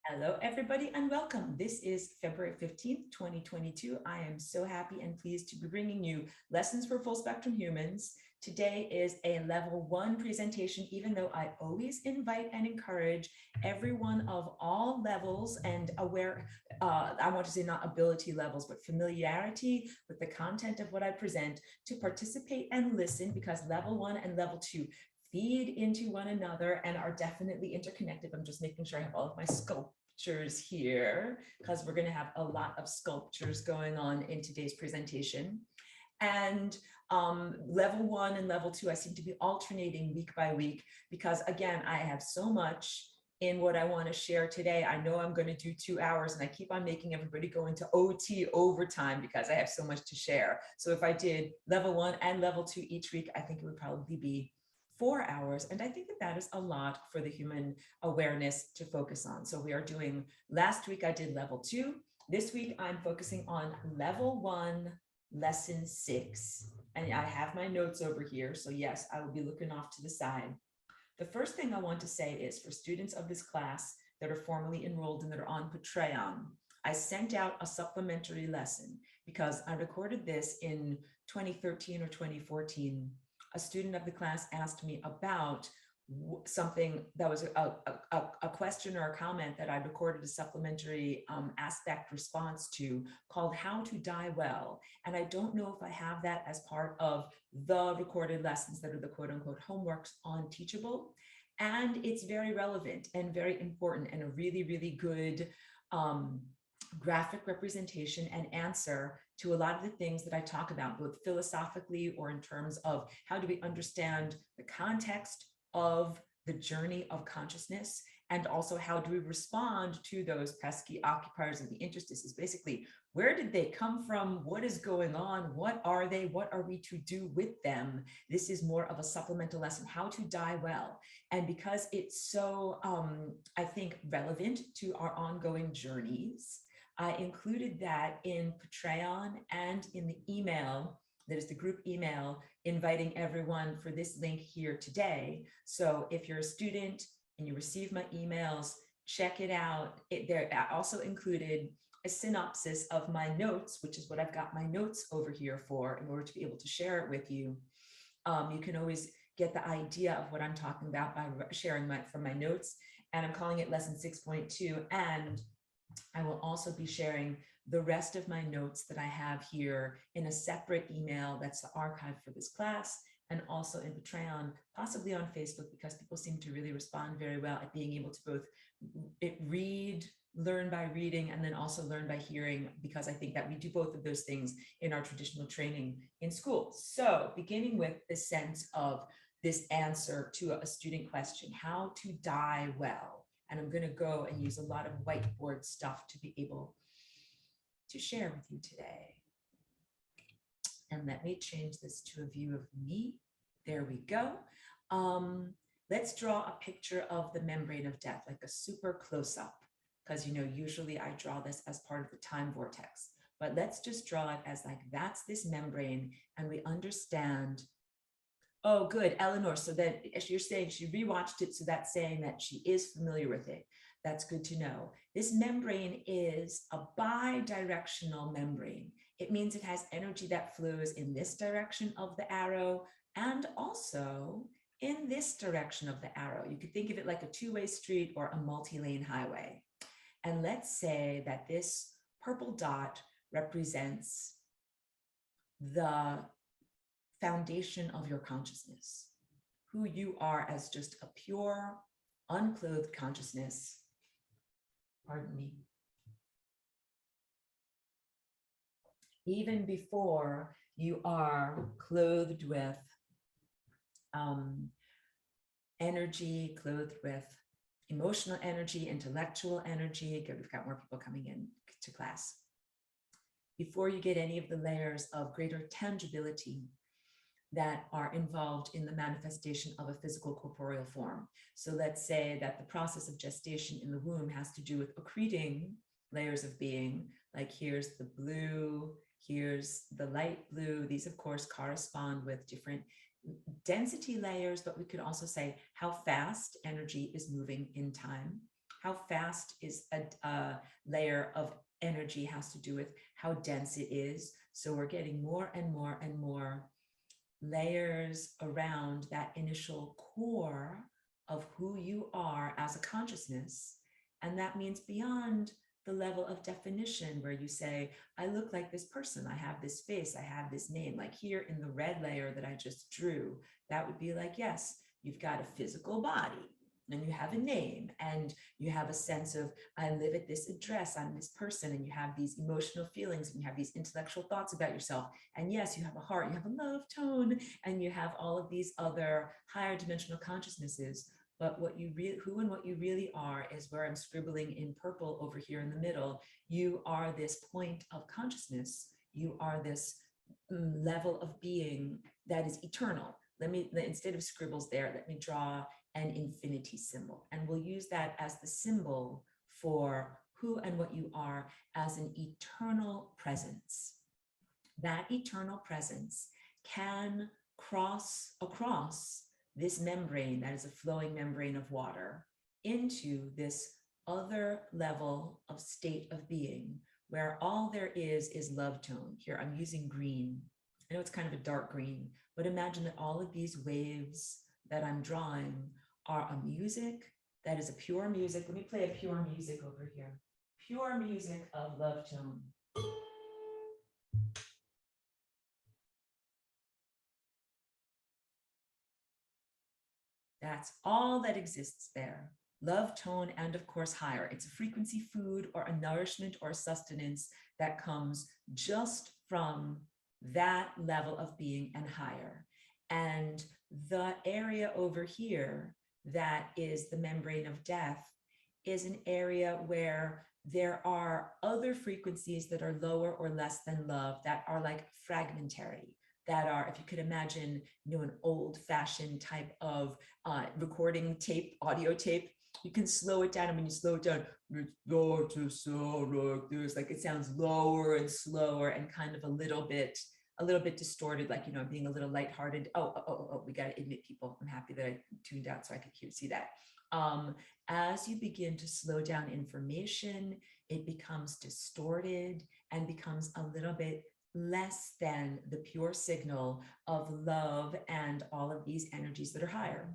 Hello, everybody, and welcome. This is February 15th, 2022. I am so happy and pleased to be bringing you Lessons for Full Spectrum Humans. Today is a level 1 presentation, even though I always invite and encourage everyone of all levels and I want to say not ability levels, but familiarity with the content of what I present to participate and listen, because level 1 and level 2 feed into one another and are definitely interconnected. I'm just making sure I have all of my sculptures here because we're going to have a lot of sculptures going on in today's presentation. And level 1 and level 2, I seem to be alternating week by week because, again, I have so much in what I want to share today. I know I'm going to do 2 hours, and I keep on making everybody go into OT overtime because I have so much to share. So if I did level 1 and level 2 each week, I think it would probably be 4 hours. And I think that that is a lot for the human awareness to focus on. So we are doing, last week I did level 2. This week I'm focusing on level 1, lesson 6. And I have my notes over here. So yes, I will be looking off to the side. The first thing I want to say is for students of this class that are formally enrolled and that are on Patreon, I sent out a supplementary lesson because I recorded this in 2013 or 2014. A student of the class asked me about something that was a question or a comment that I recorded a supplementary aspect response to called How to Die Well. And I don't know if I have that as part of the recorded lessons that are the quote unquote homeworks on Teachable. And it's very relevant and very important and a really, really good graphic representation and answer to a lot of the things that I talk about, both philosophically or in terms of how do we understand the context of the journey of consciousness, and also how do we respond to those pesky occupiers of the interstices. Basically, where did they come from? What is going on? What are they? What are we to do with them? This is more of a supplemental lesson, how to die well. And because it's so, I think, relevant to our ongoing journeys, I included that in Patreon and in the email, that is the group email, inviting everyone for this link here today. So if you're a student and you receive my emails, check it out. I also included a synopsis of my notes, which is what I've got my notes over here for in order to be able to share it with you. You can always get the idea of what I'm talking about by sharing from my notes. And I'm calling it lesson 6.2. And I will also be sharing the rest of my notes that I have here in a separate email that's the archive for this class, and also in Patreon, possibly on Facebook, because people seem to really respond very well at being able to both read, learn by reading, and then also learn by hearing, because I think that we do both of those things in our traditional training in school. So beginning with the sense of this answer to a student question, how to die well. And I'm going to go and use a lot of whiteboard stuff to be able to share with you today. And let me change this to a view of me. There we go. Let's draw a picture of the membrane of death, like a super close-up, because, you know, usually I draw this as part of the time vortex. But let's just draw it as like, that's this membrane, and we understand. Oh, good, Eleanor. So that as you're saying, she rewatched it, so that's saying that she is familiar with it. That's good to know. This membrane is a bidirectional membrane. It means it has energy that flows in this direction of the arrow and also in this direction of the arrow. You could think of it like a two-way street or a multi-lane highway. And let's say that this purple dot represents the foundation of your consciousness, who you are as just a pure, unclothed consciousness. Pardon me. Even before you are clothed with energy, clothed with emotional energy, intellectual energy. Good, we've got more people coming in to class. Before you get any of the layers of greater tangibility that are involved in the manifestation of a physical corporeal form. So let's say that the process of gestation in the womb has to do with accreting layers of being, like here's the blue, here's the light blue. These, of course, correspond with different density layers, but we could also say how fast energy is moving in time, How fast is a layer of energy has to do with how dense it is. So we're getting more and more and more layers around that initial core of who you are as a consciousness. And that means beyond the level of definition where you say, I look like this person, I have this face, I have this name. Like here in the red layer that I just drew, that would be like, yes, you've got a physical body and you have a name and you have a sense of, I live at this address, I'm this person, and you have these emotional feelings and you have these intellectual thoughts about yourself. And yes, you have a heart, you have a love tone, and you have all of these other higher dimensional consciousnesses. But what you who and what you really are is where I'm scribbling in purple over here in the middle. You are this point of consciousness. You are this level of being that is eternal. Instead of scribbles there, let me draw an infinity symbol. And we'll use that as the symbol for who and what you are as an eternal presence. That eternal presence can cross across this membrane that is a flowing membrane of water into this other level of state of being where all there is love tone. Here I'm using green. I know it's kind of a dark green, but imagine that all of these waves that I'm drawing are a music that is a pure music. Let me play a pure music over here. Pure music of love tone. That's all that exists there. Love tone, and of course higher. It's a frequency food or a nourishment or a sustenance that comes just from that level of being and higher. And the area over here that is the membrane of death is an area where there are other frequencies that are lower or less than love that are like fragmentary, that are, if you could imagine, an old-fashioned type of recording tape, audio tape, you can slow it down, and when you slow it down, it's going to sound like this. Like it sounds lower and slower and kind of a little bit distorted, like, being a little lighthearted. We got to admit, people, I'm happy that I tuned out so I could see that. As you begin to slow down information, it becomes distorted and becomes a little bit less than the pure signal of love and all of these energies that are higher.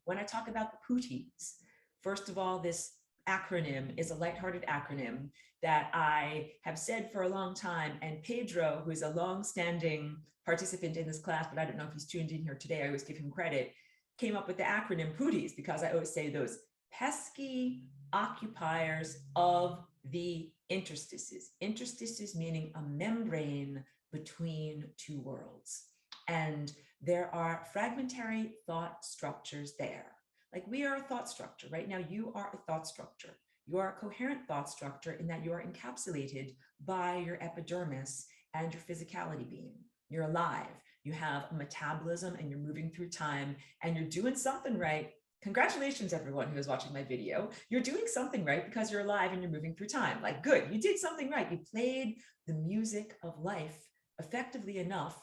When I talk about the Pooties, first of all, this acronym is a lighthearted acronym that I have said for a long time. And Pedro, who is a long-standing participant in this class, but I don't know if he's tuned in here today, I always give him credit, came up with the acronym Pooties because I always say those pesky occupiers of the interstices. Interstices meaning a membrane between two worlds. And there are fragmentary thought structures there. Like we are a thought structure. Right now, you are a thought structure. You are a coherent thought structure in that you are encapsulated by your epidermis and your physicality being. You're alive. You have a metabolism and you're moving through time and you're doing something right. Congratulations, everyone who is watching my video. You're doing something right because you're alive and you're moving through time. Like, good, you did something right. You played the music of life effectively enough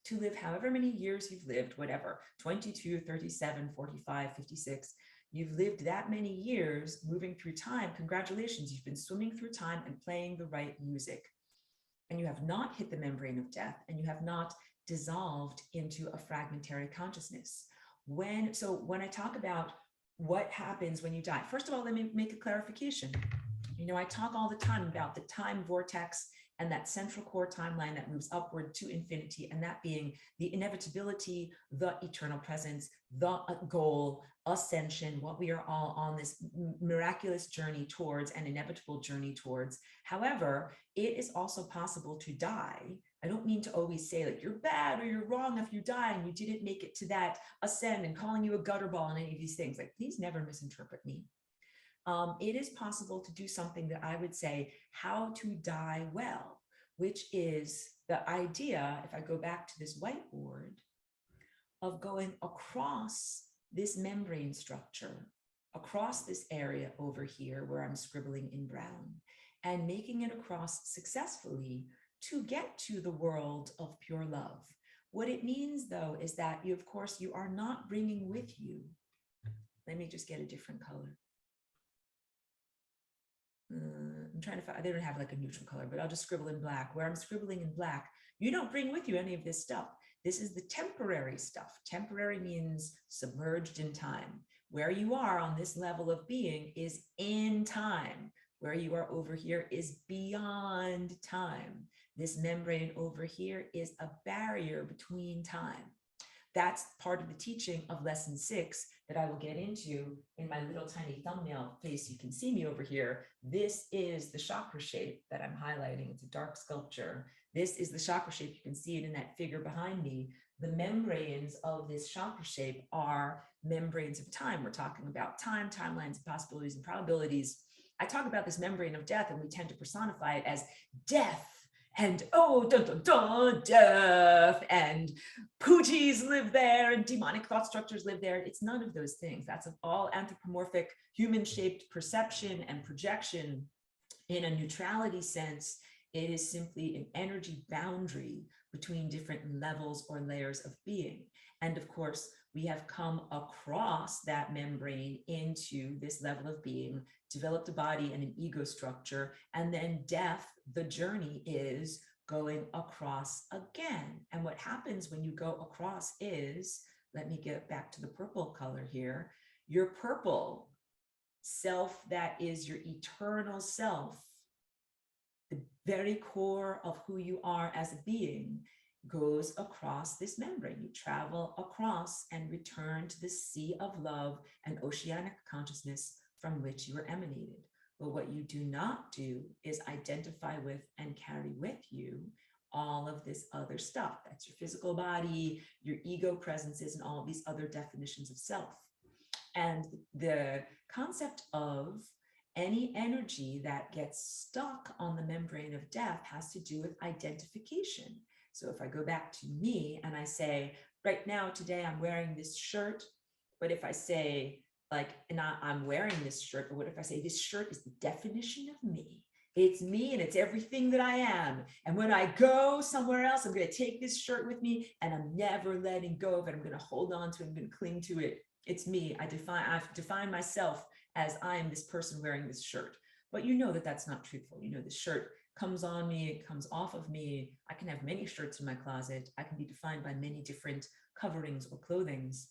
to live however many years you've lived, whatever, 22, 37, 45, 56. You've lived that many years moving through time. Congratulations, you've been swimming through time and playing the right music. And you have not hit the membrane of death, and you have not dissolved into a fragmentary consciousness. When I talk about what happens when you die, first of all, let me make a clarification. I talk all the time about the time vortex and that central core timeline that moves upward to infinity, and that being the inevitability, the eternal presence, the goal, ascension, what we are all on this miraculous journey towards, an inevitable journey towards. However, it is also possible to die. I don't mean to always say like you're bad or you're wrong if you die and you didn't make it to that ascend, and calling you a gutterball and any of these things. Like, please never misinterpret me. It is possible to do something that I would say how to die well, which is the idea, if I go back to this whiteboard, of going across this membrane structure, across this area over here where I'm scribbling in brown, and making it across successfully to get to the world of pure love. What it means, though, is that you, of course, you are not bringing with you, let me just get a different color. I'm trying to find, they don't have like a neutral color, but I'll just scribble in black. Where I'm scribbling in black, you don't bring with you any of this stuff. This is the temporary stuff. Temporary means submerged in time. Where you are on this level of being is in time. Where you are over here is beyond time. This membrane over here is a barrier between time. That's part of the teaching of lesson 6 that I will get into in my little tiny thumbnail face. You can see me over here. This is the chakra shape that I'm highlighting. It's a dark sculpture. This is the chakra shape. You can see it in that figure behind me. The membranes of this chakra shape are membranes of time. We're talking about time, timelines, possibilities, and probabilities. I talk about this membrane of death, and we tend to personify it as death. And oh, dun, dun, dun, death, and pooties live there, and demonic thought structures live there. It's none of those things. That's all anthropomorphic, human-shaped perception and projection. In a neutrality sense, it is simply an energy boundary between different levels or layers of being. And of course, we have come across that membrane into this level of being, developed a body and an ego structure, and then death, the journey is going across again. And what happens when you go across is, let me get back to the purple color here, your purple self, that is your eternal self, the very core of who you are as a being, goes across this membrane. You travel across and return to the sea of love and oceanic consciousness from which you were emanated. But what you do not do is identify with and carry with you all of this other stuff. That's your physical body, your ego presences, and all of these other definitions of self. And the concept of any energy that gets stuck on the membrane of death has to do with identification. So if I go back to me and I say, right now, today, I'm wearing this shirt, but if I say, like, and I'm wearing this shirt, but what if I say this shirt is the definition of me? It's me and it's everything that I am. And when I go somewhere else, I'm going to take this shirt with me and I'm never letting go of it. I'm going to hold on to it. I'm going to cling to it. It's me. I've defined myself as I am this person wearing this shirt. But you know that that's not truthful. You know, this shirt comes on me, it comes off of me. I can have many shirts in my closet. I can be defined by many different coverings or clothings.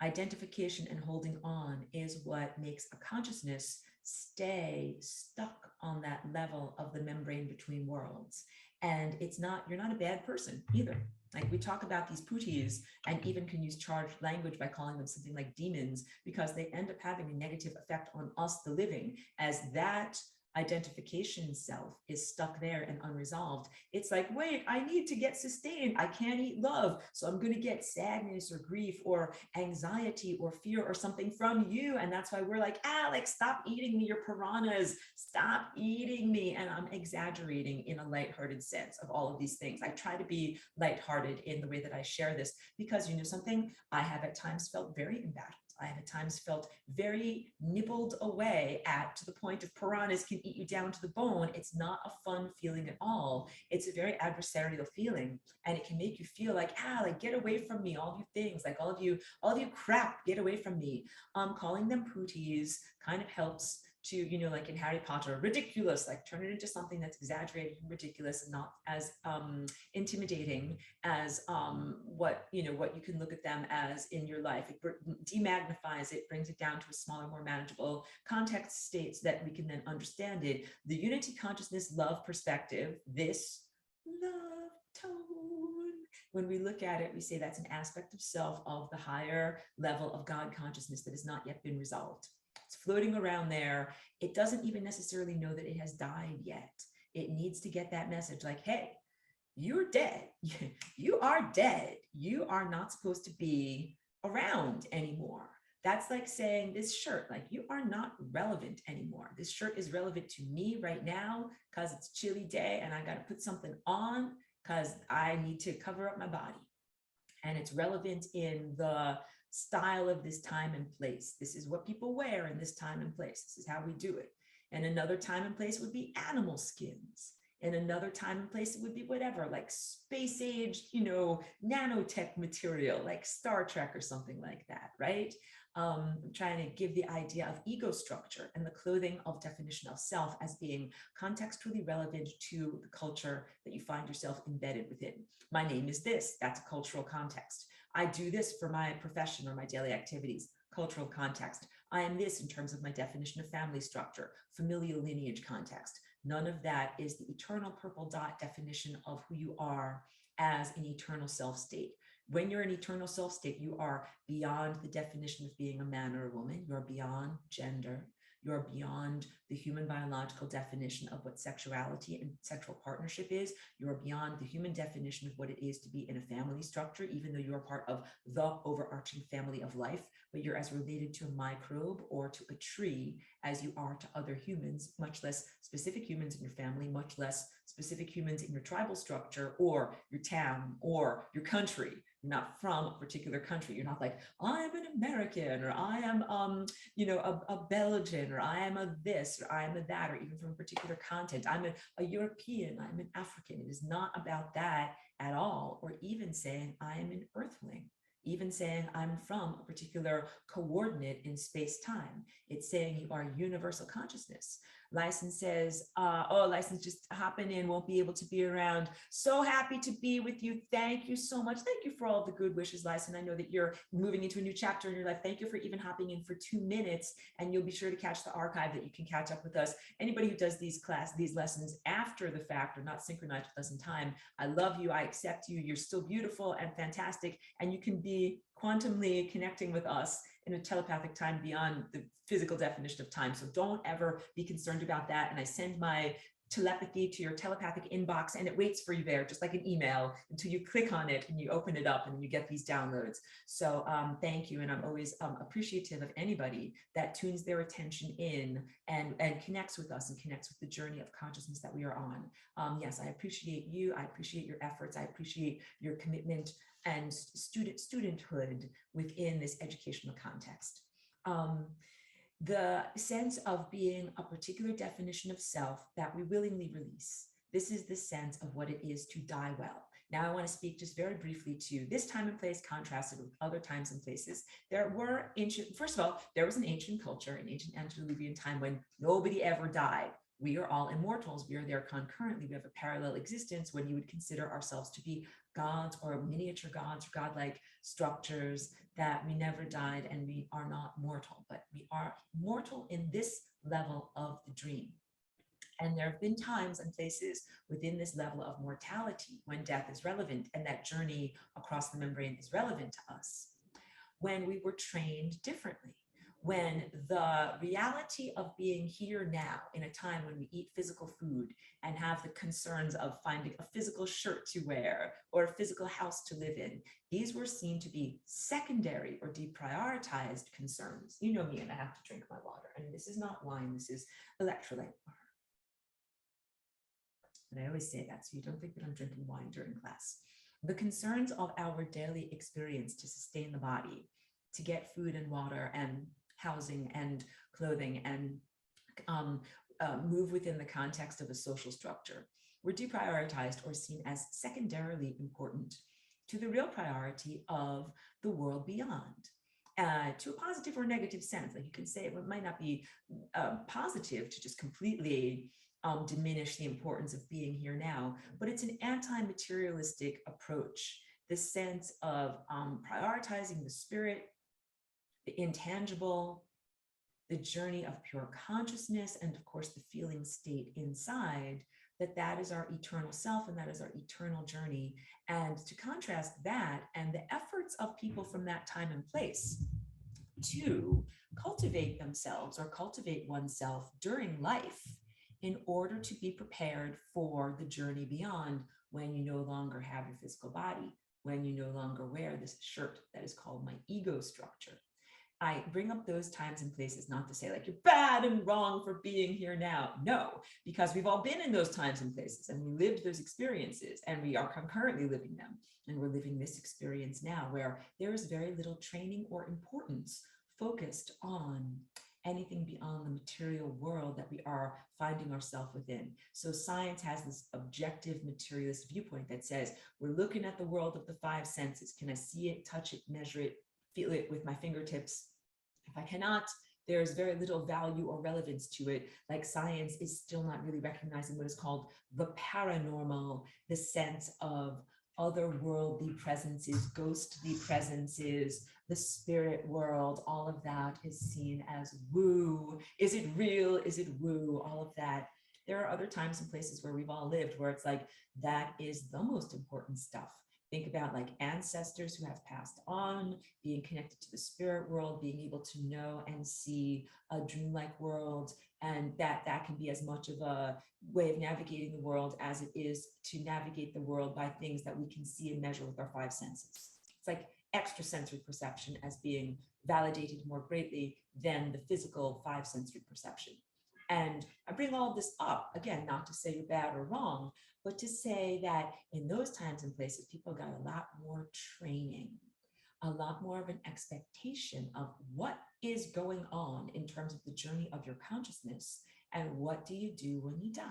Identification and holding on is what makes a consciousness stay stuck on that level of the membrane between worlds. And it's not, you're not a bad person either. Like, we talk about these pooties and even can use charged language by calling them something like demons, because they end up having a negative effect on us, the living, as that identification self is stuck there and unresolved. It's like, wait, I need to get sustained. I can't eat love. So I'm going to get sadness or grief or anxiety or fear or something from you. And that's why we're like, Alex, stop eating me, your piranhas, stop eating me. And I'm exaggerating in a lighthearted sense of all of these things. I try to be lighthearted in the way that I share this, because you know something, I have at times felt very embattled. I have at times felt very nibbled away at, to the point of piranhas can eat you down to the bone. It's not a fun feeling at all. It's a very adversarial feeling, and it can make you feel like, like, get away from me, all of you things, like all of you crap, get away from me. Calling them pooties kind of helps to, you know, like in Harry Potter, ridiculous, like turn it into something that's exaggerated and ridiculous and not as intimidating as what you can look at them as in your life. It demagnifies it, brings it down to a smaller, more manageable context states that we can then understand it. The unity consciousness love perspective, this love tone, when we look at it, we say that's an aspect of self, of the higher level of God consciousness that has not yet been resolved. It's floating around there. It doesn't even necessarily know that it has died yet. It needs to get that message like, hey, you're dead. You are dead. You are not supposed to be around anymore. That's like saying this shirt, like, you are not relevant anymore. This shirt is relevant to me right now because it's a chilly day and I got to put something on because I need to cover up my body. And it's relevant in the style of this time and place. This is what people wear in this time and place. This is how we do it. And another time and place would be animal skins. And another time and place, it would be whatever, like space age, nanotech material, like Star Trek or something like that, right? I'm trying to give the idea of ego structure and the clothing of definition of self as being contextually relevant to the culture that you find yourself embedded within. My name is this, that's a cultural context. I do this for my profession or my daily activities, cultural context. I am this in terms of my definition of family structure, familial lineage context. None of that is the eternal purple dot definition of who you are as an eternal self state. When you're an eternal self state, you are beyond the definition of being a man or a woman. You're beyond gender. You're beyond the human biological definition of what sexuality and sexual partnership is. You're beyond the human definition of what it is to be in a family structure, even though you are part of the overarching family of life, but you're as related to a microbe or to a tree as you are to other humans, much less specific humans in your family, much less specific humans in your tribal structure or your town or your country. You're not from a particular country. You're not like, I'm an American, or I am, a Belgian, or I am a this, or I am a that, or even from a particular continent. I'm a European, I'm an African. It is not about that at all, or even saying I am an earthling. Even saying I'm from a particular coordinate in space-time. It's saying you are universal consciousness. License says, License just hopping in, won't be able to be around. So happy to be with you. Thank you so much. Thank you for all the good wishes, License. I know that you're moving into a new chapter in your life. Thank you for even hopping in for 2 minutes, and you'll be sure to catch the archive that you can catch up with us. Anybody who does these lessons after the fact or not synchronized with us in time, I love you. I accept you. You're still beautiful and fantastic, and you can be quantumly connecting with us in a telepathic time beyond the physical definition of time. So don't ever be concerned about that. And I send my telepathy to your telepathic inbox, and it waits for you there, just like an email, until you click on it and you open it up and you get these downloads. So thank you. And I'm always appreciative of anybody that tunes their attention in and connects with us and connects with the journey of consciousness that we are on. Yes, I appreciate you. I appreciate your efforts. I appreciate your commitment and studenthood within this educational context. The sense of being a particular definition of self that we willingly release. This is the sense of what it is to die well. Now I want to speak just very briefly to this time and place contrasted with other times and places. There were first of all, there was an ancient culture, an ancient antediluvian time when nobody ever died. We are all immortals. We are there concurrently. We have a parallel existence when you would consider ourselves to be gods or miniature gods or godlike structures, that we never died and we are not mortal, but we are mortal in this level of the dream. And there have been times and places within this level of mortality when death is relevant and that journey across the membrane is relevant to us, when we were trained differently, when the reality of being here now in a time when we eat physical food and have the concerns of finding a physical shirt to wear or a physical house to live in, these were seen to be secondary or deprioritized concerns. You know me, and I have to drink my water. And this is not wine, this is electrolyte water. And I always say that, so you don't think that I'm drinking wine during class. The concerns of our daily experience to sustain the body, to get food and water and housing and clothing and move within the context of a social structure were deprioritized or seen as secondarily important to the real priority of the world beyond. To a positive or negative sense, like you can say, it might not be positive to just completely diminish the importance of being here now, but it's an anti-materialistic approach. The sense of prioritizing the spirit, the intangible, the journey of pure consciousness, and of course the feeling state inside, that is our eternal self and that is our eternal journey. And to contrast that and the efforts of people from that time and place to cultivate themselves or cultivate oneself during life in order to be prepared for the journey beyond, when you no longer have your physical body, when you no longer wear this shirt that is called my ego structure. I bring up those times and places not to say like you're bad and wrong for being here now. No, because we've all been in those times and places and we lived those experiences and we are concurrently living them. And we're living this experience now where there is very little training or importance focused on anything beyond the material world that we are finding ourselves within. So science has this objective materialist viewpoint that says, we're looking at the world of the 5 senses. Can I see it, touch it, measure it, feel it with my fingertips? If I cannot, there's very little value or relevance to it. Like science is still not really recognizing what is called the paranormal, the sense of otherworldly presences, ghostly presences, the spirit world. All of that is seen as woo. Is it real? Is it woo? All of that. There are other times and places where we've all lived where it's like, that is the most important stuff. Think about like ancestors who have passed on, being connected to the spirit world, being able to know and see a dreamlike world. And that can be as much of a way of navigating the world as it is to navigate the world by things that we can see and measure with our five senses. It's like extrasensory perception as being validated more greatly than the physical five sensory perception. And I bring all this up, again, not to say you're bad or wrong, but to say that in those times and places, people got a lot more training, a lot more of an expectation of what is going on in terms of the journey of your consciousness and what do you do when you die.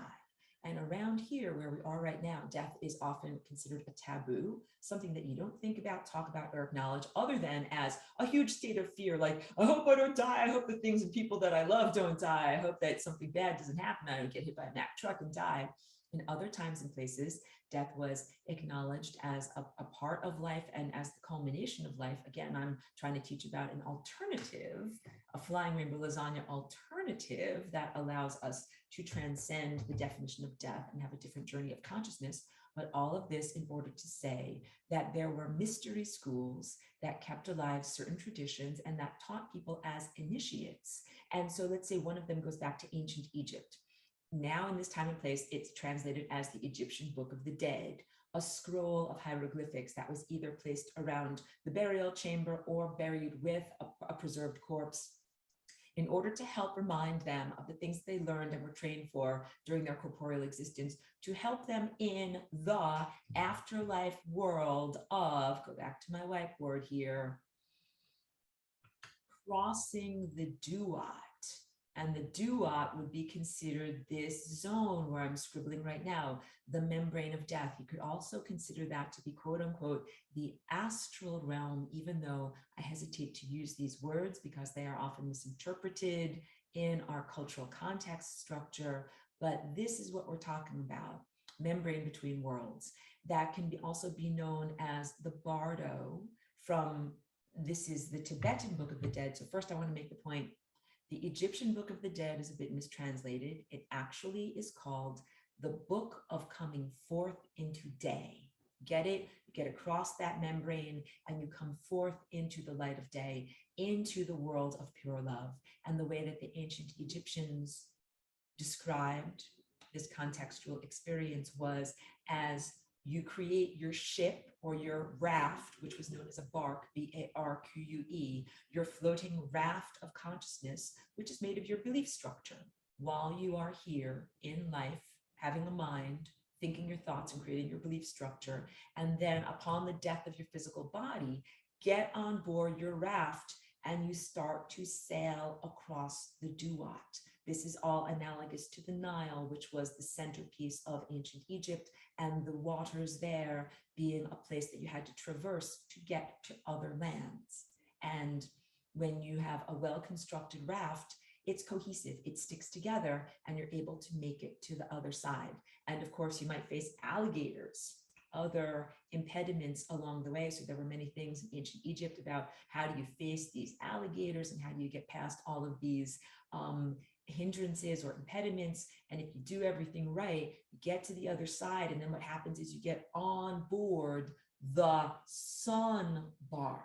And around here, where we are right now, death is often considered a taboo, something that you don't think about, talk about, or acknowledge, other than as a huge state of fear, like, I hope I don't die. I hope the things and people that I love don't die. I hope that something bad doesn't happen. I don't get hit by a Mack truck and die. In other times and places, death was acknowledged as a part of life and as the culmination of life. Again, I'm trying to teach about an alternative, a flying rainbow lasagna alternative that allows us to transcend the definition of death and have a different journey of consciousness. But all of this in order to say that there were mystery schools that kept alive certain traditions and that taught people as initiates. And so let's say one of them goes back to ancient Egypt. Now in this time and place, it's translated as the Egyptian Book of the Dead, a scroll of hieroglyphics that was either placed around the burial chamber or buried with a preserved corpse in order to help remind them of the things they learned and were trained for during their corporeal existence, to help them in the afterlife world of, go back to my whiteboard here, crossing the duat. And the duat would be considered this zone where I'm scribbling right now, the membrane of death. You could also consider that to be, quote unquote, the astral realm, even though I hesitate to use these words because they are often misinterpreted in our cultural context structure. But this is what we're talking about, membrane between worlds. That can also be known as the bardo from, this is the Tibetan Book of the Dead. So first I want to make the point, the Egyptian Book of the Dead is a bit mistranslated. It actually is called the Book of Coming Forth into Day. Get it? You get across that membrane and you come forth into the light of day, into the world of pure love. And the way that the ancient Egyptians described this contextual experience was as you create your ship or your raft, which was known as a bark, B-A-R-Q-U-E, your floating raft of consciousness, which is made of your belief structure. While you are here in life, having a mind, thinking your thoughts and creating your belief structure, and then upon the death of your physical body, get on board your raft and you start to sail across the duat. This is all analogous to the Nile, which was the centerpiece of ancient Egypt, and the waters there being a place that you had to traverse to get to other lands. And when you have a well-constructed raft, it's cohesive, it sticks together, and you're able to make it to the other side. And of course, you might face alligators, other impediments along the way. So there were many things in ancient Egypt about how do you face these alligators and how do you get past all of these hindrances or impediments. And if you do everything right, you get to the other side. And then what happens is you get on board the sun bark,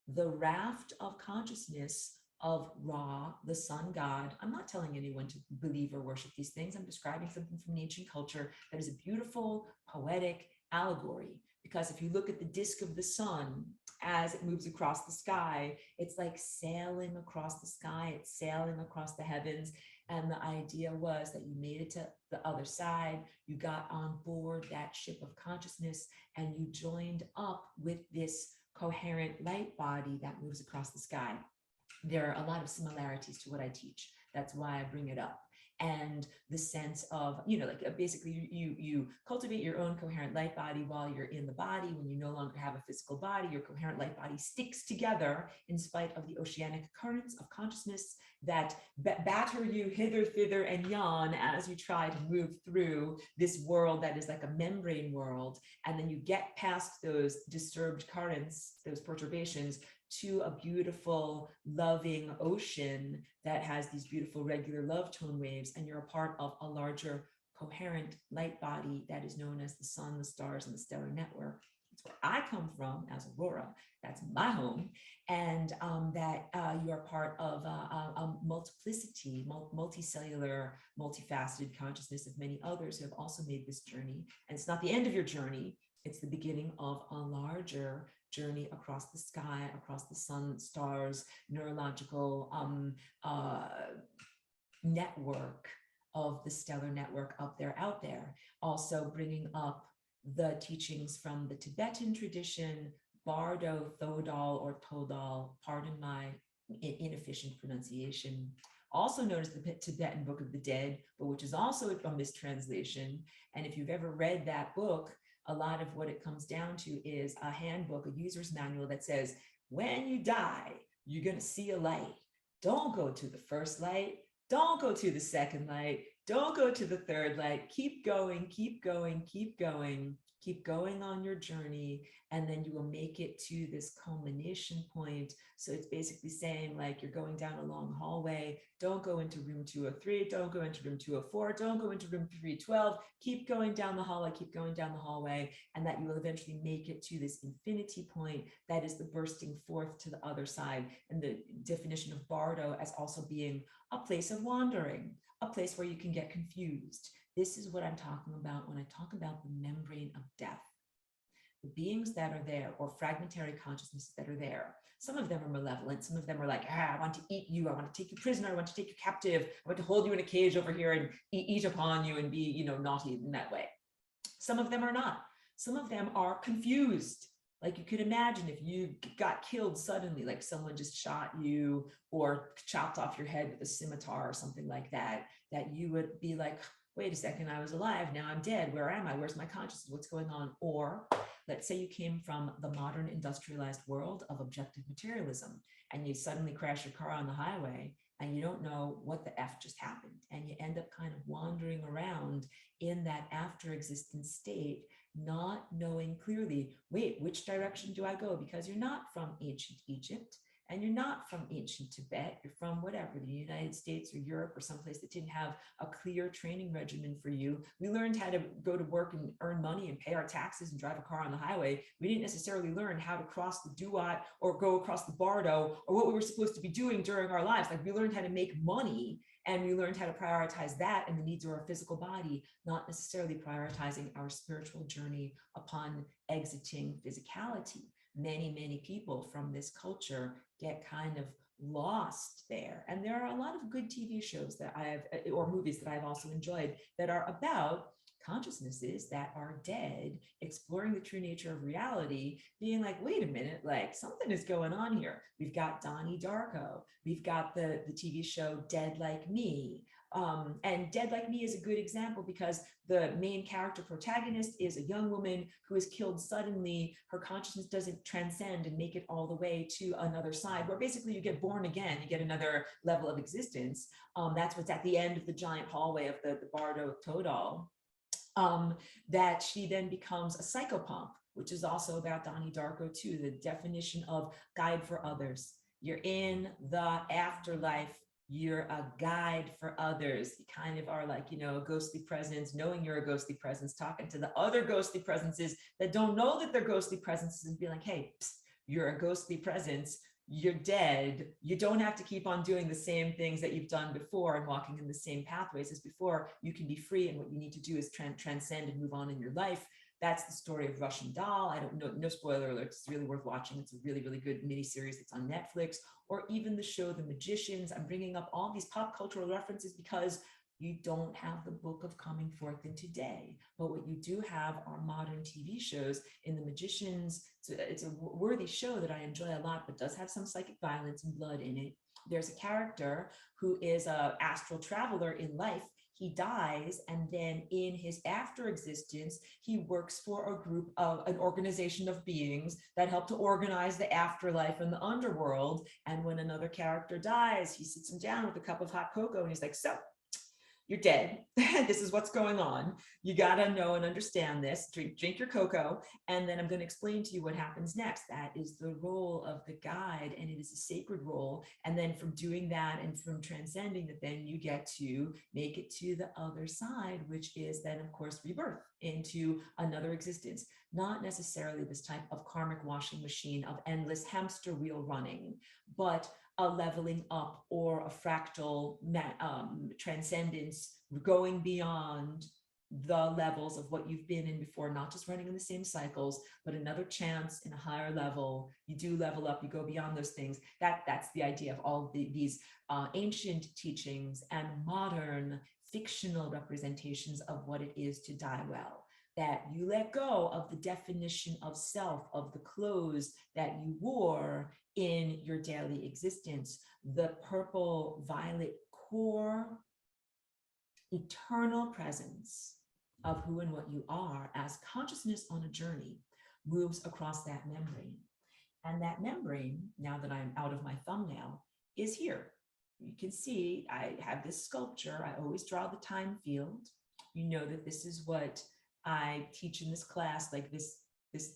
the raft of consciousness of Ra, the sun god. I'm not telling anyone to believe or worship these things. I'm describing something from ancient culture that is a beautiful, poetic allegory. Because if you look at the disk of the sun as it moves across the sky, it's like sailing across the sky, it's sailing across the heavens. And the idea was that you made it to the other side, you got on board that ship of consciousness, and you joined up with this coherent light body that moves across the sky. There are a lot of similarities to what I teach. That's why I bring it up. and the sense of, like basically you cultivate your own coherent light body while you're in the body. When you no longer have a physical body, your coherent light body sticks together in spite of the oceanic currents of consciousness that batter you hither, thither, and yon as you try to move through this world that is like a membrane world. And then you get past those disturbed currents, those perturbations, to a beautiful, loving ocean that has these beautiful regular love tone waves, and you're a part of a larger coherent light body that is known as the sun, the stars, and the stellar network. That's where I come from as Aurora. That's my home. And that you are part of a multiplicity, multicellular, multifaceted consciousness of many others who have also made this journey. And it's not the end of your journey. It's the beginning of a larger journey across the sky, across the sun, stars, neurological network of the stellar network up there, out there. Also bringing up the teachings from the Tibetan tradition, Bardo, Thodol, or Todal, pardon my inefficient pronunciation, also known as the Tibetan Book of the Dead, but which is also a mistranslation. And if you've ever read that book, a lot of what it comes down to is a handbook, a user's manual that says, when you die, you're going to see a light. Don't go to the first light. Don't go to the second light. Don't go to the third light. Keep going, keep going, keep going. Keep going on your journey, and then you will make it to this culmination point. So it's basically saying, like, you're going down a long hallway. Don't go into room 203. Don't go into room 204. Don't go into room 312. Keep going down the hallway. Keep going down the hallway, and that you will eventually make it to this infinity point that is the bursting forth to the other side. And the definition of Bardo as also being a place of wandering, a place where you can get confused. This is what I'm talking about when I talk about the membrane of death. The beings that are there, or fragmentary consciousnesses that are there, some of them are malevolent. Some of them are like, I want to eat you. I want to take you prisoner. I want to take you captive. I want to hold you in a cage over here and eat upon you and be, naughty in that way. Some of them are not. Some of them are confused. Like, you could imagine if you got killed suddenly, like someone just shot you or chopped off your head with a scimitar or something like that, that you would be like, wait a second, I was alive, now I'm dead. Where am I? Where's my consciousness? What's going on? Or let's say you came from the modern industrialized world of objective materialism, and you suddenly crash your car on the highway and you don't know what the F just happened. And you end up kind of wandering around in that after existence state, not knowing clearly, wait, which direction do I go? Because you're not from ancient Egypt. And you're not from ancient Tibet, you're from whatever, the United States or Europe or someplace that didn't have a clear training regimen for you. We learned how to go to work and earn money and pay our taxes and drive a car on the highway. We didn't necessarily learn how to cross the Duat or go across the Bardo or what we were supposed to be doing during our lives. Like, we learned how to make money, and we learned how to prioritize that and the needs of our physical body, not necessarily prioritizing our spiritual journey upon exiting physicality. Many people from this culture get kind of lost there. And there are a lot of good TV shows that or movies that I've also enjoyed that are about consciousnesses that are dead, exploring the true nature of reality, being like, wait a minute, like something is going on here. We've got Donnie Darko. We've got the TV show Dead Like Me. And Dead Like Me is a good example because the main character protagonist is a young woman who is killed suddenly. Her consciousness doesn't transcend and make it all the way to another side, where basically you get born again, you get another level of existence. That's what's at the end of the giant hallway of the Bardo Todal. That she then becomes a psychopomp, which is also about Donnie Darko too, the definition of guide for others. You're in the afterlife, you're a guide for others. You kind of are like, a ghostly presence, knowing you're a ghostly presence, talking to the other ghostly presences that don't know that they're ghostly presences and be like, hey, psst, you're a ghostly presence. You're dead. You don't have to keep on doing the same things that you've done before and walking in the same pathways as before. You can be free, and what you need to do is transcend and move on in your life. That's the story of Russian Doll. I don't know, no spoiler alert, it's really worth watching. It's a really good miniseries that's on Netflix, or even the show The Magicians. I'm bringing up all these pop cultural references because you don't have the book of coming forth in today, but what you do have are modern TV shows. In The Magicians, it's a worthy show that I enjoy a lot, but does have some psychic violence and blood in it. There's a character who is a astral traveler in life. He dies, and then in his after existence, he works for a group of an organization of beings that help to organize the afterlife and the underworld. And when another character dies, he sits him down with a cup of hot cocoa and he's like, so you're dead. This is what's going on. You got to know and understand this. Drink your cocoa. And then I'm going to explain to you what happens next. That is the role of the guide, and it is a sacred role. And then from doing that and from transcending that, then you get to make it to the other side, which is then, of course, rebirth into another existence. Not necessarily this type of karmic washing machine of endless hamster wheel running, but a leveling up or a fractal transcendence, going beyond the levels of what you've been in before, not just running in the same cycles, but another chance in a higher level. You do level up, you go beyond those things. That's the idea of all these ancient teachings and modern fictional representations of what it is to die well. That you let go of the definition of self, of the clothes that you wore in your daily existence, the purple violet core, eternal presence of who and what you are as consciousness on a journey moves across that membrane. And that membrane, now that I'm out of my thumbnail, is here. You can see I have this sculpture. I always draw the time field. You know that this is what I teach in this class, like this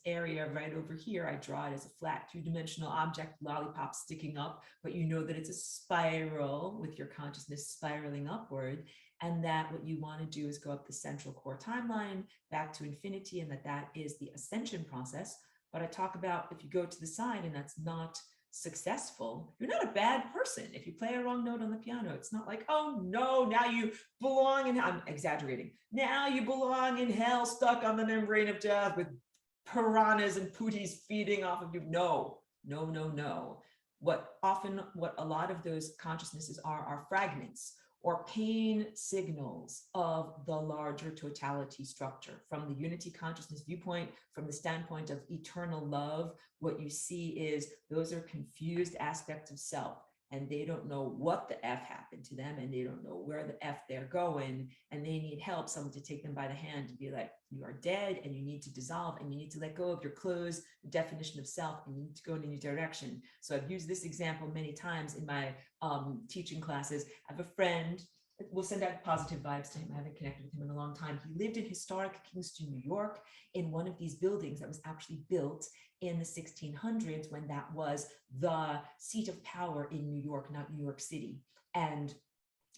area right over here. I draw it as a flat two-dimensional object, lollipop sticking up, but you know that it's a spiral with your consciousness spiraling upward, and that what you want to do is go up the central core timeline back to infinity, and that is the ascension process. But I talk about if you go to the side and that's not successful, you're not a bad person. If you play a wrong note on the piano, it's not like, oh no, now you belong in, I'm exaggerating, now you belong in hell, stuck on the membrane of death with piranhas and pooties feeding off of you. No. What a lot of those consciousnesses are fragments or pain signals of the larger totality structure. From the unity consciousness viewpoint, from the standpoint of eternal love, what you see is those are confused aspects of self, and they don't know what the F happened to them, and they don't know where the F they're going, and they need help, someone to take them by the hand to be like, you are dead, and you need to dissolve, and you need to let go of your clothes, the definition of self, and you need to go in a new direction. So I've used this example many times in my teaching classes. I have a friend, we'll send out positive vibes to him. I haven't connected with him in a long time. He lived in historic Kingston, New York, in one of these buildings that was actually built in the 1600s, when that was the seat of power in New York, not New York City. And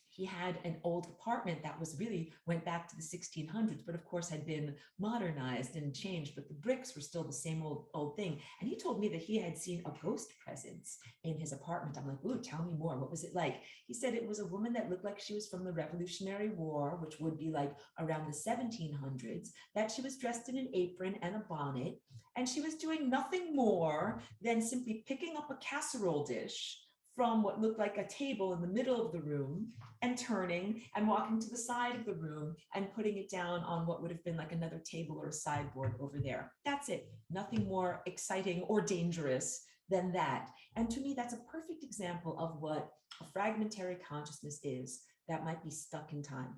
he had an old apartment that was really went back to the 1600s, but of course had been modernized and changed, but the bricks were still the same old thing. And he told me that he had seen a ghost presence in his apartment. I'm like, ooh, tell me more. What was it like? He said it was a woman that looked like she was from the Revolutionary War, which would be like around the 1700s, that she was dressed in an apron and a bonnet, and she was doing nothing more than simply picking up a casserole dish from what looked like a table in the middle of the room and turning and walking to the side of the room and putting it down on what would have been like another table or a sideboard over there. That's it. Nothing more exciting or dangerous than that. And to me, that's a perfect example of what a fragmentary consciousness is that might be stuck in time,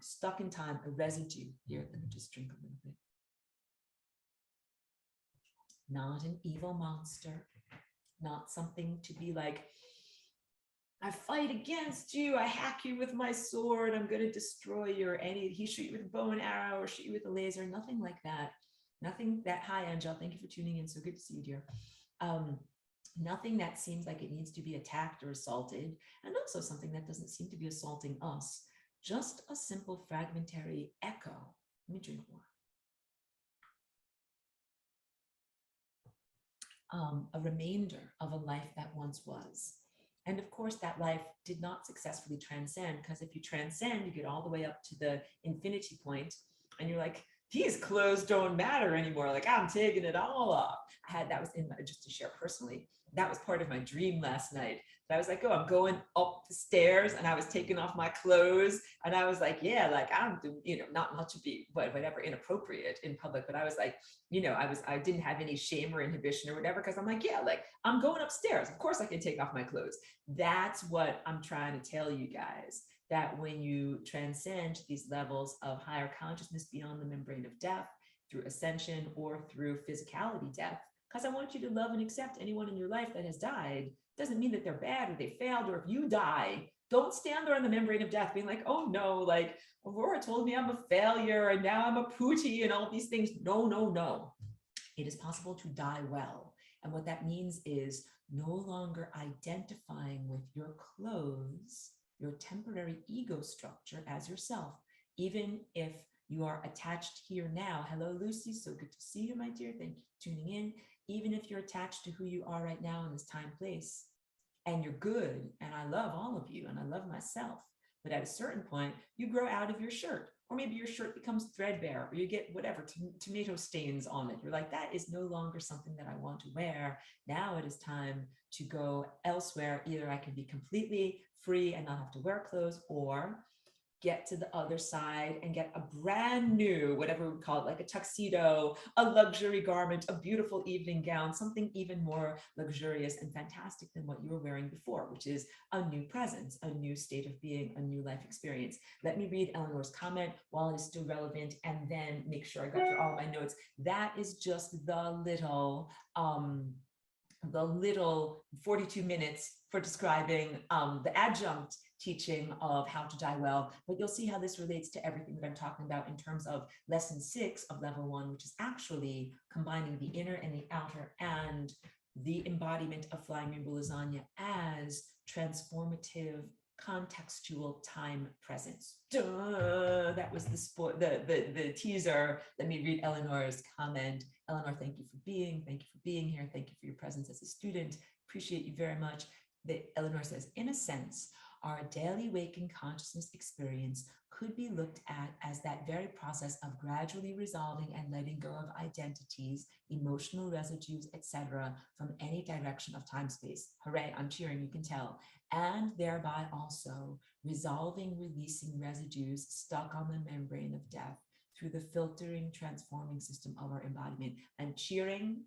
a residue. Here, let me just drink a little bit. Not an evil monster, not something to be like, I fight against you, I hack you with my sword, I'm going to destroy you, or he shoot you with a bow and arrow or shoot you with a laser, nothing like that. Nothing that, hi Angel, thank you for tuning in, so good to see you, dear. Nothing that seems like it needs to be attacked or assaulted, and also something that doesn't seem to be assaulting us. Just a simple fragmentary echo. Let me drink more. A remainder of a life that once was. And of course, that life did not successfully transcend, because if you transcend, you get all the way up to the infinity point, and you're like, these clothes don't matter anymore. Like I'm taking it all off. That was in my, just to share personally, that was part of my dream last night. I was like, oh, I'm going up the stairs and I was taking off my clothes. And I was like, yeah, like I'm doing, not to be whatever inappropriate in public, but I was like, I didn't have any shame or inhibition or whatever, because I'm like, yeah, like I'm going upstairs. Of course I can take off my clothes. That's what I'm trying to tell you guys, that when you transcend these levels of higher consciousness beyond the membrane of death through ascension or through physicality death, because I want you to love and accept anyone in your life that has died. Doesn't mean that they're bad or they failed, or if you die, don't stand there on the membrane of death being like, oh no, like Aurora told me I'm a failure and now I'm a pootie and all these things. No, no, no. It is possible to die well. And what that means is no longer identifying with your clothes, your temporary ego structure as yourself, even if you are attached here now. Hello, Lucy. So good to see you, my dear. Thank you for tuning in. Even if you're attached to who you are right now in this time, place, and you're good, and I love all of you, and I love myself, but at a certain point, you grow out of your shirt, or maybe your shirt becomes threadbare, or you get whatever, tomato stains on it. You're like, that is no longer something that I want to wear. Now it is time to go elsewhere. Either I can be completely free and not have to wear clothes, or get to the other side and get a brand new, whatever we call it, like a tuxedo, a luxury garment, a beautiful evening gown, something even more luxurious and fantastic than what you were wearing before, which is a new presence, a new state of being, a new life experience. Let me read Eleanor's comment while it is still relevant, and then make sure I got through all my notes. That is just the little 42 minutes for describing the adjunct teaching of how to die well, but you'll see how this relates to everything that I'm talking about in terms of lesson 6 of level 1, which is actually combining the inner and the outer and the embodiment of Flying Rainbow Lasagna as transformative contextual time presence. Duh, that was the teaser. Let me read Eleanor's comment. Eleanor, thank you for being here. Thank you for your presence as a student. Appreciate you very much. Eleanor says, in a sense, our daily waking consciousness experience could be looked at as that very process of gradually resolving and letting go of identities, emotional residues, etc., from any direction of time-space. Hooray, I'm cheering, you can tell. And thereby also resolving, releasing residues stuck on the membrane of death through the filtering, transforming system of our embodiment. I'm cheering.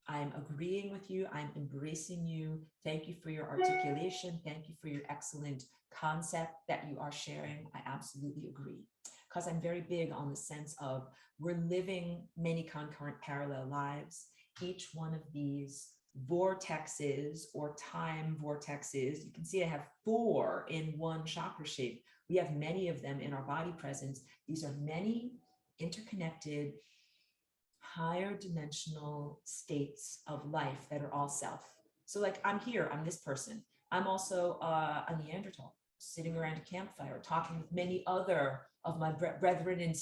I'm agreeing with you. I'm embracing you. Thank you for your articulation. Thank you for your excellent concept that you are sharing. I absolutely agree, because I'm very big on the sense of we're living many concurrent parallel lives. Each one of these vortexes or time vortexes, you can see I have 4 in one chakra shape. We have many of them in our body presence. These are many interconnected higher dimensional states of life that are all self. So like I'm here, I'm this person. I'm also a Neanderthal sitting around a campfire talking with many other of my brethren and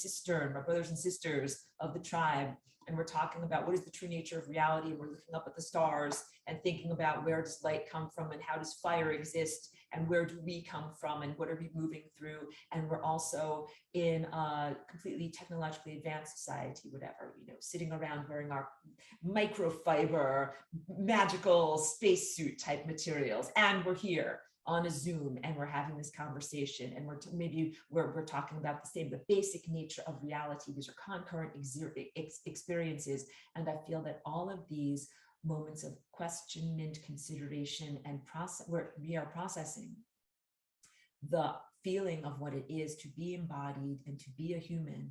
my brothers and sisters of the tribe. And we're talking about what is the true nature of reality. And we're looking up at the stars and thinking about where does light come from and how does fire exist and where do we come from and what are we moving through. And we're also in a completely technologically advanced society, whatever, sitting around wearing our microfiber, magical spacesuit type materials. And we're here on a Zoom and we're having this conversation and we're talking about the basic nature of reality. These are concurrent experiences. And I feel that all of these moments of questionment, consideration, and process, where we are processing the feeling of what it is to be embodied and to be a human,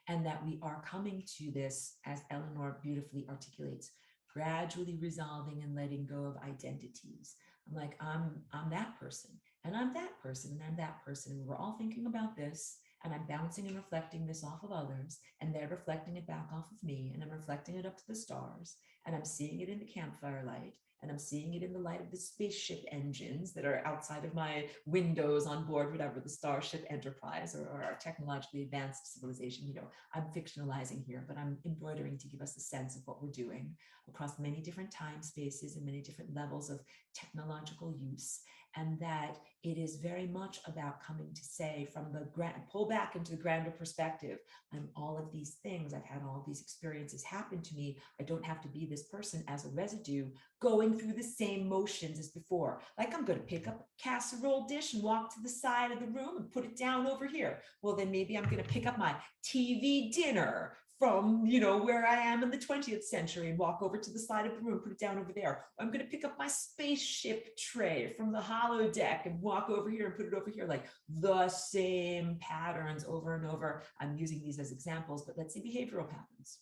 and that we are coming to this, as Eleanor beautifully articulates, gradually resolving and letting go of identities. I'm like, I'm that person, and I'm that person, and I'm that person. And we're all thinking about this, and I'm bouncing and reflecting this off of others, and they're reflecting it back off of me, and I'm reflecting it up to the stars, and I'm seeing it in the campfire light, and I'm seeing it in the light of the spaceship engines that are outside of my windows on board, whatever, the Starship Enterprise or our technologically advanced civilization. I'm fictionalizing here, but I'm embroidering to give us a sense of what we're doing across many different time spaces and many different levels of technological use. and that it is very much about coming to say from the pull back into the grander perspective. I'm all of these things. I've had all of these experiences happen to me. I don't have to be this person as a residue going through the same motions as before. Like I'm going to pick up a casserole dish and walk to the side of the room and put it down over here. Well, then maybe I'm going to pick up my TV dinner from, where I am in the 20th century and walk over to the side of the room, put it down over there. I'm going to pick up my spaceship tray from the holodeck and walk over here and put it over here, like the same patterns over and over. I'm using these as examples, but let's say behavioral patterns.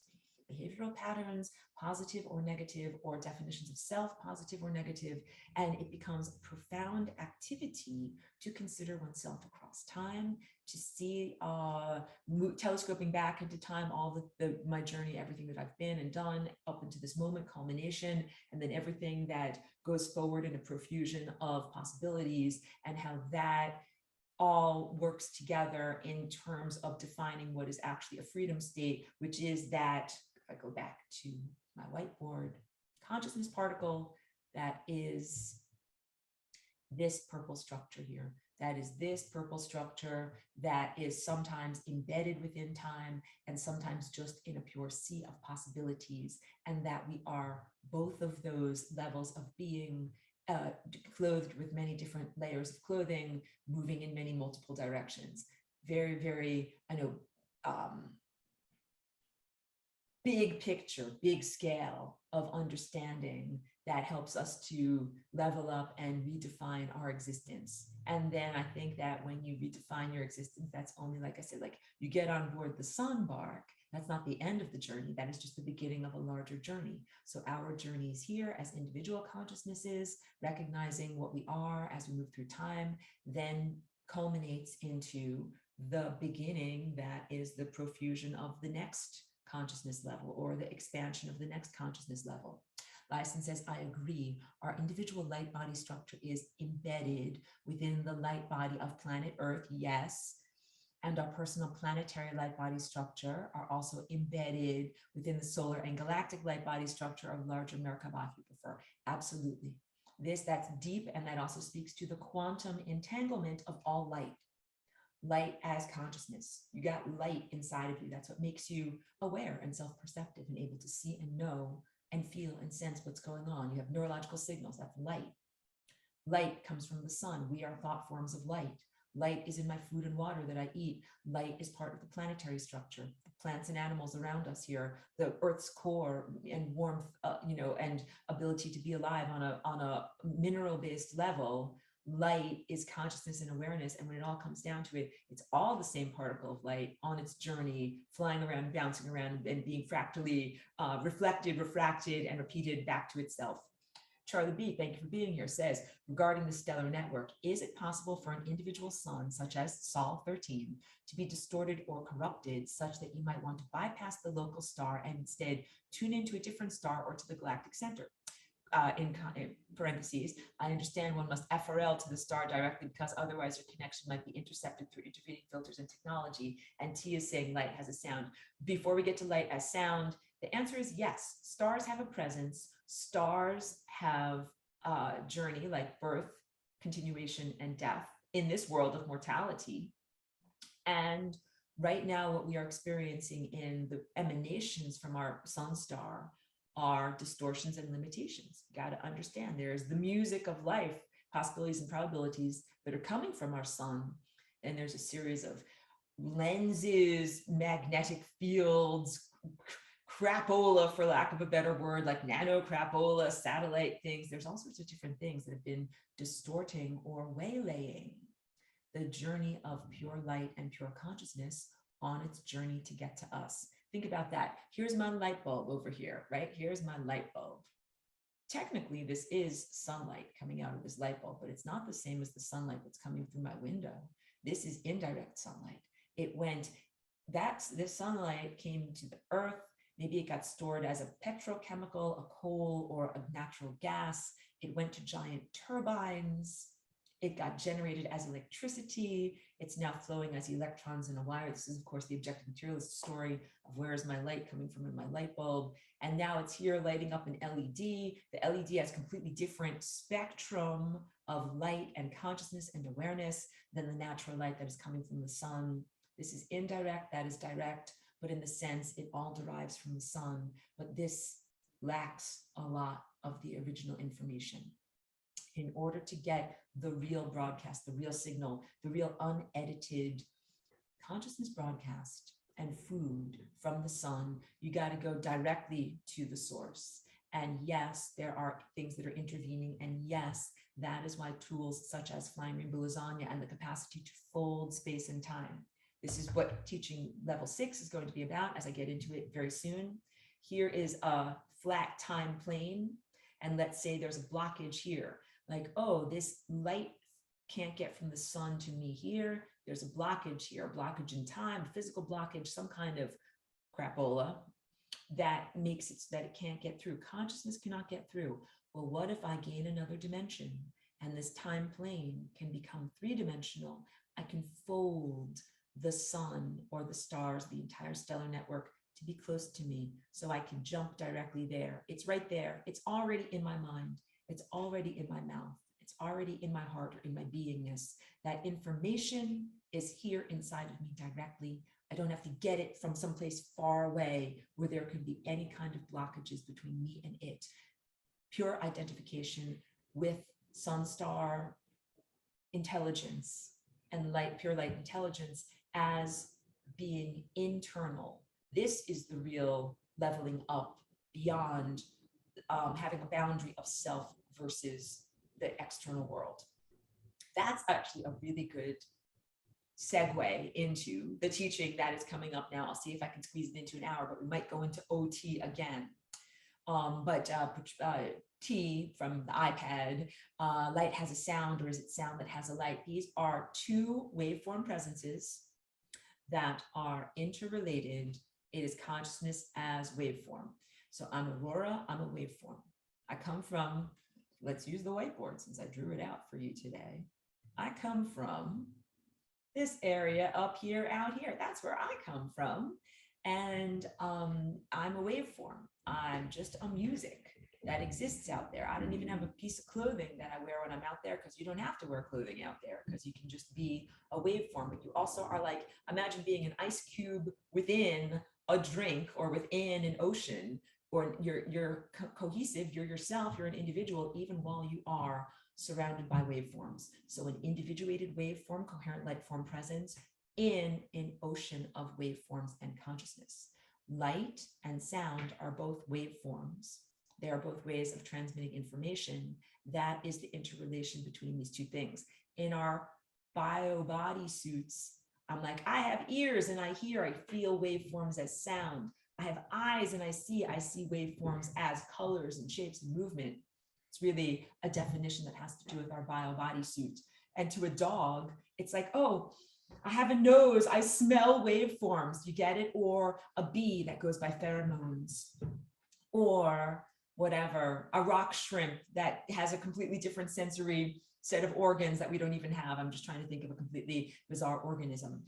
Behavioral patterns, positive or negative, or definitions of self, positive or negative, and it becomes a profound activity to consider oneself across time, to see, telescoping back into time, all my journey, everything that I've been and done up into this moment, culmination, and then everything that goes forward in a profusion of possibilities, and how that all works together in terms of defining what is actually a freedom state, which is that, if I go back to my whiteboard, consciousness particle that is this purple structure here. That is this purple structure that is sometimes embedded within time and sometimes just in a pure sea of possibilities. And that we are both of those levels of being clothed with many different layers of clothing, moving in many multiple directions. Very, very, big picture, big scale of understanding that helps us to level up and redefine our existence. And then I think that when you redefine your existence, that's only, like I said, like you get on board the sun bark. That's not the end of the journey. That is just the beginning of a larger journey. So our journey is here as individual consciousnesses, recognizing what we are as we move through time, then culminates into the beginning that is the profusion of the next consciousness level, or the expansion of the next consciousness level. Lyson says, I agree. Our individual light body structure is embedded within the light body of planet Earth, yes. And our personal planetary light body structure are also embedded within the solar and galactic light body structure of larger Merkabah, if you prefer. Absolutely. That's deep, and that also speaks to the quantum entanglement of all light. Light as consciousness. You got light inside of you. That's what makes you aware and self-perceptive and able to see and know and feel and sense what's going on. You have neurological signals. That's light. Light comes from the sun. We are thought forms of light. Light is in my food and water that I eat. Light is part of the planetary structure. The plants and animals around us here, the Earth's core and warmth, and ability to be alive on a mineral-based level. Light is consciousness and awareness, and when it all comes down to it, it's all the same particle of light on its journey, flying around, bouncing around, and being fractally reflected, refracted, and repeated back to itself. Charlie B, thank you for being here, says, regarding the stellar network, is it possible for an individual sun, such as Sol 13, to be distorted or corrupted such that you might want to bypass the local star and instead tune into a different star or to the galactic center? In parentheses, I understand one must FRL to the star directly because otherwise your connection might be intercepted through intervening filters and technology. And T is saying light has a sound. Before we get to light as sound, the answer is yes. Stars have a presence. Stars have a journey like birth, continuation, and death in this world of mortality. And right now, what we are experiencing in the emanations from our sun star are distortions and limitations. You got to understand there's the music of life, possibilities and probabilities that are coming from our sun. And there's a series of lenses, magnetic fields, crapola, for lack of a better word, like nano crapola, satellite things. There's all sorts of different things that have been distorting or waylaying the journey of pure light and pure consciousness on its journey to get to us. Think about that. Here's my light bulb over here, right? Here's my light bulb. Technically, this is sunlight coming out of this light bulb, but it's not the same as the sunlight that's coming through my window. This is indirect sunlight. This sunlight came to the earth. Maybe it got stored as a petrochemical, a coal, or a natural gas. It went to giant turbines. It got generated as electricity. It's now flowing as electrons in a wire. This is, of course, the objective materialist story of where is my light coming from in my light bulb. And now it's here lighting up an LED. The LED has completely different spectrum of light and consciousness and awareness than the natural light that is coming from the sun. This is indirect, that is direct, but in the sense it all derives from the sun. But this lacks a lot of the original information. In order to get the real broadcast, the real signal, the real unedited consciousness broadcast and food from the sun, you got to go directly to the source. And yes, there are things that are intervening. And yes, that is why tools such as Flying Rainbow Lasagna and the capacity to fold space and time. This is what teaching level 6 is going to be about as I get into it very soon. Here is a flat time plane. And let's say there's a blockage here. Like, oh, this light can't get from the sun to me here. There's a blockage here, a blockage in time, a physical blockage, some kind of crapola that makes it so that it can't get through. Consciousness cannot get through. Well, what if I gain another dimension and this time plane can become 3-dimensional? I can fold the sun or the stars, the entire stellar network, to be close to me so I can jump directly there. It's right there. It's already in my mind. It's already in my mouth. It's already in my heart or in my beingness. That information is here inside of me directly. I don't have to get it from someplace far away where there can be any kind of blockages between me and it. Pure identification with sun star intelligence and light, pure light intelligence as being internal. This is the real leveling up beyond having a boundary of self versus the external world. That's actually a really good segue into the teaching that is coming up now. I'll see if I can squeeze it into an hour, but we might go into OT again. T from the iPad, light has a sound, or is it sound that has a light? These are two waveform presences that are interrelated. It is consciousness as waveform. So I'm Aurora, I'm a waveform. I come from, let's use the whiteboard since I drew it out for you today. I come from this area up here, out here. That's where I come from. And I'm a waveform. I'm just a music that exists out there. I don't even have a piece of clothing that I wear when I'm out there, because you don't have to wear clothing out there, because you can just be a waveform. But you also are like, imagine being an ice cube within a drink or within an ocean, or you're cohesive, you're yourself, you're an individual, even while you are surrounded by waveforms. So an individuated waveform, coherent light form presence in an ocean of waveforms and consciousness. Light and sound are both waveforms. They are both ways of transmitting information. That is the interrelation between these two things. In our bio body suits, I'm like, I have ears and I hear, I feel waveforms as sound. I have eyes and I see waveforms as colors and shapes and movement. It's really a definition that has to do with our bio body suit. And to a dog, it's like, oh, I have a nose, I smell waveforms, you get it? Or a bee that goes by pheromones, or whatever, a rock shrimp that has a completely different sensory set of organs that we don't even have. I'm just trying to think of a completely bizarre organism.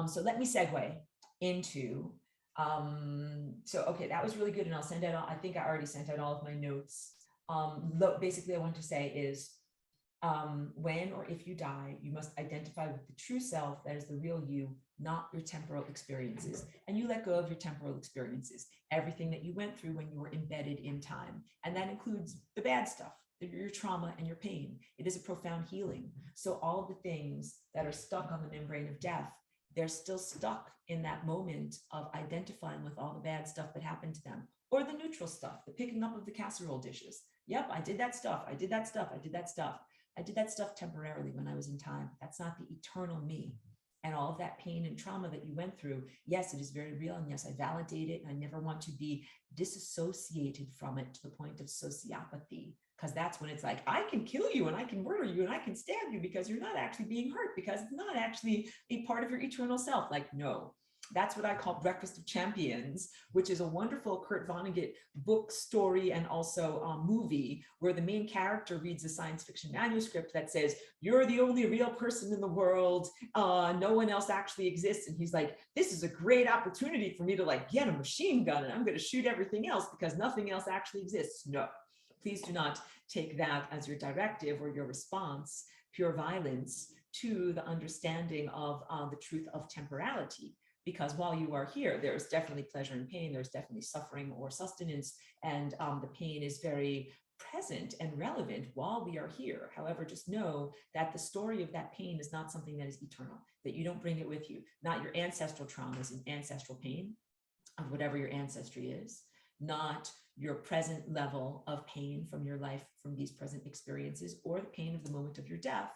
So let me segue into, okay, that was really good. And I'll send out, I think I already sent out all of my notes. Basically, I want to say is, when or if you die, you must identify with the true self that is the real you, not your temporal experiences. And you let go of your temporal experiences, everything that you went through when you were embedded in time. And that includes the bad stuff, your trauma and your pain. It is a profound healing. So all of the things that are stuck on the membrane of death, they're still stuck in that moment of identifying with all the bad stuff that happened to them, or the neutral stuff, the picking up of the casserole dishes. Yep, I did that stuff. I did that stuff. I did that stuff. I did that stuff temporarily when I was in time. That's not the eternal me. And all of that pain and trauma that you went through, yes, it is very real. And yes, I validate it. And I never want to be disassociated from it to the point of sociopathy, because that's when it's like, I can kill you and I can murder you and I can stab you because you're not actually being hurt, because it's not actually a part of your eternal self. Like, no. That's what I call Breakfast of Champions, which is a wonderful Kurt Vonnegut book, story, and also movie, where the main character reads a science fiction manuscript that says, you're the only real person in the world. No one else actually exists. And he's like, this is a great opportunity for me to like get a machine gun and I'm going to shoot everything else because nothing else actually exists. No. Please do not take that as your directive or your response, pure violence, to the understanding of the truth of temporality. Because while you are here, there's definitely pleasure and pain, there's definitely suffering or sustenance, and the pain is very present and relevant while we are here. However, just know that the story of that pain is not something that is eternal, that you don't bring it with you, not your ancestral traumas and ancestral pain of whatever your ancestry is, not your present level of pain from your life, from these present experiences, or the pain of the moment of your death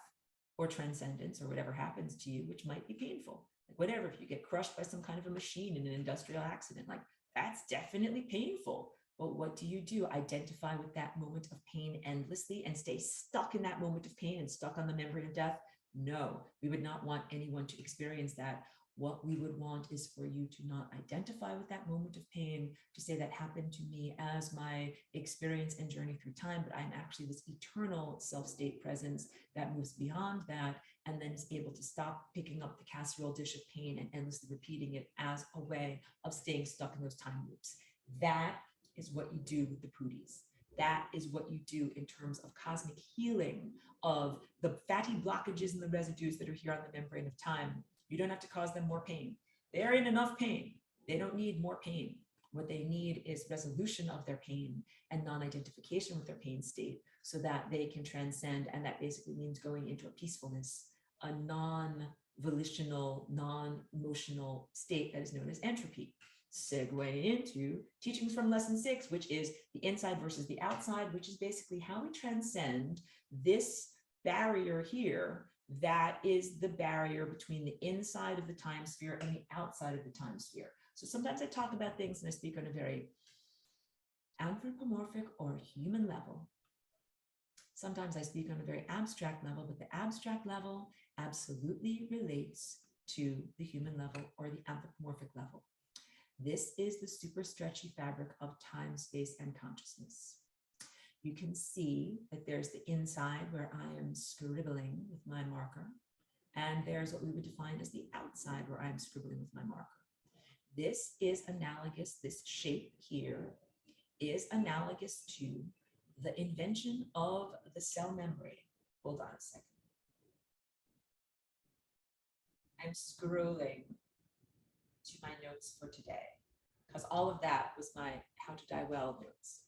or transcendence or whatever happens to you, which might be painful. Like whatever, if you get crushed by some kind of a machine in an industrial accident, like that's definitely painful. But what do? Identify with that moment of pain endlessly and stay stuck in that moment of pain and stuck on the membrane of death? No, we would not want anyone to experience that. What we would want is for you to not identify with that moment of pain, to say that happened to me as my experience and journey through time, but I'm actually this eternal self-state presence that moves beyond that, and then is able to stop picking up the casserole dish of pain and endlessly repeating it as a way of staying stuck in those time loops. That is what you do with the Pooties. That is what you do in terms of cosmic healing of the fatty blockages and the residues that are here on the membrane of time. You don't have to cause them more pain. They're in enough pain. They don't need more pain. What they need is resolution of their pain and non-identification with their pain state so that they can transcend. And that basically means going into a peacefulness, a non-volitional, non-emotional state that is known as entropy. Segue into teachings from lesson 6, which is the inside versus the outside, which is basically how we transcend this barrier here that is the barrier between the inside of the time sphere and the outside of the time sphere. So sometimes I talk about things and I speak on a very anthropomorphic or human level. Sometimes I speak on a very abstract level, but the abstract level absolutely relates to the human level or the anthropomorphic level. This is the super stretchy fabric of time, space, and consciousness. You can see that there's the inside where I am scribbling with my marker, and there's what we would define as the outside where I'm scribbling with my marker. This is analogous, this shape here is analogous to the invention of the cell membrane. Hold on a second. I'm scrolling to my notes for today because all of that was my How to Die Well notes.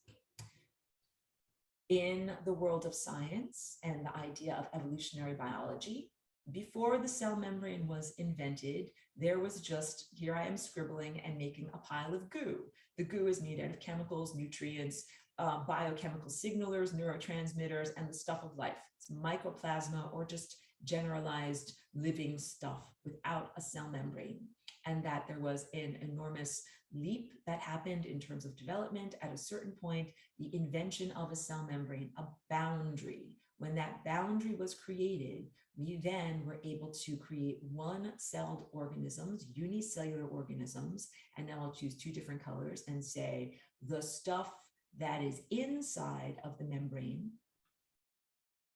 In the world of science and the idea of evolutionary biology, before the cell membrane was invented, there was just, here I am scribbling and making a pile of goo. The goo is made out of chemicals, nutrients, biochemical signalers, neurotransmitters, and the stuff of life. It's mycoplasma or just generalized living stuff without a cell membrane. And that there was an enormous leap that happened in terms of development. At a certain point, the invention of a cell membrane, a boundary. When that boundary was created, we then were able to create one-celled organisms, unicellular organisms, and now I'll choose two different colors and say the stuff that is inside of the membrane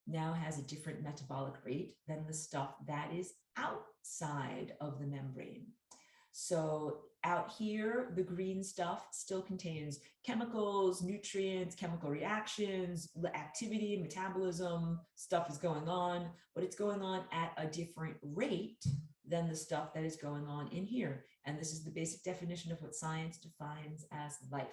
now has a different metabolic rate than the stuff that is outside of the membrane. So out here, the green stuff still contains chemicals, nutrients, chemical reactions, activity, metabolism, stuff is going on, but it's going on at a different rate than the stuff that is going on in here. And this is the basic definition of what science defines as life.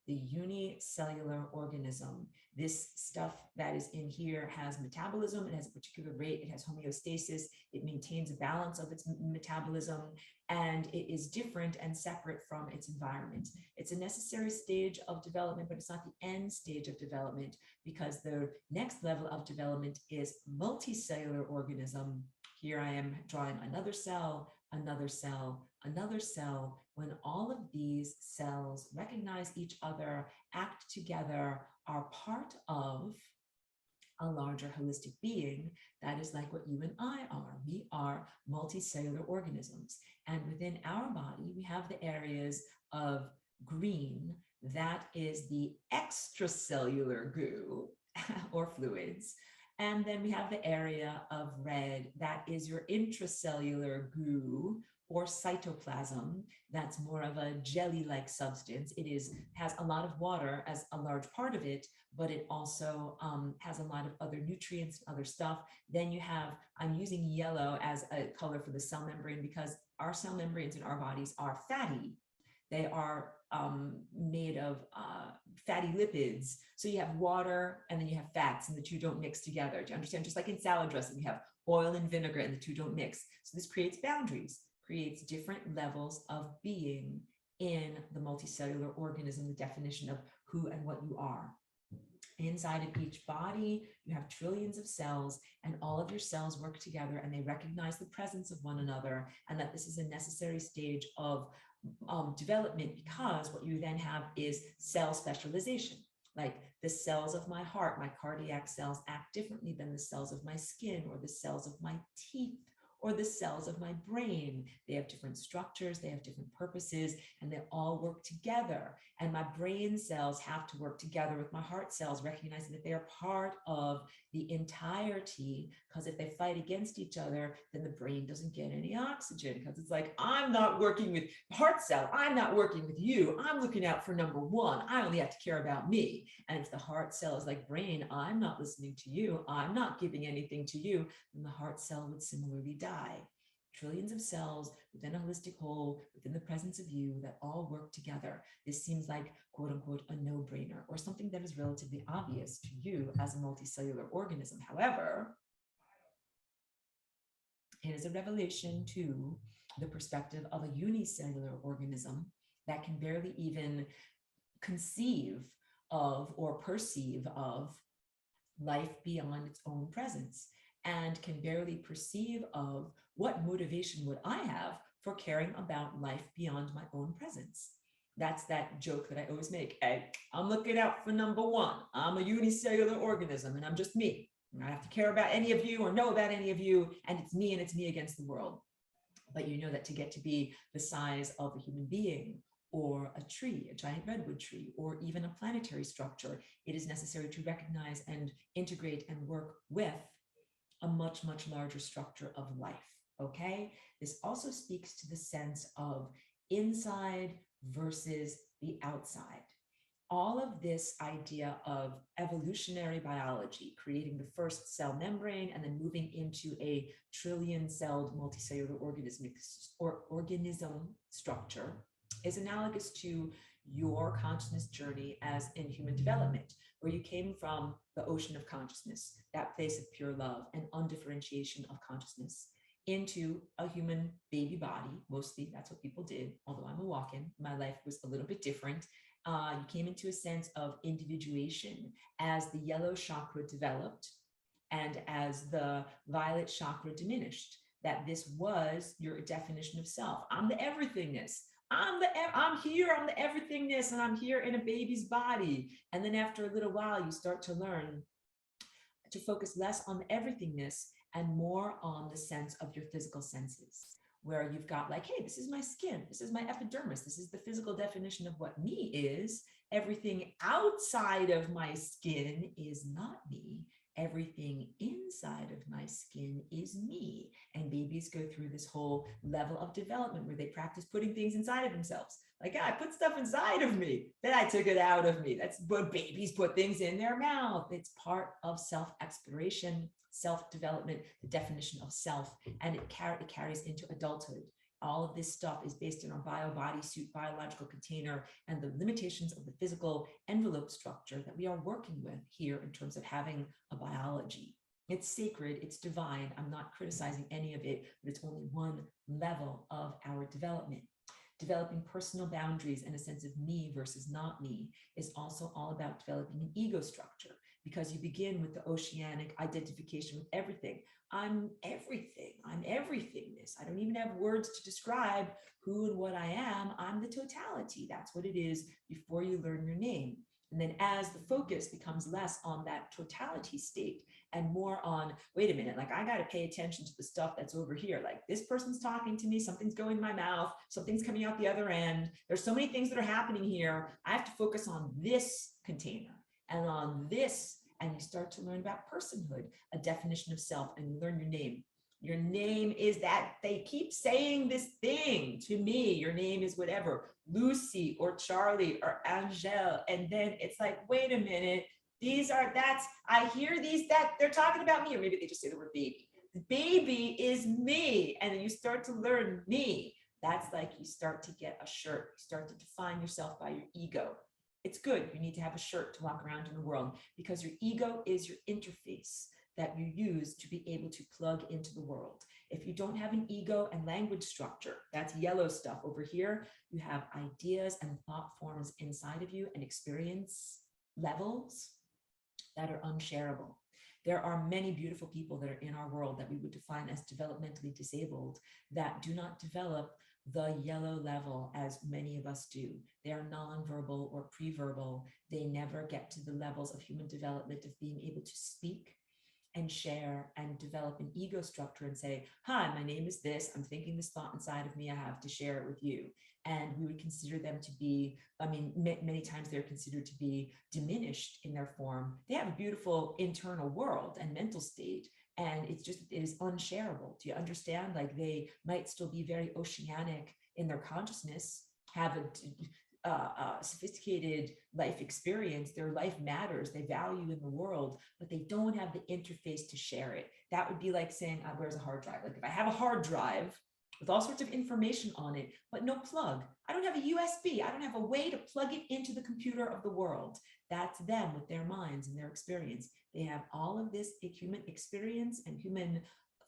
The unicellular organism. This stuff that is in here has metabolism, it has a particular rate, it has homeostasis, it maintains a balance of its metabolism, and it is different and separate from its environment. It's a necessary stage of development, but it's not the end stage of development, because the next level of development is multicellular organism. Here I am drawing another cell, another cell, another cell. When all of these cells recognize each other, act together, are part of a larger holistic being that is like what you and I are. We are multicellular organisms. And within our body, we have the areas of green, that is the extracellular goo or fluids. And then we have the area of red, that is your intracellular goo or cytoplasm. That's more of a jelly-like substance. It has a lot of water as a large part of it, but it also has a lot of other nutrients, other stuff. Then you have, I'm using yellow as a color for the cell membrane because our cell membranes in our bodies are fatty. They are made of fatty lipids. So you have water and then you have fats, and the two don't mix together. Do you understand? Just like in salad dressing, you have oil and vinegar and the two don't mix. So this creates boundaries, creates different levels of being in the multicellular organism, the definition of who and what you are. Inside of each body, you have trillions of cells, and all of your cells work together and they recognize the presence of one another, and that this is a necessary stage of development, because what you then have is cell specialization. Like the cells of my heart, my cardiac cells act differently than the cells of my skin or the cells of my teeth or the cells of my brain. They have different structures, they have different purposes, and they all work together. And my brain cells have to work together with my heart cells, recognizing that they are part of the entirety, because if they fight against each other, then the brain doesn't get any oxygen, because it's like, I'm not working with heart cell, I'm not working with you, I'm looking out for number one, I only have to care about me. And if the heart cell is like, brain, I'm not listening to you, I'm not giving anything to you, then the heart cell would similarly die. Trillions of cells within a holistic whole, within the presence of you, that all work together. This seems like, quote unquote, a no-brainer, or something that is relatively obvious to you as a multicellular organism. However, it is a revelation to the perspective of a unicellular organism that can barely even conceive of or perceive of life beyond its own presence, and can barely perceive of what motivation would I have for caring about life beyond my own presence. That's that joke that I always make. Hey, I'm looking out for number one. I'm a unicellular organism and I'm just me. I don't have to care about any of you or know about any of you, and it's me against the world. But you know that to get to be the size of a human being, or a tree, a giant redwood tree, or even a planetary structure, it is necessary to recognize and integrate and work with a much, much larger structure of life, okay? This also speaks to the sense of inside versus the outside. All of this idea of evolutionary biology, creating the first cell membrane and then moving into a trillion-celled multicellular organism structure, is analogous to your consciousness journey as in human development, where you came from the ocean of consciousness, that place of pure love and undifferentiation of consciousness, into a human baby body. Mostly that's what people did, although I'm a walk-in. My life was a little bit different. You came into a sense of individuation as the yellow chakra developed and as the violet chakra diminished, that this was your definition of self. I'm the everythingness. I'm here, I'm the everythingness, and I'm here in a baby's body. And then after a little while, you start to learn to focus less on the everythingness and more on the sense of your physical senses, where you've got like, hey, this is my skin, this is my epidermis, this is the physical definition of what me is. Everything outside of my skin is not me. Everything inside of my skin is me. And babies go through this whole level of development where they practice putting things inside of themselves. Like, I put stuff inside of me, then I took it out of me. That's what babies put things in their mouth. It's part of self-exploration, self-development, the definition of self, and it carries into adulthood. All of this stuff is based in our bodysuit, biological container, and the limitations of the physical envelope structure that we are working with here in terms of having a biology. It's sacred, it's divine. I'm not criticizing any of it, but it's only one level of our development. Developing personal boundaries and a sense of me versus not me is also all about developing an ego structure, because you begin with the oceanic identification with everything. I'm everything. I'm everythingness. I don't even have words to describe who and what I am. I'm the totality. That's what it is before you learn your name. And then as the focus becomes less on that totality state and more on, wait a minute, like I got to pay attention to the stuff that's over here. Like this person's talking to me, something's going in my mouth, something's coming out the other end. There's so many things that are happening here. I have to focus on this container and on this. And you start to learn about personhood, a definition of self, and you learn your name. Your name is that. They keep saying this thing to me. Your name is whatever, Lucy or Charlie or Angel. And then it's like, wait a minute. I hear that they're talking about me, or maybe they just say the word baby. The baby is me. And then you start to learn me. That's like you start to get a shirt. You start to define yourself by your ego. It's good. You need to have a shirt to walk around in the world because your ego is your interface that you use to be able to plug into the world. If you don't have an ego and language structure, that's yellow stuff over here. You have ideas and thought forms inside of you and experience levels that are unshareable. There are many beautiful people that are in our world that we would define as developmentally disabled that do not develop the yellow level as many of us do. They are nonverbal or pre-verbal. They never get to the levels of human development of being able to speak and share and develop an ego structure and say, hi, my name is this, I'm thinking this thought inside of me, I have to share it with you. And we would consider them to be, many times they're considered to be diminished in their form. They have a beautiful internal world and mental state, and it is unshareable. Do you understand? Like they might still be very oceanic in their consciousness, have a sophisticated life experience, their life matters, they value in the world, but they don't have the interface to share it. That would be like saying, where's a hard drive? Like if I have a hard drive with all sorts of information on it, but no plug. I don't have a USB. I don't have a way to plug it into the computer of the world. That's them with their minds and their experience. They have all of this human experience and human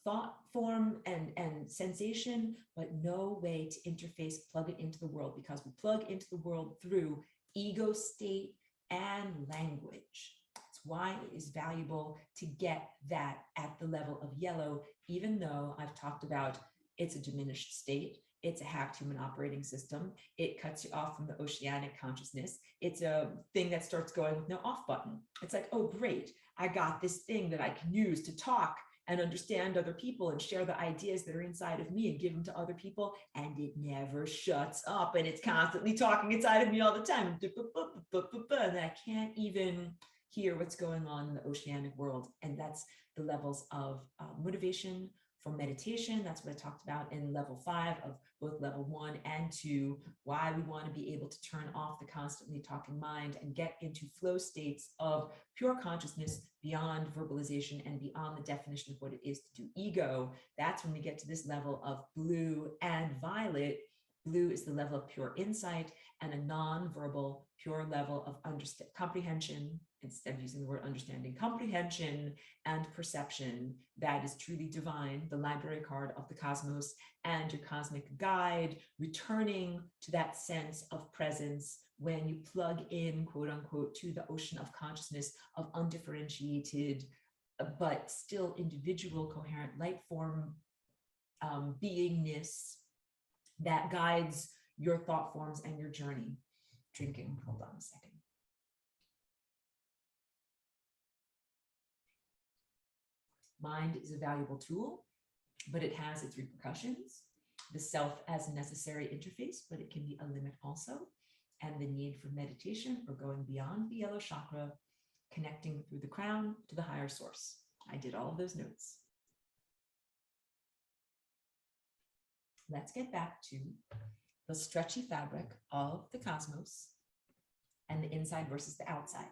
thought form and sensation, but no way to interface, plug it into the world, because we plug into the world through ego state and language. That's why it is valuable to get that at the level of yellow, even though I've talked about it's a diminished state. It's a hacked human operating system. It cuts you off from the oceanic consciousness. It's a thing that starts going with no off button. It's like, oh, great. I got this thing that I can use to talk and understand other people and share the ideas that are inside of me and give them to other people. And it never shuts up. And it's constantly talking inside of me all the time. And I can't even hear what's going on in the oceanic world. And that's the levels of motivation for meditation. That's what I talked about in level 5 of both level 1 and 2, why we want to be able to turn off the constantly talking mind and get into flow states of pure consciousness beyond verbalization and beyond the definition of what it is to do ego. That's when we get to this level of blue and violet. Blue is the level of pure insight and a non-verbal pure level of comprehension, instead of using the word understanding, comprehension and perception that is truly divine, the library card of the cosmos and your cosmic guide, returning to that sense of presence when you plug in, quote unquote, to the ocean of consciousness of undifferentiated, but still individual, coherent light form beingness that guides your thought forms and your journey. Drinking, hold on a second. Mind is a valuable tool, but it has its repercussions. The self as a necessary interface, but it can be a limit also. And the need for meditation or going beyond the yellow chakra, connecting through the crown to the higher source. I did all of those notes. Let's get back to the stretchy fabric of the cosmos and the inside versus the outside,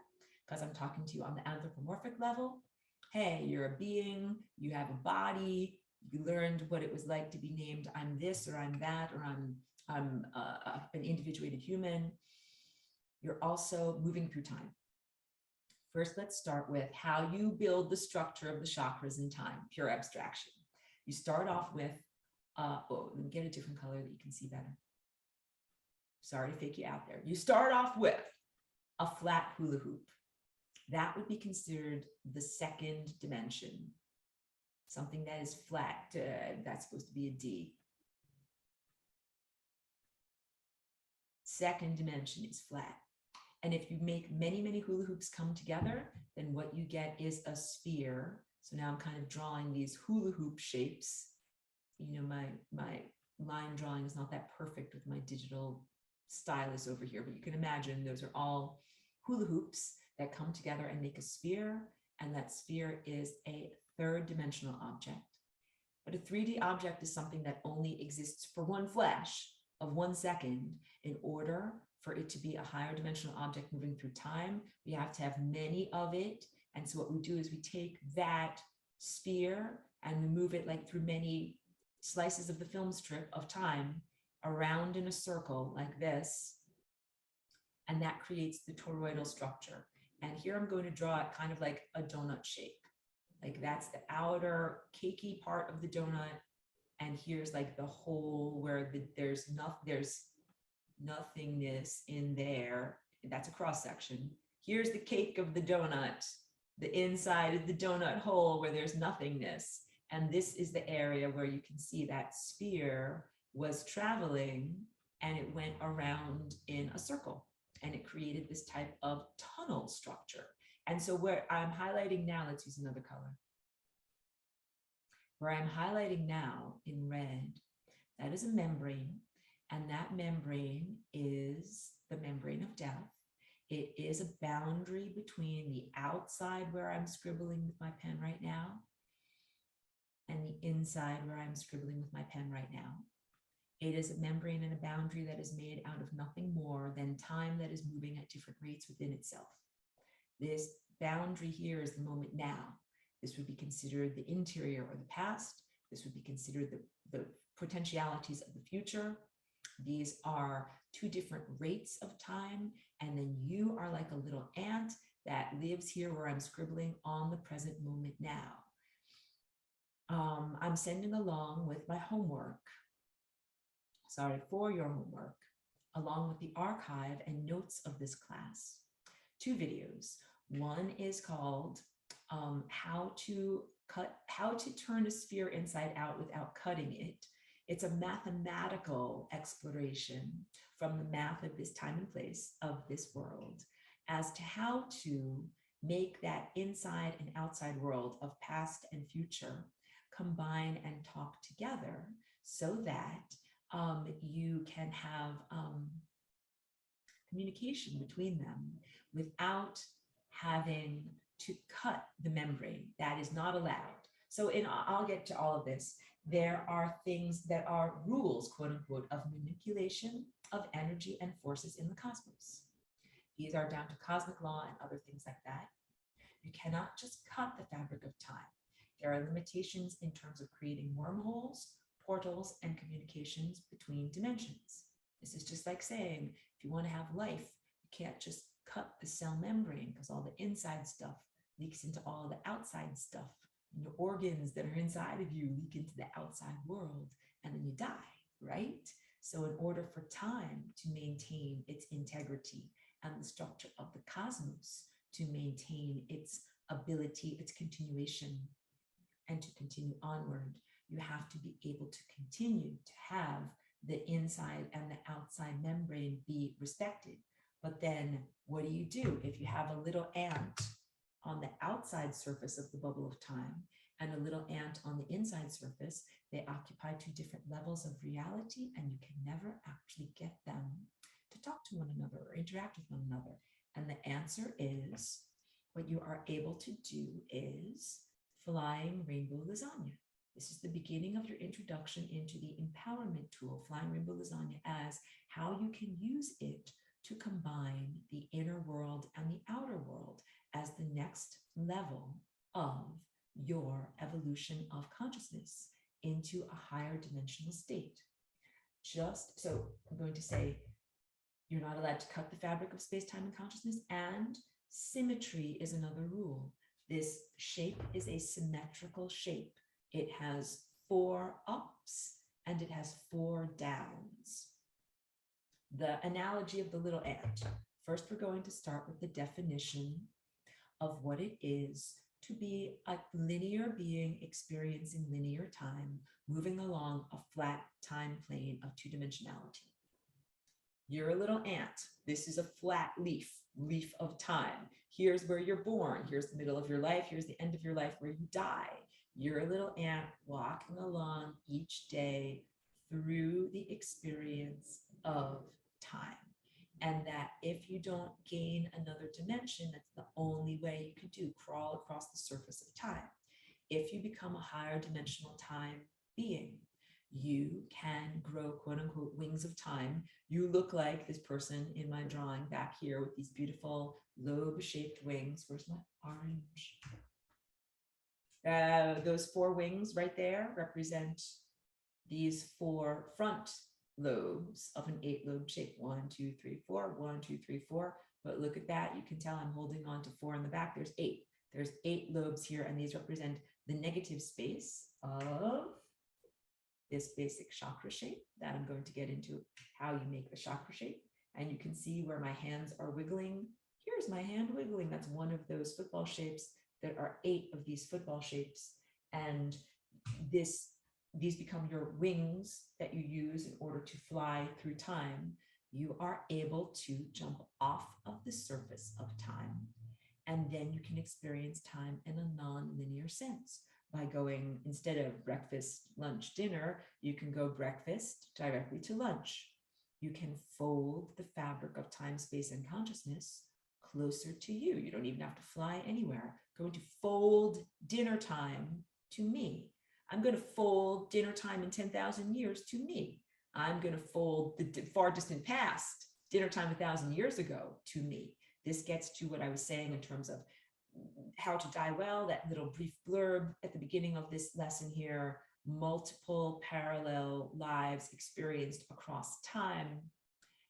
because I'm talking to you on the anthropomorphic level. Hey, you're a being, you have a body, you learned what it was like to be named I'm this or I'm that, or I'm an individuated human. You're also moving through time. First, let's start with how you build the structure of the chakras in time, pure abstraction. You start off with, let me get a different color that you can see better. Sorry to fake you out there. You start off with a flat hula hoop. That would be considered the second dimension. Something that is flat, that's supposed to be a D. Second dimension is flat. And if you make many, many hula hoops come together, then what you get is a sphere. So now I'm kind of drawing these hula hoop shapes. You know, my line drawing is not that perfect with my digital stylus over here, but you can imagine those are all hula hoops that come together and make a sphere. And that sphere is a third dimensional object. But a 3D object is something that only exists for one flash of 1 second. In order for it to be a higher dimensional object moving through time, we have to have many of it. And so what we do is we take that sphere and we move it like through many slices of the film strip of time around in a circle like this. And that creates the toroidal structure. And here I'm going to draw it kind of like a donut shape. Like that's the outer cakey part of the donut. And here's like the hole where there's nothingness in there. That's a cross section. Here's the cake of the donut, the inside of the donut hole where there's nothingness. And this is the area where you can see that sphere was traveling and it went around in a circle and it created this type of tunnel structure. And so where I'm highlighting now, let's use another color. Where I'm highlighting now in red, that is a membrane, and that membrane is the membrane of death. It is a boundary between the outside where I'm scribbling with my pen right now and the inside where I'm scribbling with my pen right now. It is a membrane and a boundary that is made out of nothing more than time that is moving at different rates within itself. This boundary here is the moment now. This would be considered the interior or the past. This would be considered the potentialities of the future. These are two different rates of time. And then you are like a little ant that lives here where I'm scribbling on the present moment now. I'm sending along with my homework, for your homework, along with the archive and notes of this class, 2 videos. One is called how to turn a sphere inside out without cutting it. It's a mathematical exploration from the math of this time and place of this world as to how to make that inside and outside world of past and future combine and talk together so that you can have communication between them without having to cut the membrane. That is not allowed. So I'll get to all of this. There are things that are rules, quote unquote, of manipulation of energy and forces in the cosmos. These are down to cosmic law and other things like that. You cannot just cut the fabric of time. There are limitations in terms of creating wormholes, portals, and communications between dimensions. This is just like saying, if you want to have life, you can't just cut the cell membrane because all the inside stuff leaks into all the outside stuff. And your organs that are inside of you leak into the outside world, and then you die, right? So in order for time to maintain its integrity and the structure of the cosmos to maintain its ability, its continuation, and to continue onward, you have to be able to continue to have the inside and the outside membrane be respected. But then what do you do if you have a little ant on the outside surface of the bubble of time and a little ant on the inside surface? They occupy 2 different levels of reality, and you can never actually get them to talk to one another or interact with one another. And the answer is, what you are able to do is flying rainbow lasagna. This is the beginning of your introduction into the empowerment tool, flying rainbow lasagna, as how you can use it to combine the inner world and the outer world as the next level of your evolution of consciousness into a higher dimensional state. Just so I'm going to say, you're not allowed to cut the fabric of space, time, and consciousness, and symmetry is another rule. This shape is a symmetrical shape. It has 4 ups and it has 4 downs. The analogy of the little ant. First, we're going to start with the definition of what it is to be a linear being experiencing linear time, moving along a flat time plane of 2-dimensionality. You're a little ant. This is a flat leaf of time. Here's where you're born. Here's the middle of your life. Here's the end of your life where you die. You're a little ant walking along each day through the experience of time. And that if you don't gain another dimension, that's the only way you could do, crawl across the surface of time. If you become a higher dimensional time being. You can grow, quote unquote, wings of time. You look like this person in my drawing back here with these beautiful lobe-shaped wings. Where's my orange? Those 4 wings right there represent these 4 front lobes of an 8-lobe shape. 1, 2, 3, 4, 1, 2, 3, 4. But look at that. You can tell I'm holding on to 4 in the back. There's 8. There's 8 lobes here, and these represent the negative space of this basic chakra shape that I'm going to get into how you make the chakra shape. And you can see where my hands are wiggling. Here's my hand wiggling. That's one of those football shapes. There are 8 of these football shapes. And these become your wings that you use in order to fly through time. You are able to jump off of the surface of time. And then you can experience time in a non-linear sense. By going, instead of breakfast, lunch, dinner, you can go breakfast directly to lunch. You can fold the fabric of time, space, and consciousness closer to you. You don't even have to fly anywhere. Going to fold dinner time to me. I'm going to fold dinner time in 10,000 years to me. I'm going to fold the far distant past, dinner time 1,000 years ago, to me. This gets to what I was saying in terms of how to die well, that little brief blurb at the beginning of this lesson here, multiple parallel lives experienced across time,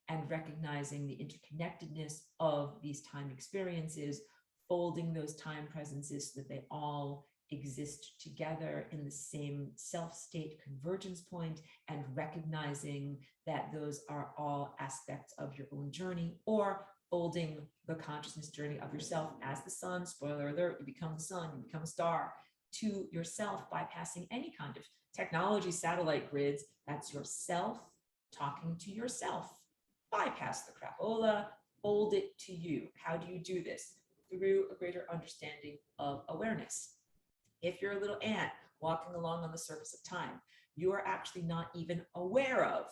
and recognizing the interconnectedness of these time experiences, folding those time presences so that they all exist together in the same self-state convergence point, and recognizing that those are all aspects of your own journey, or folding the consciousness journey of yourself as the sun. Spoiler alert, you become the sun, you become a star, to yourself, bypassing any kind of technology, satellite grids. That's yourself talking to yourself. Bypass the crapola, fold it to you. How do you do this? Through a greater understanding of awareness. If you're a little ant walking along on the surface of time, you are actually not even aware of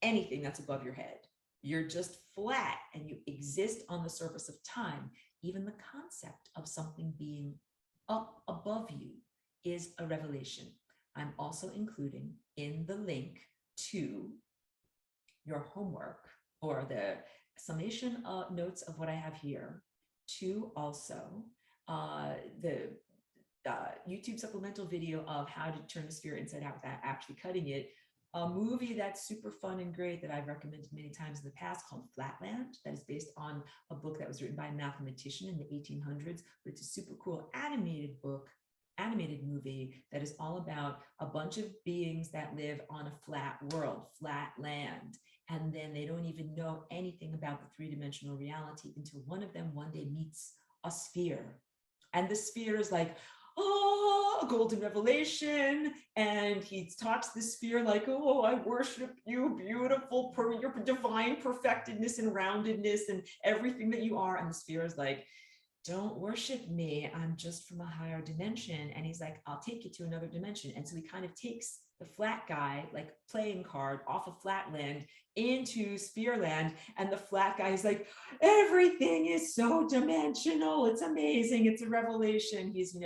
anything that's above your head. You're just flat and you exist on the surface of time. Even the concept of something being up above you is a revelation. I'm also including in the link to your homework, or the summation notes of what I have here, to also the YouTube supplemental video of how to turn the sphere inside out without actually cutting it. A movie that's super fun and great that I've recommended many times in the past, called Flatland, that is based on a book that was written by a mathematician in the 1800s, but it's a super cool animated movie that is all about a bunch of beings that live on a flat world, flat land. And then they don't even know anything about the 3-dimensional reality until one of them one day meets a sphere. And the sphere is like, oh, a golden revelation. And he talks to the sphere like, oh, I worship you, beautiful, your divine perfectedness and roundedness and everything that you are. And the sphere is like, don't worship me, I'm just from a higher dimension. And he's like, I'll take you to another dimension. And so he kind of takes the flat guy, like playing card, off of Flatland into Spearland. And the flat guy is like, everything is so dimensional, it's amazing, it's a revelation. He's,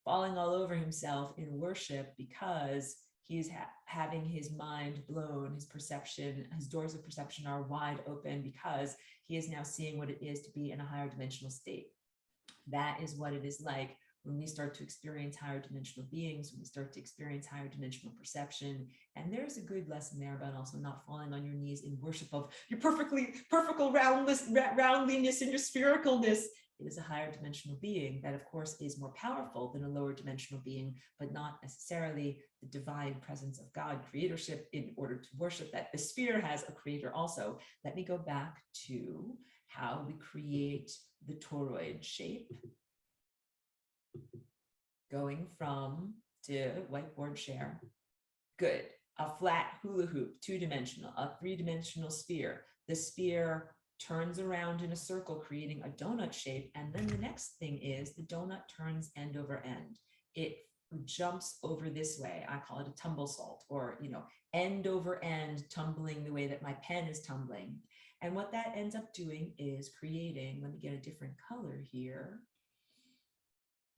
falling all over himself in worship because he's having his mind blown, his perception, his doors of perception are wide open, because he is now seeing what it is to be in a higher dimensional state. That is what it is like when we start to experience higher dimensional beings, when we start to experience higher dimensional perception. And there's a good lesson there about also not falling on your knees in worship of your perfect roundliness and your sphericalness. It is a higher dimensional being that, of course, is more powerful than a lower dimensional being, but not necessarily the divine presence of God, creatorship, in order to worship that. The sphere has a creator also. Let me go back to how we create the toroid shape. Going from to whiteboard share. Good. A flat hula hoop, 2-dimensional, a 3-dimensional sphere. The sphere turns around in a circle, creating a donut shape. And then the next thing is the donut turns end over end. It jumps over this way. I call it a tumble salt, or, end over end, tumbling the way that my pen is tumbling. And what that ends up doing is creating, let me get a different color here,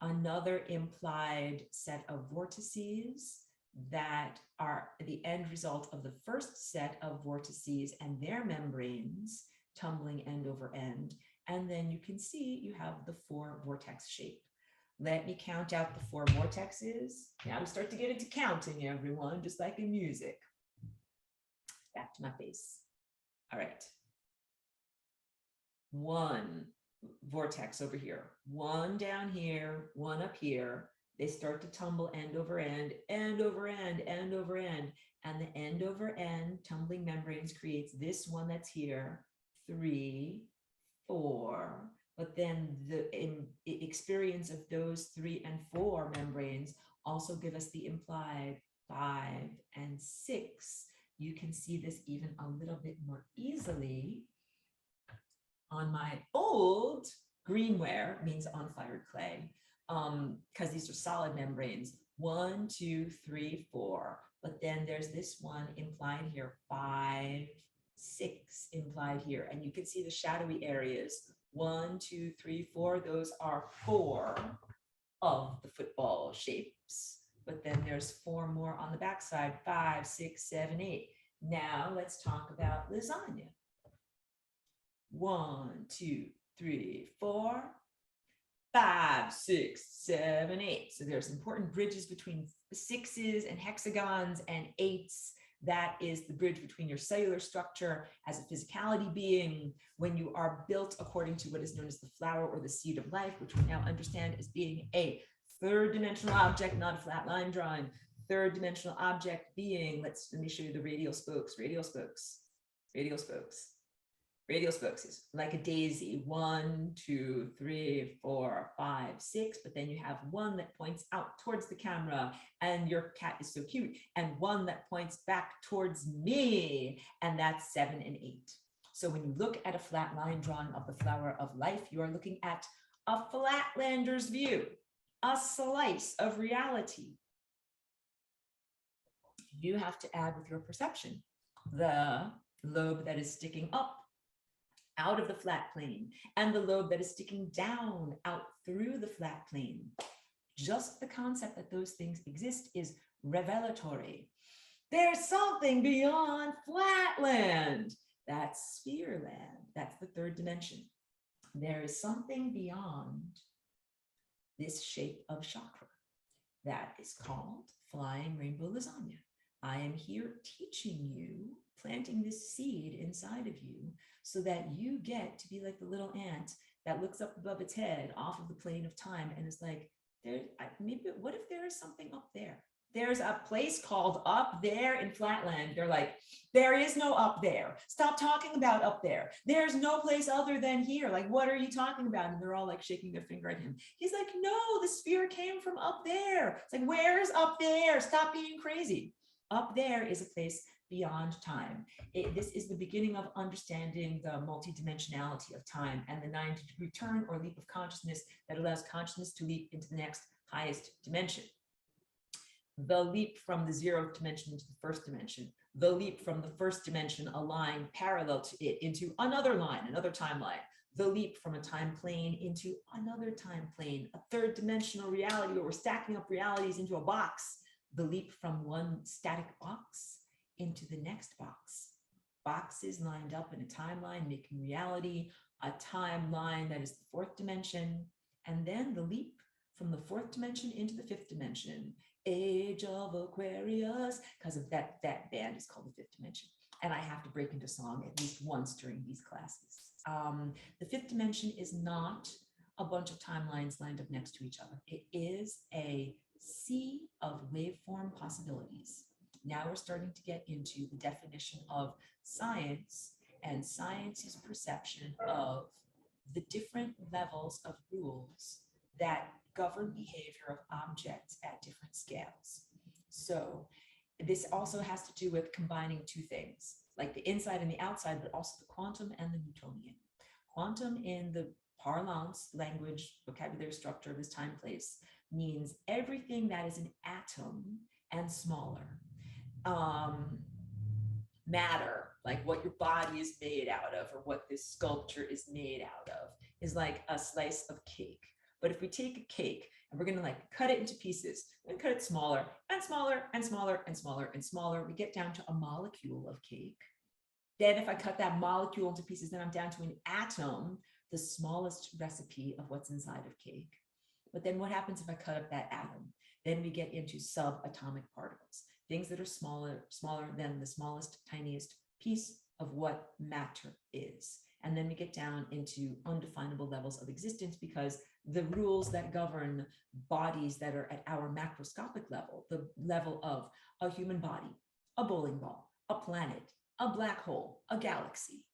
another implied set of vortices that are the end result of the first set of vortices and their membranes tumbling end over end. And then you can see you have the 4 vortex shape. Let me count out the 4 vortexes. Now we start to get into counting, everyone, just like in music. Back to my face. All right. 1 vortex over here, 1 down here, 1 up here. They start to tumble end over end, end over end, end over end. And the end over end tumbling membranes creates this one that's here, 3, 4. But then the experience of those 3 and 4 membranes also give us the implied 5 and 6. You can see this even a little bit more easily on my old greenware, means unfired clay, because these are solid membranes. 1, 2, 3, 4. But then there's this one implied here, 5, 6 implied here. And you can see the shadowy areas. 1, 2, 3, 4. Those are 4 of the football shapes. But then there's 4 more on the backside, 5, 6, 7, 8. Now let's talk about lasagna. 1, 2, 3, 4, 5, 6, 7, 8. So there's important bridges between 6s and hexagons and 8s. That is the bridge between your cellular structure as a physicality being when you are built according to what is known as the flower or the seed of life, which we now understand as being a 3rd dimensional object, not a flat line drawing. 3rd dimensional object being, let me show you the radial spokes, radial spokes, radial spokes. Radial spokes is like a daisy, 1, 2, 3, 4, 5, 6, but then you have 1 that points out towards the camera, and your cat is so cute, and 1 that points back towards me, and that's 7 and 8. So when you look at a flat line drawing of the flower of life, you are looking at a flatlander's view, a slice of reality. You have to add with your perception the lobe that is sticking up out of the flat plane and the lobe that is sticking down out through the flat plane. Just the concept that those things exist is revelatory. There's something beyond flatland. That's sphere land. That's the 3rd dimension. There is something beyond this shape of chakra that is called flying rainbow lasagna. I am here teaching you, planting this seed inside of you so that you get to be like the little ant that looks up above its head off of the plane of time and is like, maybe, what if there is something up there? There's a place called up there in flatland. They're like, there is no up there. Stop talking about up there. There's no place other than here. Like, what are you talking about? And they're all like shaking their finger at him. He's like, no, the sphere came from up there. It's like, where's up there? Stop being crazy. Up there is a place beyond time. This is the beginning of understanding the multidimensionality of time and the 90-degree turn or leap of consciousness that allows consciousness to leap into the next highest dimension. The leap from the 0th dimension into the 1st dimension, the leap from the 1st dimension, a line parallel to it into another line, another timeline, the leap from a time plane into another time plane, a 3rd dimensional reality where we're stacking up realities into a box, the leap from one static box into the next box. Boxes lined up in a timeline, making reality, a timeline that is the 4th dimension, and then the leap from the 4th dimension into the 5th dimension. Age of Aquarius, because of that band is called the 5th dimension. And I have to break into song at least once during these classes. The 5th dimension is not a bunch of timelines lined up next to each other. It is a sea of waveform possibilities. Now we're starting to get into the definition of science and science's perception of the different levels of rules that govern behavior of objects at different scales. So this also has to do with combining 2 things, like the inside and the outside, but also the quantum and the Newtonian. Quantum in the parlance, language, vocabulary structure of this time place means everything that is an atom and smaller. Matter, like what your body is made out of or what this sculpture is made out of, is like a slice of cake. But if we take a cake and we're going to like cut it into pieces and cut it smaller and smaller and smaller and smaller and smaller. We get down to a molecule of cake. Then if I cut that molecule into pieces, then I'm down to an atom, the smallest recipe of what's inside of cake. But then what happens if I cut up that atom? Then we get into subatomic particles, things that are smaller than the smallest, tiniest piece of what matter is. And then we get down into undefinable levels of existence, because the rules that govern bodies that are at our macroscopic level, the level of a human body, a bowling ball, a planet, a black hole, a galaxy,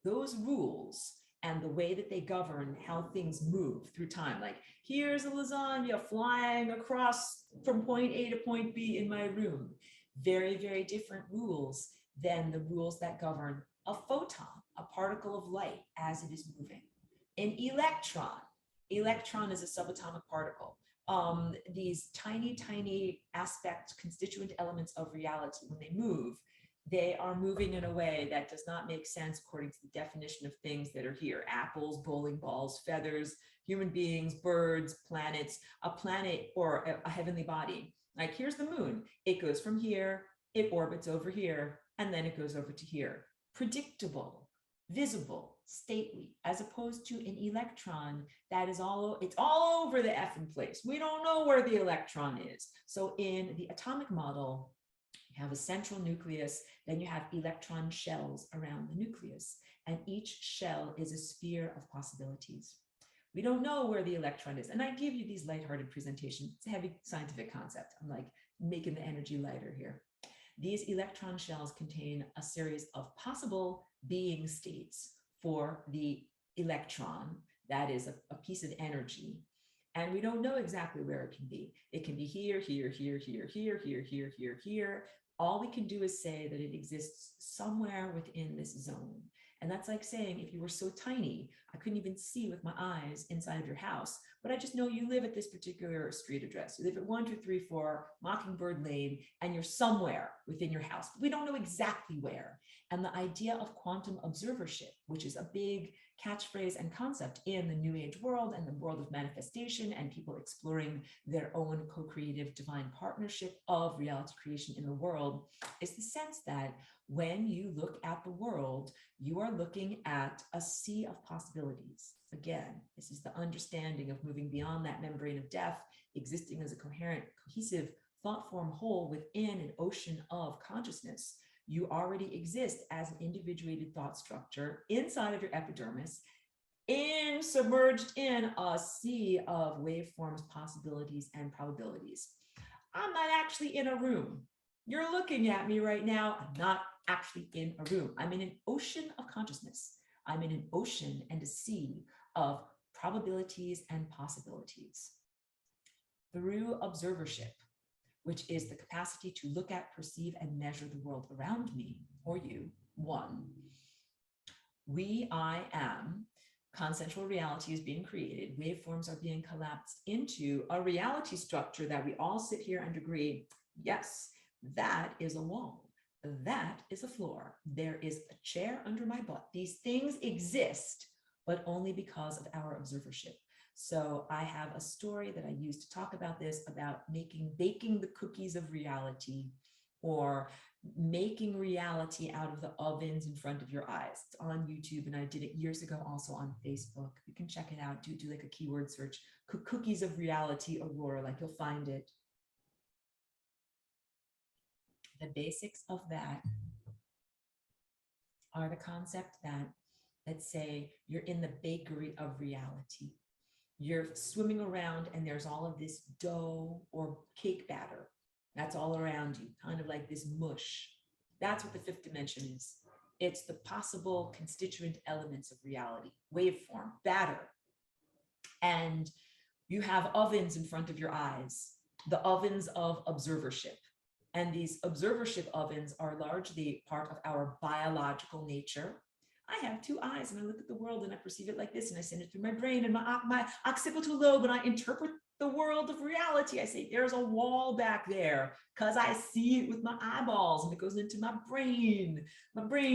those rules and the way that they govern how things move through time. Like, here's a lasagna flying across from point A to point B in my room. Very, very different rules than the rules that govern a photon, a particle of light as it is moving. An electron is a subatomic particle. These tiny, tiny aspect, constituent elements of reality, when they move, they are moving in a way that does not make sense according to the definition of things that are here: apples, bowling balls, feathers, human beings, birds, planets, a planet or a heavenly body. Like, here's the moon. It goes from here, it orbits over here, and then it goes over to here. Predictable, visible, stately, as opposed to an electron that is it's all over the effing place. We don't know where the electron is. So in the atomic model, you have a central nucleus, then you have electron shells around the nucleus, and each shell is a sphere of possibilities. We don't know where the electron is. And I give you these lighthearted presentations. It's a heavy scientific concept. I'm like making the energy lighter here. These electron shells contain a series of possible being states for the electron. That is a piece of energy. And we don't know exactly where it can be. It can be here, here, here, here, here, here, here, here, here. All we can do is say that it exists somewhere within this zone. And that's like saying, if you were so tiny, I couldn't even see with my eyes inside of your house, but I just know you live at this particular street address. You live at 1234 Mockingbird Lane, and you're somewhere within your house. We don't know exactly where. And the idea of quantum observership, which is a big catchphrase and concept in the New Age world and the world of manifestation and people exploring their own co-creative divine partnership of reality creation in the world, is the sense that when you look at the world, you are looking at a sea of possibilities. Again, this is the understanding of moving beyond that membrane of death, existing as a coherent, cohesive thought form whole within an ocean of consciousness. You already exist as an individuated thought structure inside of your epidermis, submerged in a sea of waveforms, possibilities, and probabilities. I'm not actually in a room. You're looking at me right now. I'm not actually in a room. I'm in an ocean of consciousness. I'm in an ocean and a sea of probabilities and possibilities. Through observership, which is the capacity to look at, perceive, and measure the world around me, or you, one, I am, consensual reality is being created, waveforms are being collapsed into a reality structure that we all sit here and agree, yes, that is a wall, that is a floor, there is a chair under my butt. These things exist, but only because of our observership. So I have a story that I use to talk about this, about baking the cookies of reality, or making reality out of the ovens in front of your eyes. It's on YouTube, and I did it years ago also on Facebook. You can check it out. Do like a keyword search, cookies of reality, Aurora, like you'll find it. The basics of that are the concept that, let's say you're in the bakery of reality. You're swimming around and there's all of this dough or cake batter that's all around you, kind of like this mush. That's what the fifth dimension is. It's the possible constituent elements of reality, waveform, batter. And you have ovens in front of your eyes, the ovens of observership. And these observership ovens are largely part of our biological nature. I have two eyes and I look at the world and I perceive it like this, and I send it through my brain and my occipital lobe, and I interpret the world of reality. I say, there's a wall back there because I see it with my eyeballs, and it goes into my brain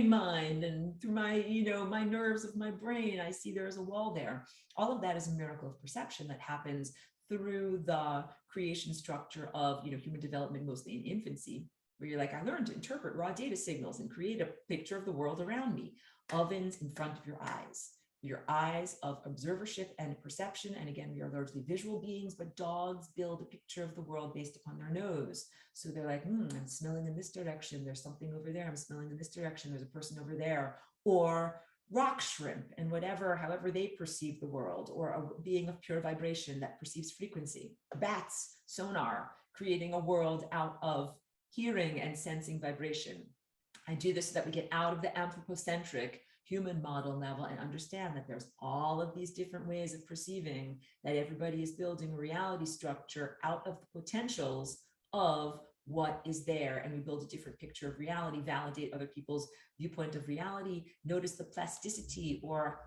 mind, and through my, my nerves of my brain, I see there's a wall there. All of that is a miracle of perception that happens through the creation structure of, human development, mostly in infancy, where you're like, I learned to interpret raw data signals and create a picture of the world around me. Ovens in front of your eyes of observership and perception. And again, we are largely visual beings, but dogs build a picture of the world based upon their nose. So they're like, I'm smelling in this direction. There's something over there. I'm smelling in this direction. There's a person over there. Or rock shrimp and however they perceive the world, or a being of pure vibration that perceives frequency. Bats, sonar, creating a world out of hearing and sensing vibration. I do this so that we get out of the anthropocentric human model level and understand that there's all of these different ways of perceiving, that everybody is building a reality structure out of the potentials of what is there, and we build a different picture of reality, validate other people's viewpoint of reality, notice the plasticity or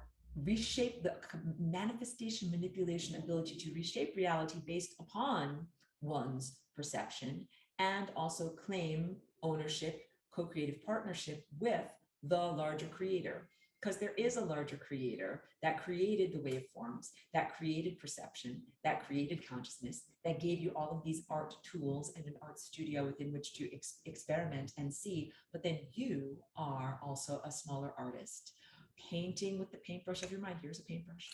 reshape the manifestation, manipulation, ability to reshape reality based upon one's perception, and also claim ownership, co-creative partnership with the larger creator. Because there is a larger creator that created the waveforms, that created perception, that created consciousness, that gave you all of these art tools and an art studio within which to experiment and see. But then you are also a smaller artist, painting with the paintbrush of your mind. Here's a paintbrush.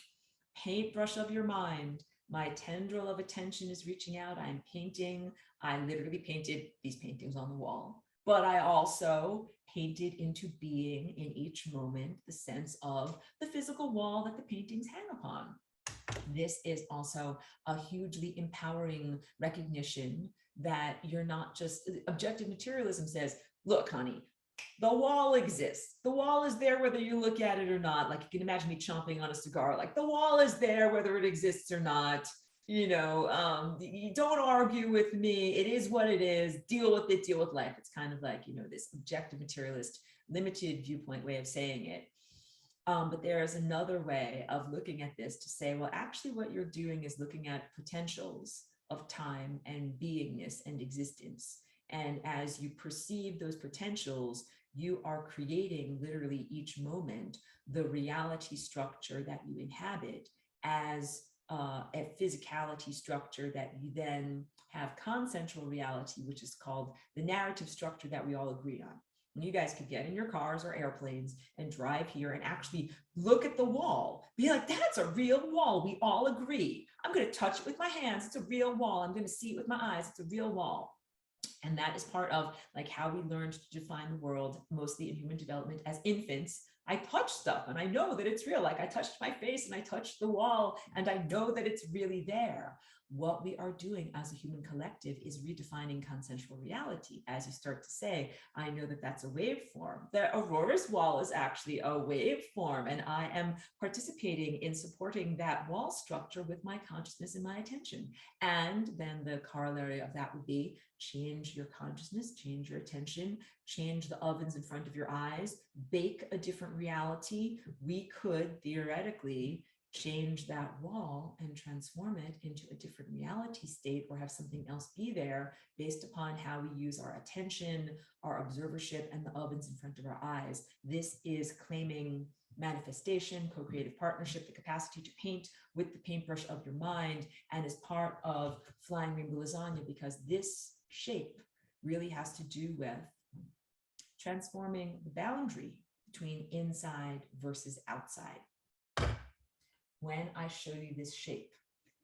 Paintbrush of your mind. My tendril of attention is reaching out. I'm painting. I literally painted these paintings on the wall, but I also painted into being in each moment the sense of the physical wall that the paintings hang upon. This is also a hugely empowering recognition that you're not just, objective materialism says, look, honey, the wall exists. The wall is there whether you look at it or not. Like, you can imagine me chomping on a cigar, like the wall is there whether it exists or not. You don't argue with me. It is what it is. Deal with it, deal with life. It's kind of like, this objective materialist, limited viewpoint way of saying it. But there is another way of looking at this to say, well, actually what you're doing is looking at potentials of time and beingness and existence. And as you perceive those potentials, you are creating literally each moment the reality structure that you inhabit as a physicality structure that you then have consensual reality, which is called the narrative structure that we all agree on. And you guys could get in your cars or airplanes and drive here and actually look at the wall, be like, that's a real wall. We all agree. I'm going to touch it with my hands. It's a real wall. I'm going to see it with my eyes. It's a real wall. And that is part of like how we learned to define the world, mostly in human development as infants. I touch stuff and I know that it's real. Like I touched my face and I touched the wall and I know that it's really there. What we are doing as a human collective is redefining consensual reality. As you start to say, I know that that's a waveform. The Aurora's wall is actually a waveform, and I am participating in supporting that wall structure with my consciousness and my attention. And then the corollary of that would be change your consciousness, change your attention, change the ovens in front of your eyes, bake a different reality. We could theoretically change that wall and transform it into a different reality state, or have something else be there based upon how we use our attention, our observership, and the ovens in front of our eyes. This is claiming manifestation, co-creative partnership, the capacity to paint with the paintbrush of your mind, and is part of Flying Rainbow Lasagna, because this shape really has to do with transforming the boundary between inside versus outside. When I show you this shape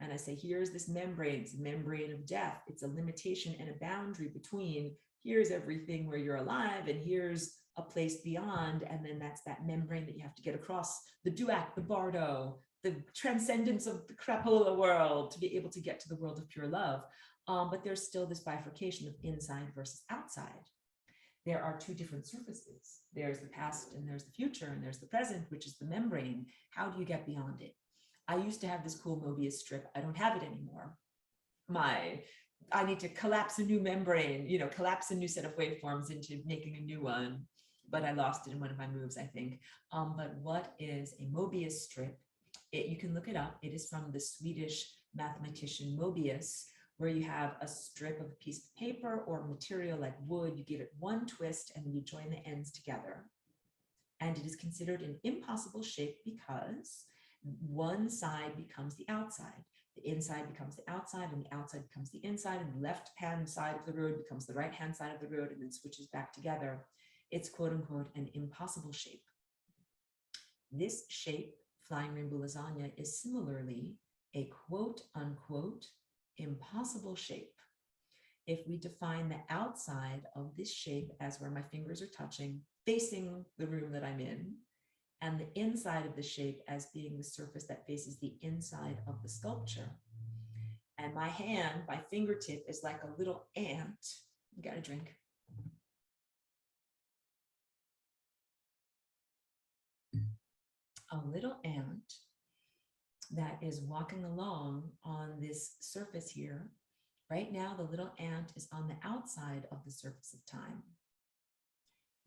and I say, here's this membrane, it's a membrane of death. It's a limitation and a boundary between here's everything where you're alive and here's a place beyond. And then that's that membrane that you have to get across the duat, the bardo, the transcendence of the crapola world to be able to get to the world of pure love. But there's still this bifurcation of inside versus outside. There are two different surfaces. There's the past and there's the future, and there's the present, which is the membrane. How do you get beyond it? I used to have this cool Mobius strip. I don't have it anymore. I need to collapse a new membrane, collapse a new set of waveforms into making a new one. But I lost it in one of my moves, I think. But what is a Mobius strip? You can look it up. It is from the Swedish mathematician Mobius, where you have a strip of a piece of paper or material like wood. You give it one twist and then you join the ends together. And it is considered an impossible shape because one side becomes the outside. The inside becomes the outside, and the outside becomes the inside, and the left-hand side of the road becomes the right-hand side of the road, and then switches back together. It's quote unquote an impossible shape. This shape, flying rainbow lasagna, is similarly a quote unquote impossible shape. If we define the outside of this shape as where my fingers are touching, facing the room that I'm in, and the inside of the shape as being the surface that faces the inside of the sculpture, and my hand, my fingertip, is like a little ant. You got a drink. A little ant that is walking along on this surface here. Right now, the little ant is on the outside of the surface of time.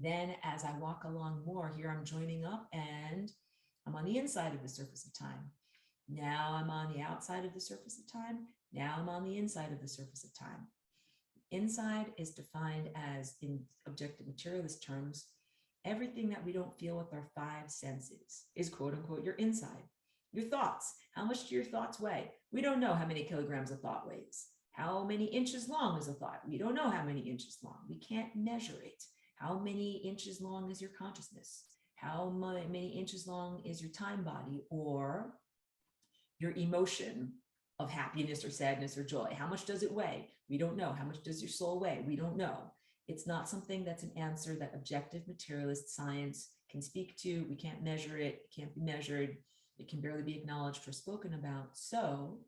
Then as I walk along more here, I'm joining up and I'm on the inside of the surface of time. Now I'm on the outside of the surface of time. Now I'm on the inside of the surface of time. Inside is defined as, in objective materialist terms, everything that we don't feel with our five senses is quote unquote your inside. Your thoughts. How much do your thoughts weigh? We don't know how many kilograms a thought weighs. How many inches long is a thought? We don't know how many inches long. We can't measure it. How many inches long is your consciousness? How many inches long is your time body or your emotion of happiness or sadness or joy? How much does it weigh? We don't know. How much does your soul weigh? We don't know. It's not something that's an answer that objective materialist science can speak to. We can't measure it. It can't be measured. It can barely be acknowledged or spoken about. So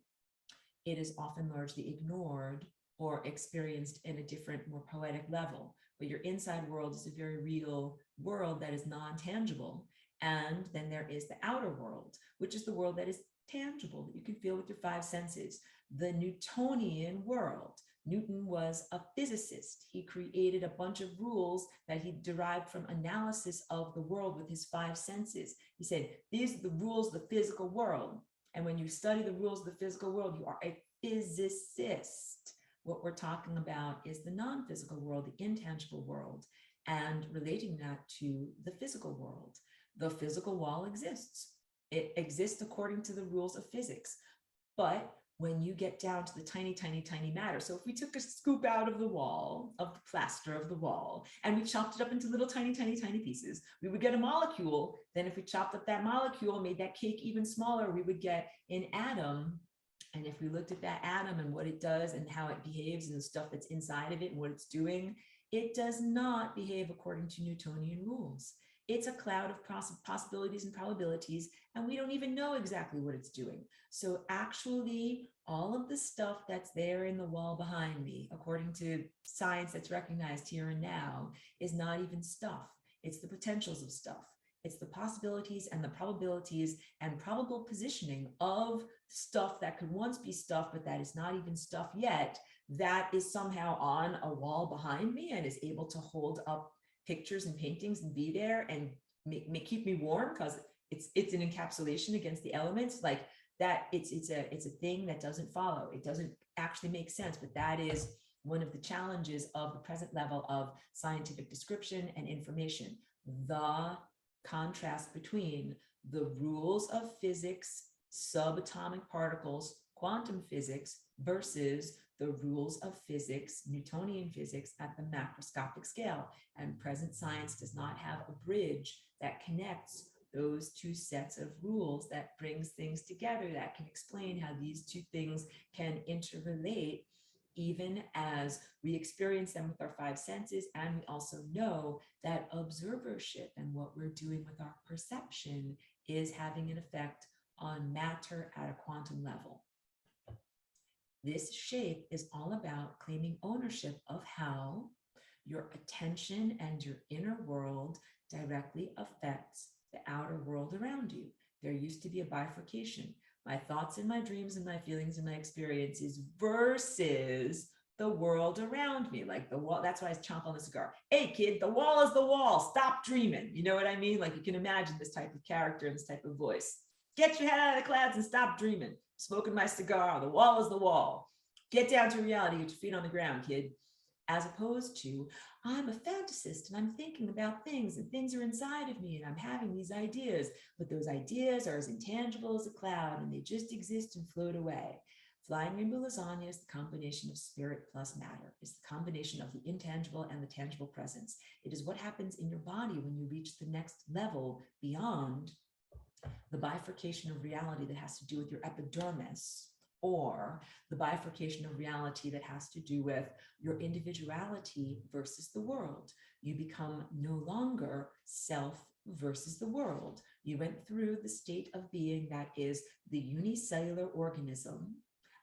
it is often largely ignored or experienced in a different, more poetic level. But your inside world is a very real world that is non-tangible. And then there is the outer world, which is the world that is tangible, that you can feel with your five senses. The Newtonian world. Newton was a physicist. He created a bunch of rules that he derived from analysis of the world with his five senses. He said, these are the rules of the physical world. And when you study the rules of the physical world, you are a physicist. What we're talking about is the non-physical world, the intangible world, and relating that to the physical world. The physical wall exists. It exists according to the rules of physics. But when you get down to the tiny, tiny, tiny matter, so if we took a scoop out of the wall, of the plaster of the wall, and we chopped it up into little tiny, tiny, tiny pieces, we would get a molecule. Then if we chopped up that molecule, made that cake even smaller, we would get an atom. And if we looked at that atom and what it does and how it behaves and the stuff that's inside of it and what it's doing, it does not behave according to Newtonian rules. It's a cloud of possibilities and probabilities, and we don't even know exactly what it's doing. So actually, all of the stuff that's there in the wall behind me, according to science that's recognized here and now, is not even stuff. It's the potentials of stuff. It's the possibilities and the probabilities and probable positioning of stuff that could once be stuff, but that is not even stuff yet, that is somehow on a wall behind me and is able to hold up pictures and paintings and be there and keep me warm because it's an encapsulation against the elements. Like that, it's a thing that doesn't follow. It doesn't actually make sense, but that is one of the challenges of the present level of scientific description and information. The contrast between the rules of physics, subatomic particles, quantum physics, versus the rules of physics, Newtonian physics at the macroscopic scale. And present science does not have a bridge that connects those two sets of rules, that brings things together, that can explain how these two things can interrelate, even as we experience them with our five senses. And we also know that observership and what we're doing with our perception is having an effect on matter at a quantum level. This shape is all about claiming ownership of how your attention and your inner world directly affects the outer world around you. There used to be a bifurcation. My thoughts and my dreams and my feelings and my experiences versus the world around me, like the wall. That's why I chomp on the cigar. Hey kid, the wall is the wall. Stop dreaming. You know what I mean? Like you can imagine this type of character and this type of voice. Get your head out of the clouds and stop dreaming. Smoking my cigar. The wall is the wall. Get down to reality. Get your feet on the ground, kid. as opposed to, I'm a fantasist and I'm thinking about things and things are inside of me and I'm having these ideas, but those ideas are as intangible as a cloud and they just exist and float away. Flying rainbow lasagna is the combination of spirit plus matter. It's the combination of the intangible and the tangible presence. It is what happens in your body when you reach the next level beyond the bifurcation of reality that has to do with your epidermis, or the bifurcation of reality that has to do with your individuality versus the world. You become no longer self versus the world. You went through the state of being that is the unicellular organism.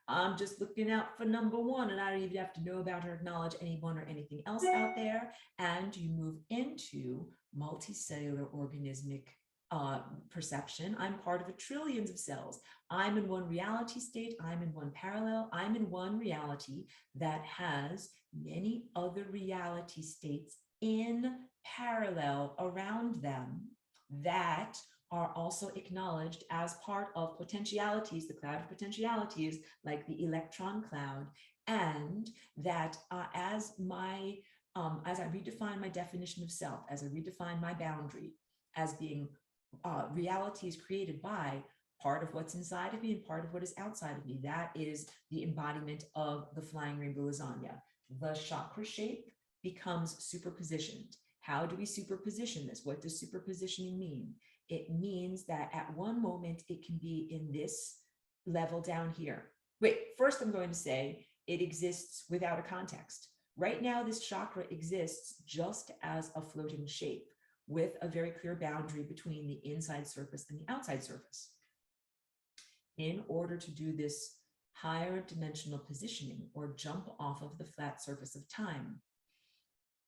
I'm just looking out for number one, and I don't even have to know about or acknowledge anyone or anything else out there. And you move into multicellular organismic perception. I'm part of a trillions of cells. I'm in one reality state. I'm in one parallel. I'm in one reality that has many other reality states in parallel around them that are also acknowledged as part of potentialities, the cloud of potentialities, like the electron cloud, and that as I redefine my definition of self, as I redefine my boundary as being realities created by part of what's inside of me and part of what is outside of me, that is the embodiment of the flying rainbow lasagna. The chakra shape becomes superpositioned. How do we superposition this? What does superpositioning mean? It means that at one moment it can be in this level down here. Wait, first I'm going to say it exists without a context. Right now, this chakra exists just as a floating shape with a very clear boundary between the inside surface and the outside surface. In order to do this higher dimensional positioning or jump off of the flat surface of time,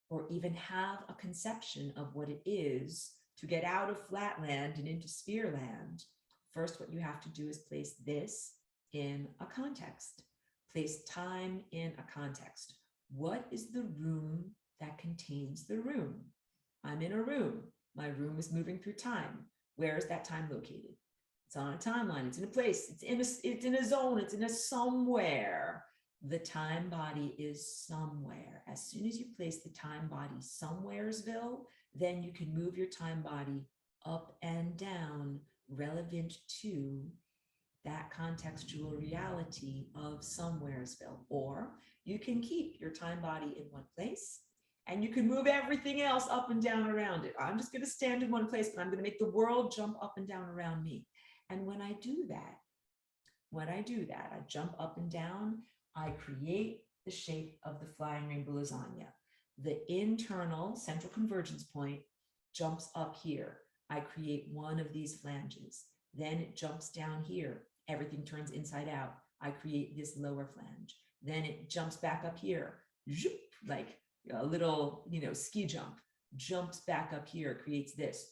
or even have a conception of what it is to get out of flatland and into sphere land, first what you have to do is place this in a context. Place time in a context. What is the room that contains the room? I'm in a room. My room is moving through time. Where is that time located? It's on a timeline. It's in a place. It's in a zone. It's in a somewhere. The time body is somewhere. As soon as you place the time body somewheresville, then you can move your time body up and down relevant to that contextual reality of somewheresville. Or you can keep your time body in one place and you can move everything else up and down around it. I'm just going to stand in one place, but I'm going to make the world jump up and down around me. And when I do that, I jump up and down, I create the shape of the flying rainbow lasagna. The internal central convergence point jumps up here. I create one of these flanges. Then it jumps down here. Everything turns inside out. I create this lower flange. Then it jumps back up here, like a little, ski jump. Jumps back up here, creates this.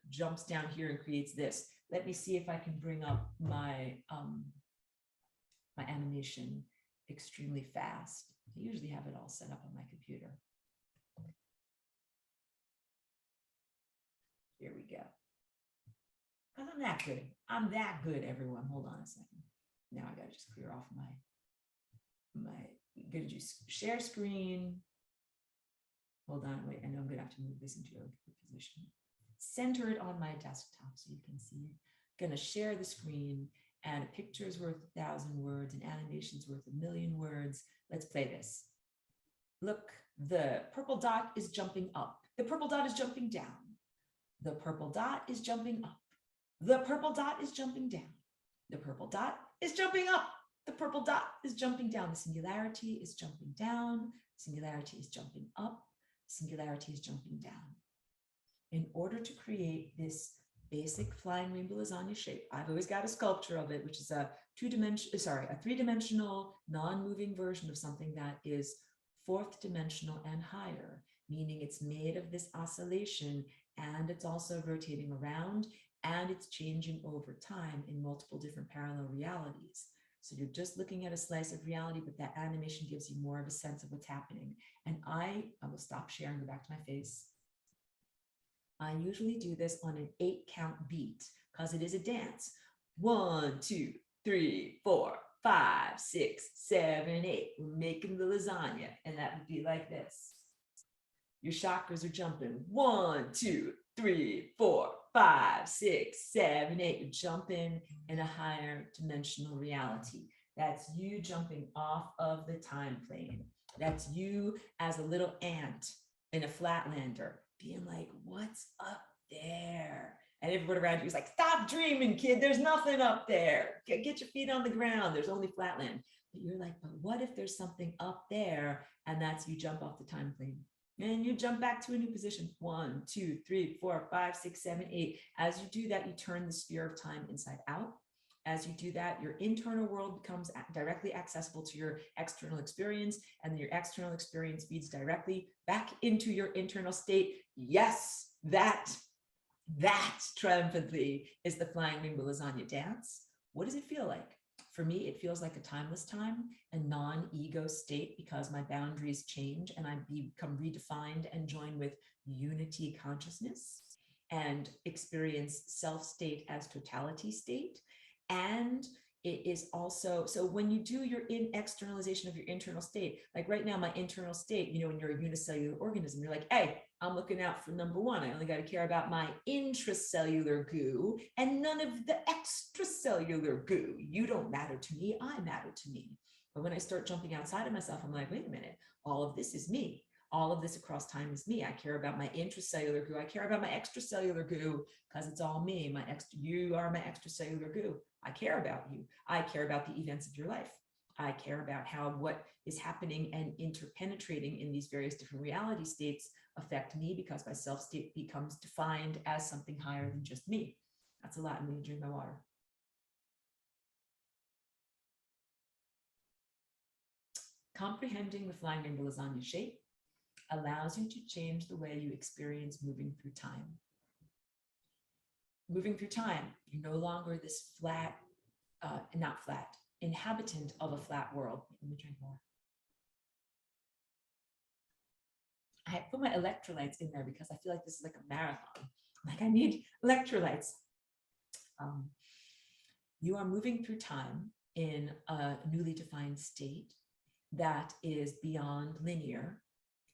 Jumps down here and creates this. Let me see if I can bring up my my animation extremely fast. I usually have it all set up on my computer. Here we go. Because I'm that good. I'm that good, everyone. Hold on a second. Now I gotta just clear off gonna do share screen. Hold on, wait, I know I'm gonna have to move this into a good position. Center it on my desktop so you can see it. Gonna share the screen, and a picture is worth 1,000 words, and animation's worth 1,000,000 words. Let's play this. Look, the purple dot is jumping up. The purple dot is jumping down. The purple dot is jumping up. The purple dot is jumping down. The purple dot is jumping up. The purple dot is jumping down. The singularity is jumping down. Singularity is jumping up. Singularity is jumping down. In order to create this basic flying rainbow lasagna shape, I've always got a sculpture of it, which is a three-dimensional non-moving version of something that is fourth dimensional and higher, meaning it's made of this oscillation and it's also rotating around and it's changing over time in multiple different parallel realities. So you're just looking at a slice of reality, but that animation gives you more of a sense of what's happening. And I will stop sharing, go back to my face. I usually do this on an 8-count beat because it is a dance. 1, 2, 3, 4. 5, 6, 7, 8. We're making the lasagna, and that would be like this. Your chakras are jumping 1, 2, 3, 4, 5, 6, 7, 8. You're jumping in a higher dimensional reality. That's you jumping off of the time plane. That's you as a little ant in a flatlander being like, what's up there? And everyone around you is like, stop dreaming, kid. There's nothing up there. Get your feet on the ground. There's only flatland. But you're like, but what if there's something up there? And that's you jump off the time plane. And you jump back to a new position. 1, 2, 3, 4, 5, 6, 7, 8. As you do that, you turn the sphere of time inside out. As you do that, your internal world becomes directly accessible to your external experience, and your external experience feeds directly back into your internal state. Yes, that triumphantly is the flying rainbow lasagna dance. What does it feel like? For me, it feels like a timeless time, a non-ego state, because my boundaries change and I become redefined and join with unity consciousness and experience self-state as totality state. And it is also, so when you do your externalization of your internal state, like right now, my internal state, when you're a unicellular organism, you're like, hey, I'm looking out for number one. I only got to care about my intracellular goo and none of the extracellular goo. You don't matter to me. I matter to me. But when I start jumping outside of myself, I'm like, wait a minute, all of this is me. All of this across time is me. I care about my intracellular goo. I care about my extracellular goo because it's all me. You are my extracellular goo. I care about you. I care about the events of your life. I care about what is happening and interpenetrating in these various different reality states affect me, because my self-state becomes defined as something higher than just me. That's a lot. I'm going to drink my water. Comprehending the flying rainbow lasagna shape allows you to change the way you experience moving through time. Moving through time, you're no longer this inhabitant of a flat world. Let me drink more. I put my electrolytes in there because I feel like this is like a marathon. Like I need electrolytes. You are moving through time in a newly defined state that is beyond linear.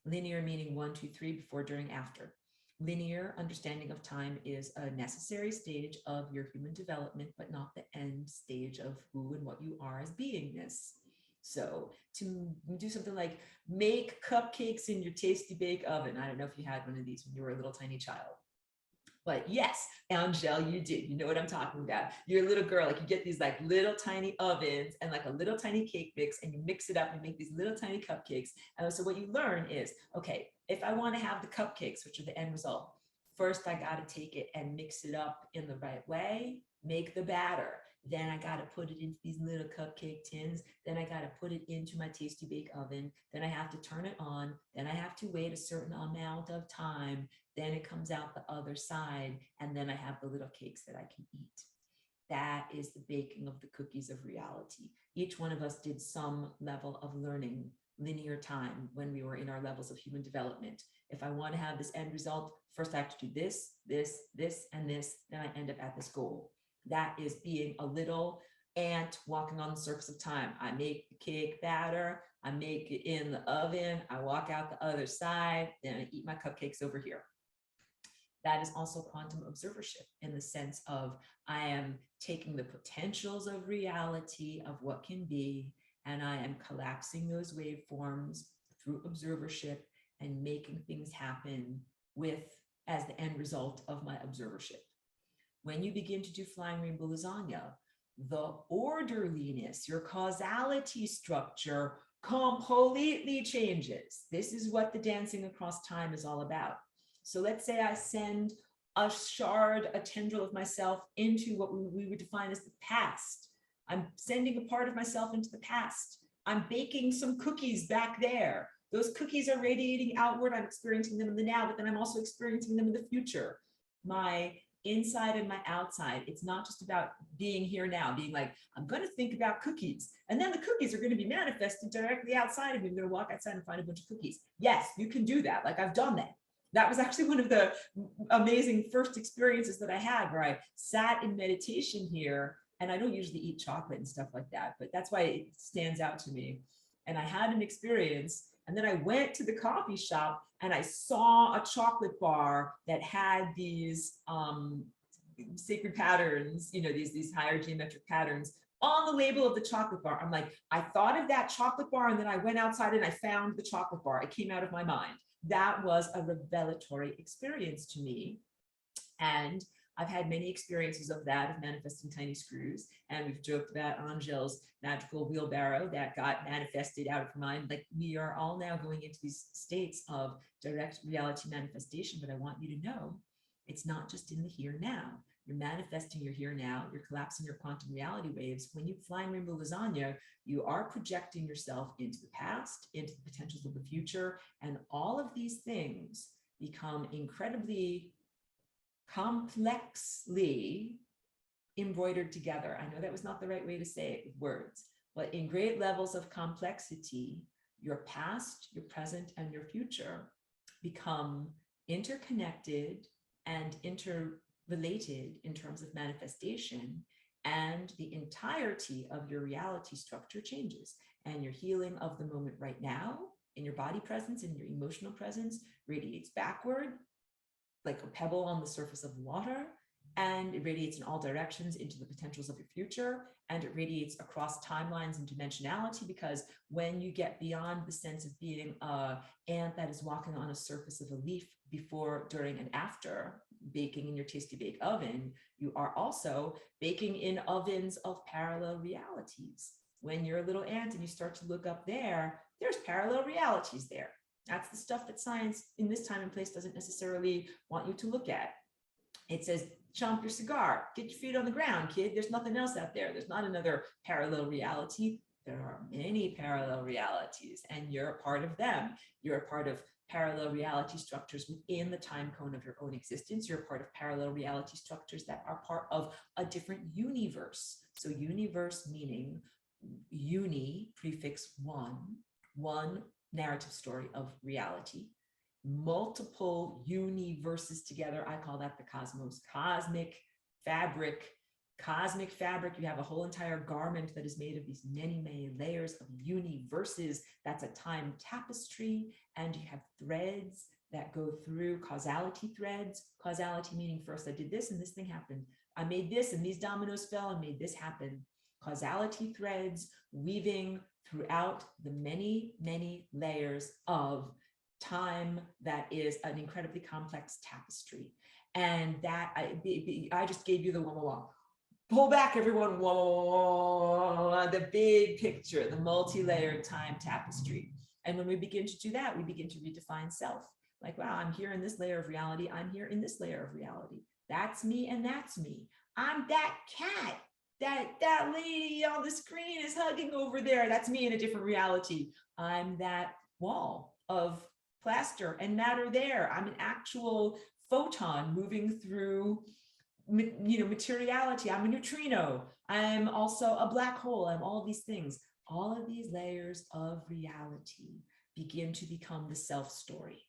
Linear meaning 1, 2, 3, before, during, after. Linear understanding of time is a necessary stage of your human development, but not the end stage of who and what you are as beingness. So to do something like make cupcakes in your tasty bake oven. I don't know if you had one of these when you were a little tiny child. But yes, Angel, you did. You know what I'm talking about. You're a little girl, like you get these like little tiny ovens and like a little tiny cake mix, and you mix it up and make these little tiny cupcakes. And so what you learn is, okay, if I want to have the cupcakes, which are the end result, first I got to take it and mix it up in the right way, make the batter. Then I got to put it into these little cupcake tins. Then I got to put it into my tasty bake oven. Then I have to turn it on. Then I have to wait a certain amount of time. Then it comes out the other side. And then I have the little cakes that I can eat. That is the baking of the cookies of reality. Each one of us did some level of learning linear time when we were in our levels of human development. If I want to have this end result, first I have to do this, this, this, and this. Then I end up at this goal. That is being a little ant walking on the surface of time. I make the cake batter, I make it in the oven, I walk out the other side, then I eat my cupcakes over here. That is also quantum observership, in the sense of I am taking the potentials of reality of what can be, and I am collapsing those waveforms through observership and making things happen as the end result of my observership. When you begin to do flying rainbow lasagna, the orderliness, your causality structure completely changes. This is what the dancing across time is all about. So let's say I send a shard, a tendril of myself into what we would define as the past. I'm sending a part of myself into the past. I'm baking some cookies back there. Those cookies are radiating outward. I'm experiencing them in the now, but then I'm also experiencing them in the future. My inside and my outside. It's not just about being here now, being like, I'm going to think about cookies. And then the cookies are going to be manifested directly outside of me. I'm going to walk outside and find a bunch of cookies. Yes, you can do that. Like I've done that. That was actually one of the amazing first experiences that I had, where I sat in meditation here And I don't usually eat chocolate and stuff like that, but that's why it stands out to me. And I had an experience, and then I went to the coffee shop and I saw a chocolate bar that had these sacred patterns, these higher geometric patterns on the label of the chocolate bar. I'm like, I thought of that chocolate bar, and then I went outside and I found the chocolate bar. It came out of my mind. That was a revelatory experience to me. And I've had many experiences of that, of manifesting tiny screws. And we've joked about Angel's magical wheelbarrow that got manifested out of her mind. Like, we are all now going into these states of direct reality manifestation. But I want you to know, it's not just in the here now. You're manifesting your here now. You're collapsing your quantum reality waves. When you fly and rainbow lasagna, you are projecting yourself into the past, into the potentials of the future. And all of these things become incredibly complexly embroidered together. I know that was not the right way to say it with words, but in great levels of complexity, your past, your present, and your future become interconnected and interrelated in terms of manifestation, and the entirety of your reality structure changes. And your healing of the moment right now in your body presence, in your emotional presence, radiates backward like a pebble on the surface of water, and it radiates in all directions into the potentials of your future, and it radiates across timelines and dimensionality, because when you get beyond the sense of being an ant that is walking on a surface of a leaf before, during, and after baking in your tasty bake oven, you are also baking in ovens of parallel realities. When you're a little ant and you start to look up there, there's parallel realities there. That's the stuff that science in this time and place doesn't necessarily want you to look at. It says, chomp your cigar, get your feet on the ground, kid. There's nothing else out there. There's not another parallel reality. There are many parallel realities, and you're a part of them. You're a part of parallel reality structures within the time cone of your own existence. You're a part of parallel reality structures that are part of a different universe. So universe meaning uni, prefix one narrative story of reality, multiple universes together. I call that the cosmos. Cosmic fabric. You have a whole entire garment that is made of these many, many layers of universes. That's a time tapestry. And you have threads that go through, causality threads. Causality meaning, first I did this and this thing happened. I made this and these dominoes fell and made this happen. Causality threads weaving throughout the many, many layers of time that is an incredibly complex tapestry. And that I just gave you the whoa. Pull back, everyone. Whoa, the big picture, the multi-layered time tapestry. And when we begin to do that, we begin to redefine self. Like, wow, I'm here in this layer of reality. I'm here in this layer of reality. That's me and that's me. I'm that cat that lady on the screen is hugging over there. That's me in a different reality. I'm that wall of plaster and matter there. I'm an actual photon moving through, materiality. I'm a neutrino. I'm also a black hole. I'm all these things. All of these layers of reality begin to become the self story.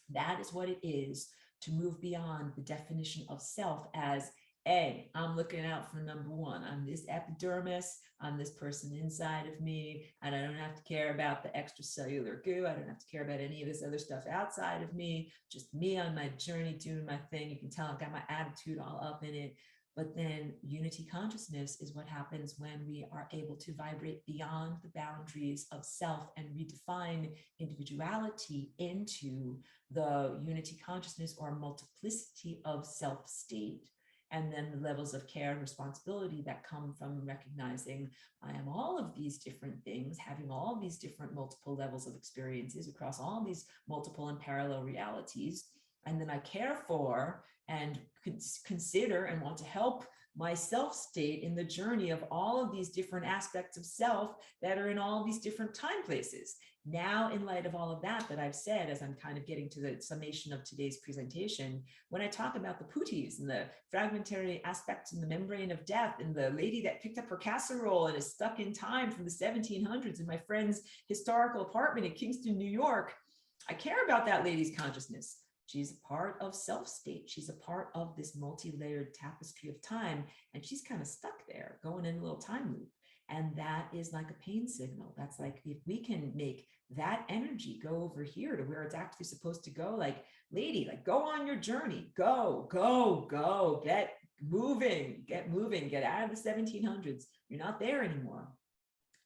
That is what it is to move beyond the definition of self as, hey, I'm looking out for number one. I'm this epidermis. I'm this person inside of me. And I don't have to care about the extracellular goo. I don't have to care about any of this other stuff outside of me. Just me on my journey doing my thing. You can tell I've got my attitude all up in it. But then unity consciousness is what happens when we are able to vibrate beyond the boundaries of self and redefine individuality into the unity consciousness or multiplicity of self state. And then the levels of care and responsibility that come from recognizing I am all of these different things, having all these different multiple levels of experiences across all these multiple and parallel realities. And then I care for and consider and want to help my self state in the journey of all of these different aspects of self that are in all these different time places. Now, in light of all of that I've said, as I'm kind of getting to the summation of today's presentation, when I talk about the putis and the fragmentary aspects in the membrane of death and the lady that picked up her casserole and is stuck in time from the 1700s in my friend's historical apartment in Kingston, New York, I care about that lady's consciousness. She's a part of self state. She's a part of this multi-layered tapestry of time. And she's kind of stuck there going in a little time loop. And that is like a pain signal. That's like, if we can make that energy go over here to where it's actually supposed to go, like, lady, like, go on your journey, go, get moving, get out of the 1700s. You're not there anymore.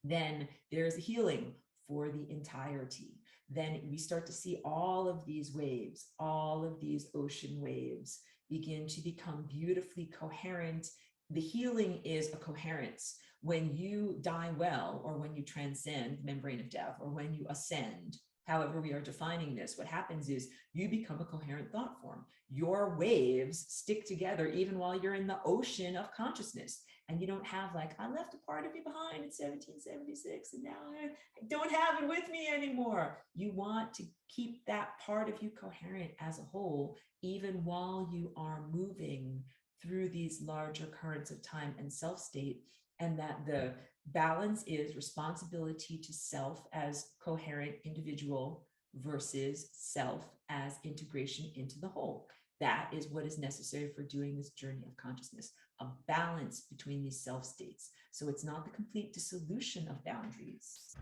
Then there's a healing for the entirety. Then we start to see all of these waves, all of these ocean waves begin to become beautifully coherent. The healing is a coherence. When you die well, or when you transcend the membrane of death, or when you ascend, however we are defining this, what happens is you become a coherent thought form. Your waves stick together even while you're in the ocean of consciousness. And you don't have like, I left a part of you behind in 1776 and now I don't have it with me anymore. You want to keep that part of you coherent as a whole, even while you are moving through these larger currents of time and self state. And that the balance is responsibility to self as coherent individual versus self as integration into the whole. That is what is necessary for doing this journey of consciousness, a balance between these self states. So it's not the complete dissolution of boundaries.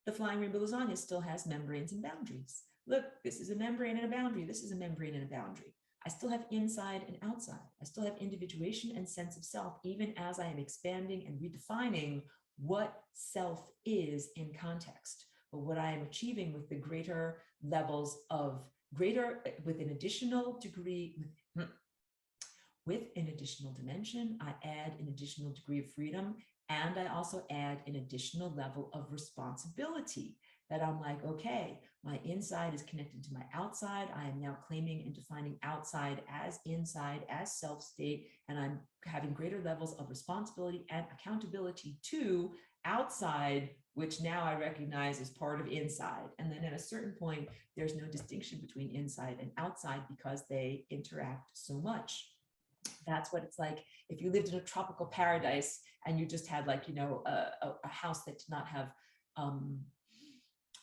The flying rainbow lasagna still has membranes and boundaries. Look, this is a membrane and a boundary. This is a membrane and a boundary. I still have inside and outside. I still have individuation and sense of self, even as I am expanding and redefining what self is in context. But what I am achieving with the greater levels of with an additional degree, with an additional dimension, I add an additional degree of freedom. And I also add an additional level of responsibility that I'm like, okay, my inside is connected to my outside. I am now claiming and defining outside as inside, as self state, and I'm having greater levels of responsibility and accountability to outside, which now I recognize as part of inside. And then at a certain point, there's no distinction between inside and outside because they interact so much. That's what it's like if you lived in a tropical paradise and you just had like, a house that did not have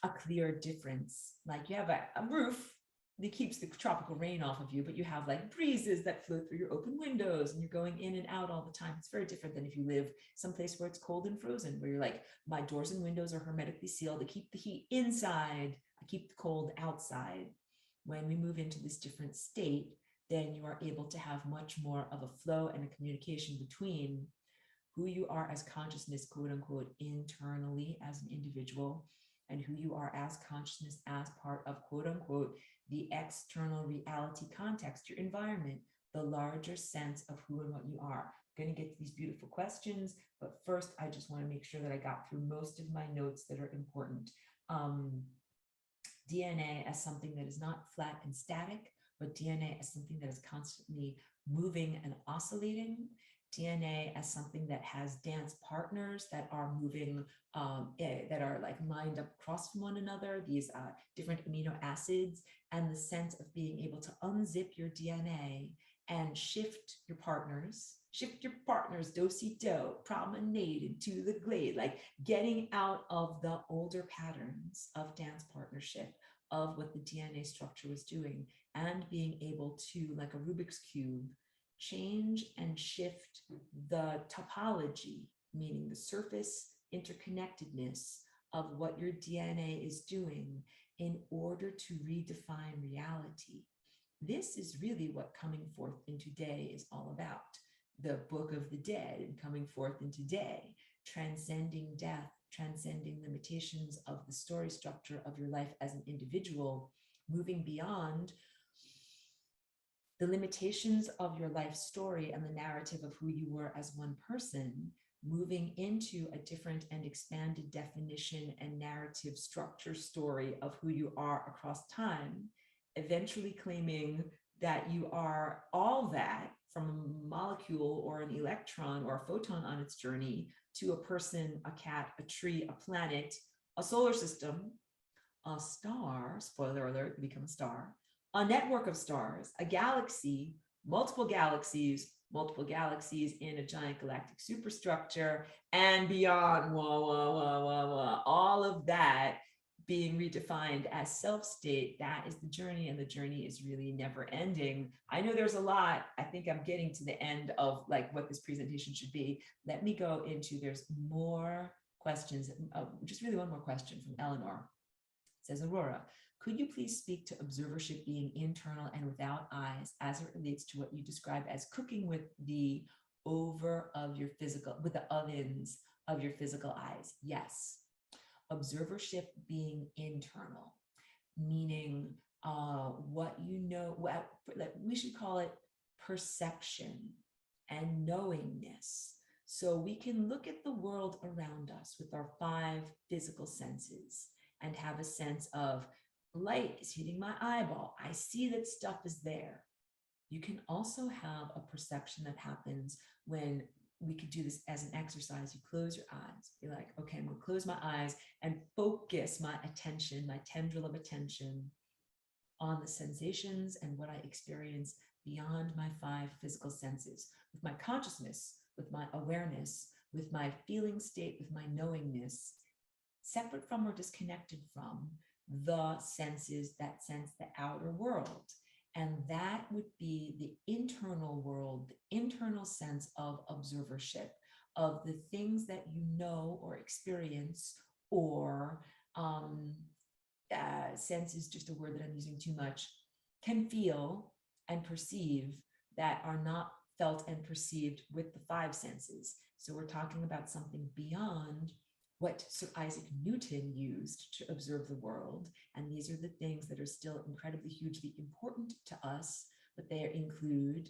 a clear difference. Like you have a roof that keeps the tropical rain off of you, but you have like breezes that flow through your open windows and you're going in and out all the time. It's very different than if you live someplace where it's cold and frozen, where you're like, my doors and windows are hermetically sealed to keep the heat inside, I keep the cold outside. When we move into this different state, then you are able to have much more of a flow and a communication between who you are as consciousness, quote unquote, internally as an individual, and who you are as consciousness as part of, quote unquote, the external reality context, your environment, the larger sense of who and what you are. I'm going to get to these beautiful questions, but first I just want to make sure that I got through most of my notes that are important. DNA as something that is not flat and static, but DNA as something that is constantly moving and oscillating. DNA as something that has dance partners that are moving, that are like lined up across from one another, these different amino acids, and the sense of being able to unzip your DNA and shift your partners, do-si-do, promenade into the glade, like getting out of the older patterns of dance partnership, of what the DNA structure was doing, and being able to, like a Rubik's Cube, change and shift the topology, meaning the surface interconnectedness of what your DNA is doing in order to redefine reality. This is really what coming forth into day is all about. The book of the dead and coming forth into day, transcending death, transcending limitations of the story structure of your life as an individual, moving beyond the limitations of your life story and the narrative of who you were as one person, moving into a different and expanded definition and narrative structure story of who you are across time, eventually claiming that you are all that, from a molecule or an electron or a photon on its journey to a person, a cat, a tree, a planet, a solar system, a star, spoiler alert, become a star, a network of stars, a galaxy, multiple galaxies in a giant galactic superstructure, and beyond, all of that being redefined as self-state, that is the journey, and the journey is really never ending. I know there's a lot. I think I'm getting to the end of like what this presentation should be. Let me go into, there's more questions. Just really one more question from Eleanor. It says, Aurora, could you please speak to observership being internal and without eyes as it relates to what you describe as cooking with the over of your physical, with the ovens of your physical eyes? Yes. Observership being internal, meaning what you know, we should call it perception and knowingness. So we can look at the world around us with our 5 physical senses and have a sense of light is hitting my eyeball. I see that stuff is there. You can also have a perception that happens when we could do this as an exercise. You close your eyes, be like, okay, I'm gonna close my eyes and focus my attention, my tendril of attention on the sensations and what I experience beyond my 5 physical senses, with my consciousness, with my awareness, with my feeling state, with my knowingness, separate from or disconnected from the senses that sense the outer world. And that would be the internal world, the internal sense of observership, of the things that you know or experience, or sense is just a word that I'm using too much, can feel and perceive that are not felt and perceived with the 5 senses. So we're talking about something beyond what Sir Isaac Newton used to observe the world. And these are the things that are still incredibly hugely important to us, but they include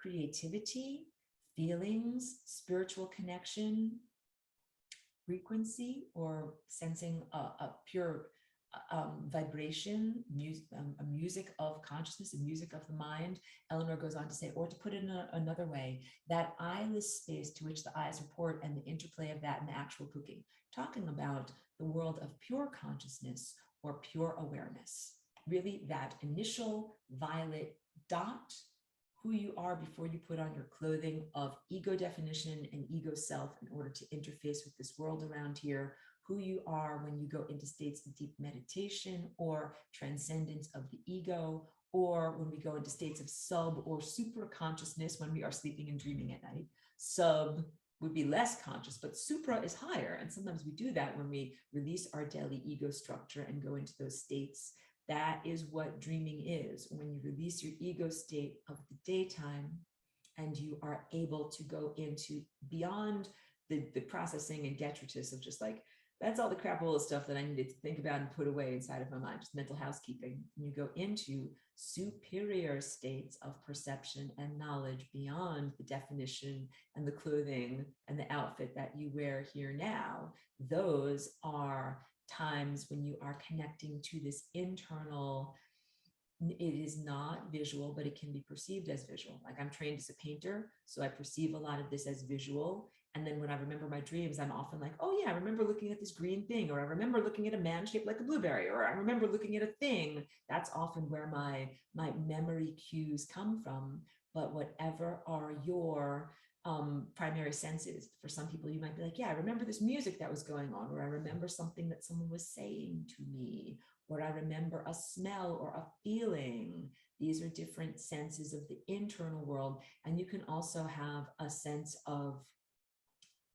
creativity, feelings, spiritual connection, frequency, or sensing a pure vibration, a music of consciousness, a music of the mind. Eleanor goes on to say, or to put it in another way, that eyeless space to which the eyes report and the interplay of that in the actual cooking, talking about the world of pure consciousness or pure awareness, really that initial violet dot, who you are before you put on your clothing of ego definition and ego self in order to interface with this world around here, who you are when you go into states of deep meditation or transcendence of the ego, or when we go into states of sub or super consciousness when we are sleeping and dreaming at night. Sub would be less conscious, but supra is higher. And sometimes we do that when we release our daily ego structure and go into those states. That is what dreaming is. When you release your ego state of the daytime and you are able to go into beyond the processing and detritus of just like, that's all the crapola stuff that I needed to think about and put away inside of my mind, just mental housekeeping. And you go into superior states of perception and knowledge beyond the definition and the clothing and the outfit that you wear here now. Those are times when you are connecting to this internal, it is not visual, but it can be perceived as visual. Like I'm trained as a painter, so I perceive a lot of this as visual. And then when I remember my dreams, I'm often like, oh yeah, I remember looking at this green thing, or I remember looking at a man shaped like a blueberry, or I remember looking at a thing. That's often where my memory cues come from. But whatever are your primary senses, for some people, you might be like, yeah, I remember this music that was going on, or I remember something that someone was saying to me, or I remember a smell or a feeling. These are different senses of the internal world. And you can also have a sense of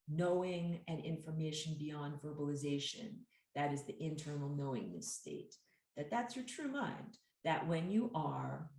knowing and information beyond verbalization. That is the internal knowingness state. That's your true mind. That when you are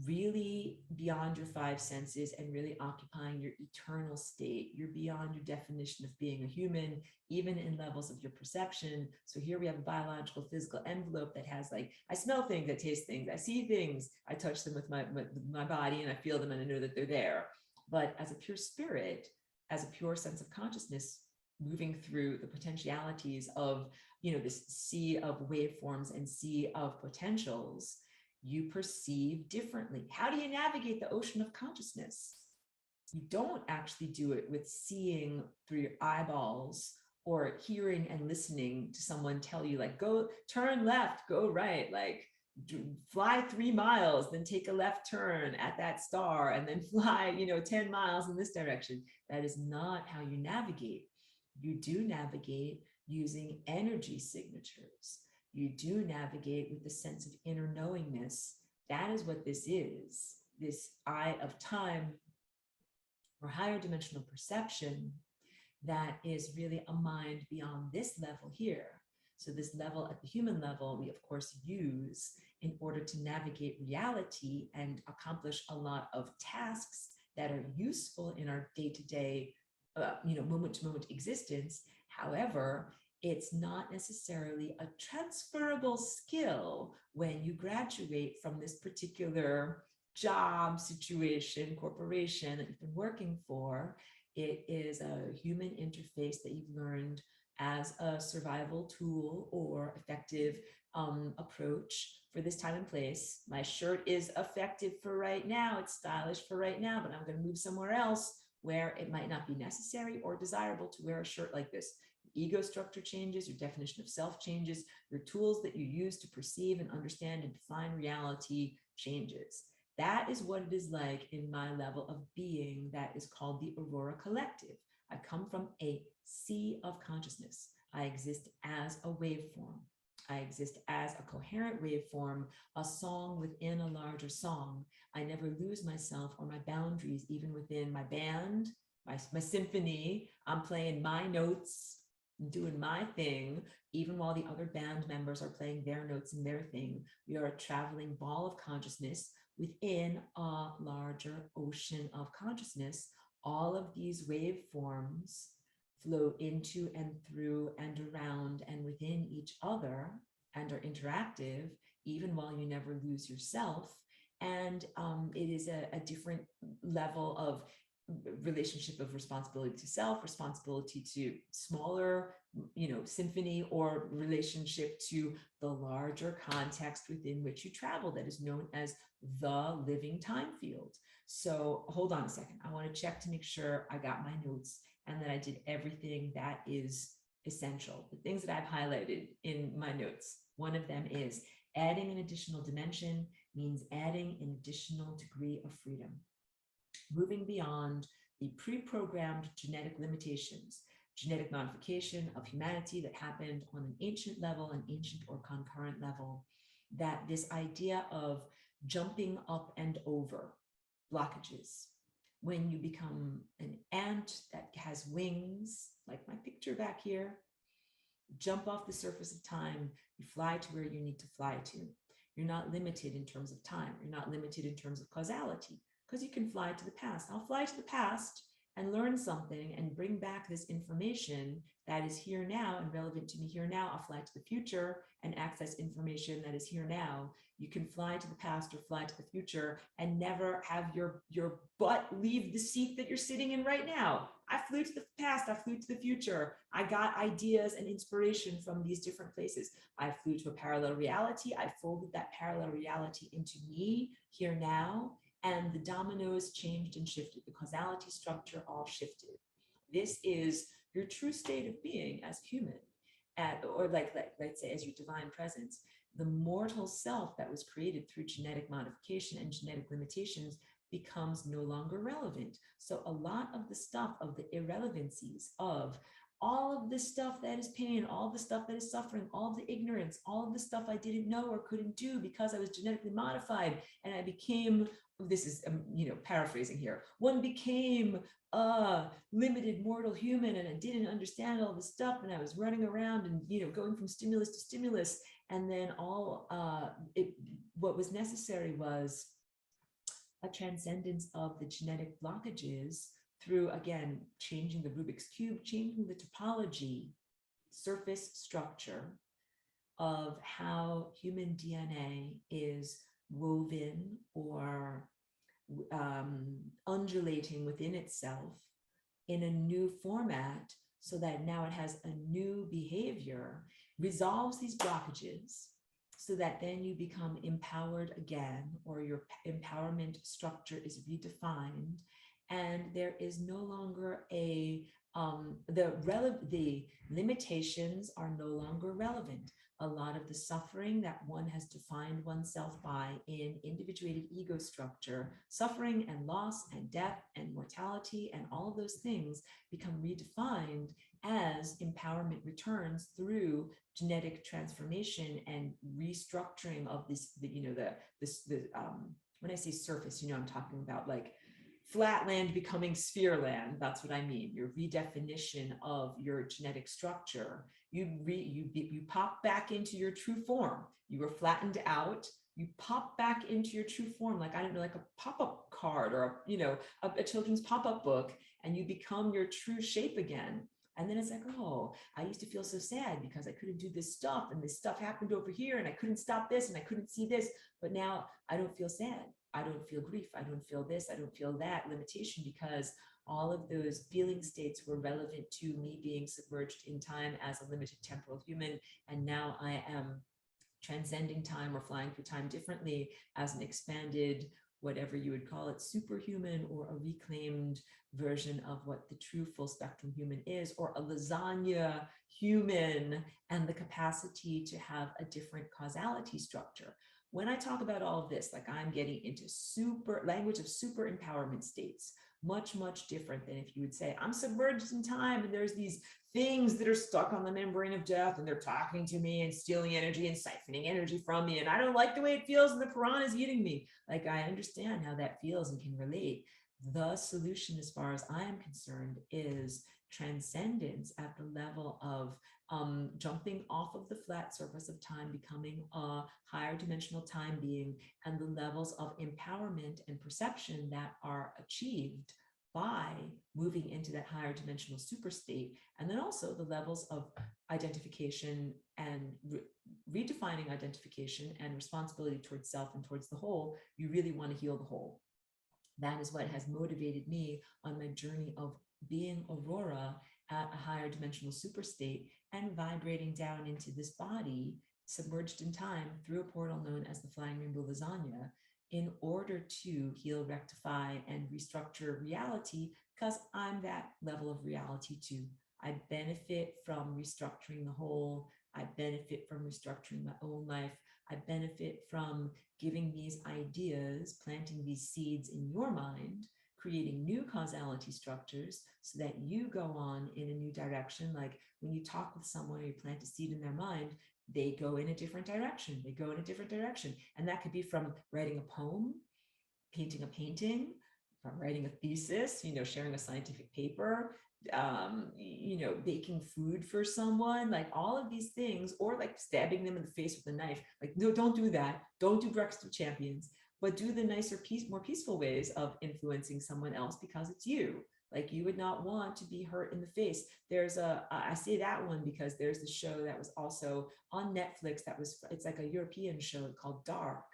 really beyond your 5 senses and really occupying your eternal state, you're beyond your definition of being a human, even in levels of your perception. So here we have a biological physical envelope that has like, I smell things, I taste things, I see things, I touch them with my body and I feel them and I know that they're there. But as a pure spirit, as a pure sense of consciousness, moving through the potentialities of, this sea of waveforms and sea of potentials, you perceive differently. How do you navigate the ocean of consciousness? You don't actually do it with seeing through your eyeballs or hearing and listening to someone tell you like, go turn left, go right, like fly 3 miles, then take a left turn at that star and then fly, 10 miles in this direction. That is not how you navigate. You do navigate using energy signatures. You do navigate with the sense of inner knowingness. That is what this is, this eye of time or higher dimensional perception that is really a mind beyond this level here. So this level at the human level, we of course use in order to navigate reality and accomplish a lot of tasks that are useful in our day-to-day, moment-to-moment existence. However, it's not necessarily a transferable skill when you graduate from this particular job, situation, corporation that you've been working for. It is a human interface that you've learned as a survival tool or effective approach for this time and place. My shirt is effective for right now. It's stylish for right now, but I'm going to move somewhere else where it might not be necessary or desirable to wear a shirt like this. Your ego structure changes, your definition of self changes, your tools that you use to perceive and understand and define reality changes. That is what it is like in my level of being that is called the Aurora Collective. I come from a sea of consciousness. I exist as a waveform. I exist as a coherent waveform, a song within a larger song. I never lose myself or my boundaries, even within my band, my symphony. I'm playing my notes, doing my thing, even while the other band members are playing their notes and their thing. We are a traveling ball of consciousness within a larger ocean of consciousness. All of these waveforms flow into and through and around and within each other and are interactive, even while you never lose yourself. And it is a different level of relationship of responsibility to self, responsibility to smaller, symphony, or relationship to the larger context within which you travel that is known as the living time field. So hold on a second. I want to check to make sure I got my notes and that I did everything that is essential. The things that I've highlighted in my notes, one of them is adding an additional dimension means adding an additional degree of freedom. Moving beyond the pre-programmed genetic limitations, genetic modification of humanity that happened on an ancient level, an ancient or concurrent level, that this idea of jumping up and over blockages. When you become an ant that has wings, like my picture back here, jump off the surface of time, you fly to where you need to fly to. You're not limited in terms of time. You're not limited in terms of causality, because you can fly to the past. I'll fly to the past and learn something and bring back this information that is here now and relevant to me here now. I'll fly to the future and access information that is here now. You can fly to the past or fly to the future and never have your butt leave the seat that you're sitting in right now. I flew to the past, I flew to the future. I got ideas and inspiration from these different places. I flew to a parallel reality. I folded that parallel reality into me here now. And the dominoes changed and shifted. The causality structure all shifted. This is your true state of being as human, or let's say as your divine presence. The mortal self that was created through genetic modification and genetic limitations becomes no longer relevant. So a lot of the stuff of the irrelevancies of all of the stuff that is pain, all the stuff that is suffering, all the ignorance, all of the stuff I didn't know or couldn't do because I was genetically modified and I became, this is, paraphrasing here, one became a limited mortal human and I didn't understand all this stuff and I was running around and, going from stimulus to stimulus. And then what was necessary was a transcendence of the genetic blockages through, again, changing the Rubik's Cube, changing the topology, surface structure of how human DNA is woven or undulating within itself in a new format so that now it has a new behavior, resolves these blockages, so that then you become empowered again, or your empowerment structure is redefined, and there is no longer the limitations are no longer relevant. a lot of the suffering that one has defined oneself by in individuated ego structure, suffering and loss and death and mortality and all of those things become redefined as empowerment returns through genetic transformation and restructuring of this, when I say surface, I'm talking about like flat land becoming sphere land. That's what I mean. Your redefinition of your genetic structure. You pop back into your true form. You were flattened out. You pop back into your true form, like, I don't know, like a pop-up card or a children's pop-up book, and you become your true shape again. And then it's like, oh, I used to feel so sad because I couldn't do this stuff, and this stuff happened over here, and I couldn't stop this, and I couldn't see this. But now I don't feel sad. I don't feel grief. I don't feel this. I don't feel that limitation, because all of those feeling states were relevant to me being submerged in time as a limited temporal human. And now I am transcending time or flying through time differently as an expanded, whatever you would call it, superhuman, or a reclaimed version of what the true full spectrum human is, or a lasagna human, and the capacity to have a different causality structure. When I talk about all of this, like, I'm getting into super language of super empowerment states, much, much different than if you would say, I'm submerged in time and there's these things that are stuck on the membrane of death and they're talking to me and stealing energy and siphoning energy from me, and I don't like the way it feels and the piranha is eating me. Like, I understand how that feels and can relate. The solution, as far as I am concerned, is transcendence at the level of jumping off of the flat surface of time, becoming a higher dimensional time being, and the levels of empowerment and perception that are achieved by moving into that higher dimensional super state. And then also the levels of identification and redefining identification and responsibility towards self and towards the whole. You really want to heal the whole. That is what has motivated me on my journey of being Aurora at a higher dimensional super state and vibrating down into this body, submerged in time through a portal known as the Flying Rainbow Lasagna, in order to heal, rectify, and restructure reality, because I'm that level of reality too. I benefit from restructuring the whole. I benefit from restructuring my own life. I benefit from giving these ideas, planting these seeds in your mind, creating new causality structures so that you go on in a new direction. Like, when you talk with someone or you plant a seed in their mind, they go in a different direction. They go in a different direction. And that could be from writing a poem, painting a painting, from writing a thesis, sharing a scientific paper, baking food for someone, like all of these things, or like stabbing them in the face with a knife. Like, no, don't do that. Don't do Breakfast with Champions, but do the nicer, more peaceful ways of influencing someone else, because it's you. Like, you would not want to be hurt in the face. I say that one because there's this show that was also on Netflix it's like a European show called Dark.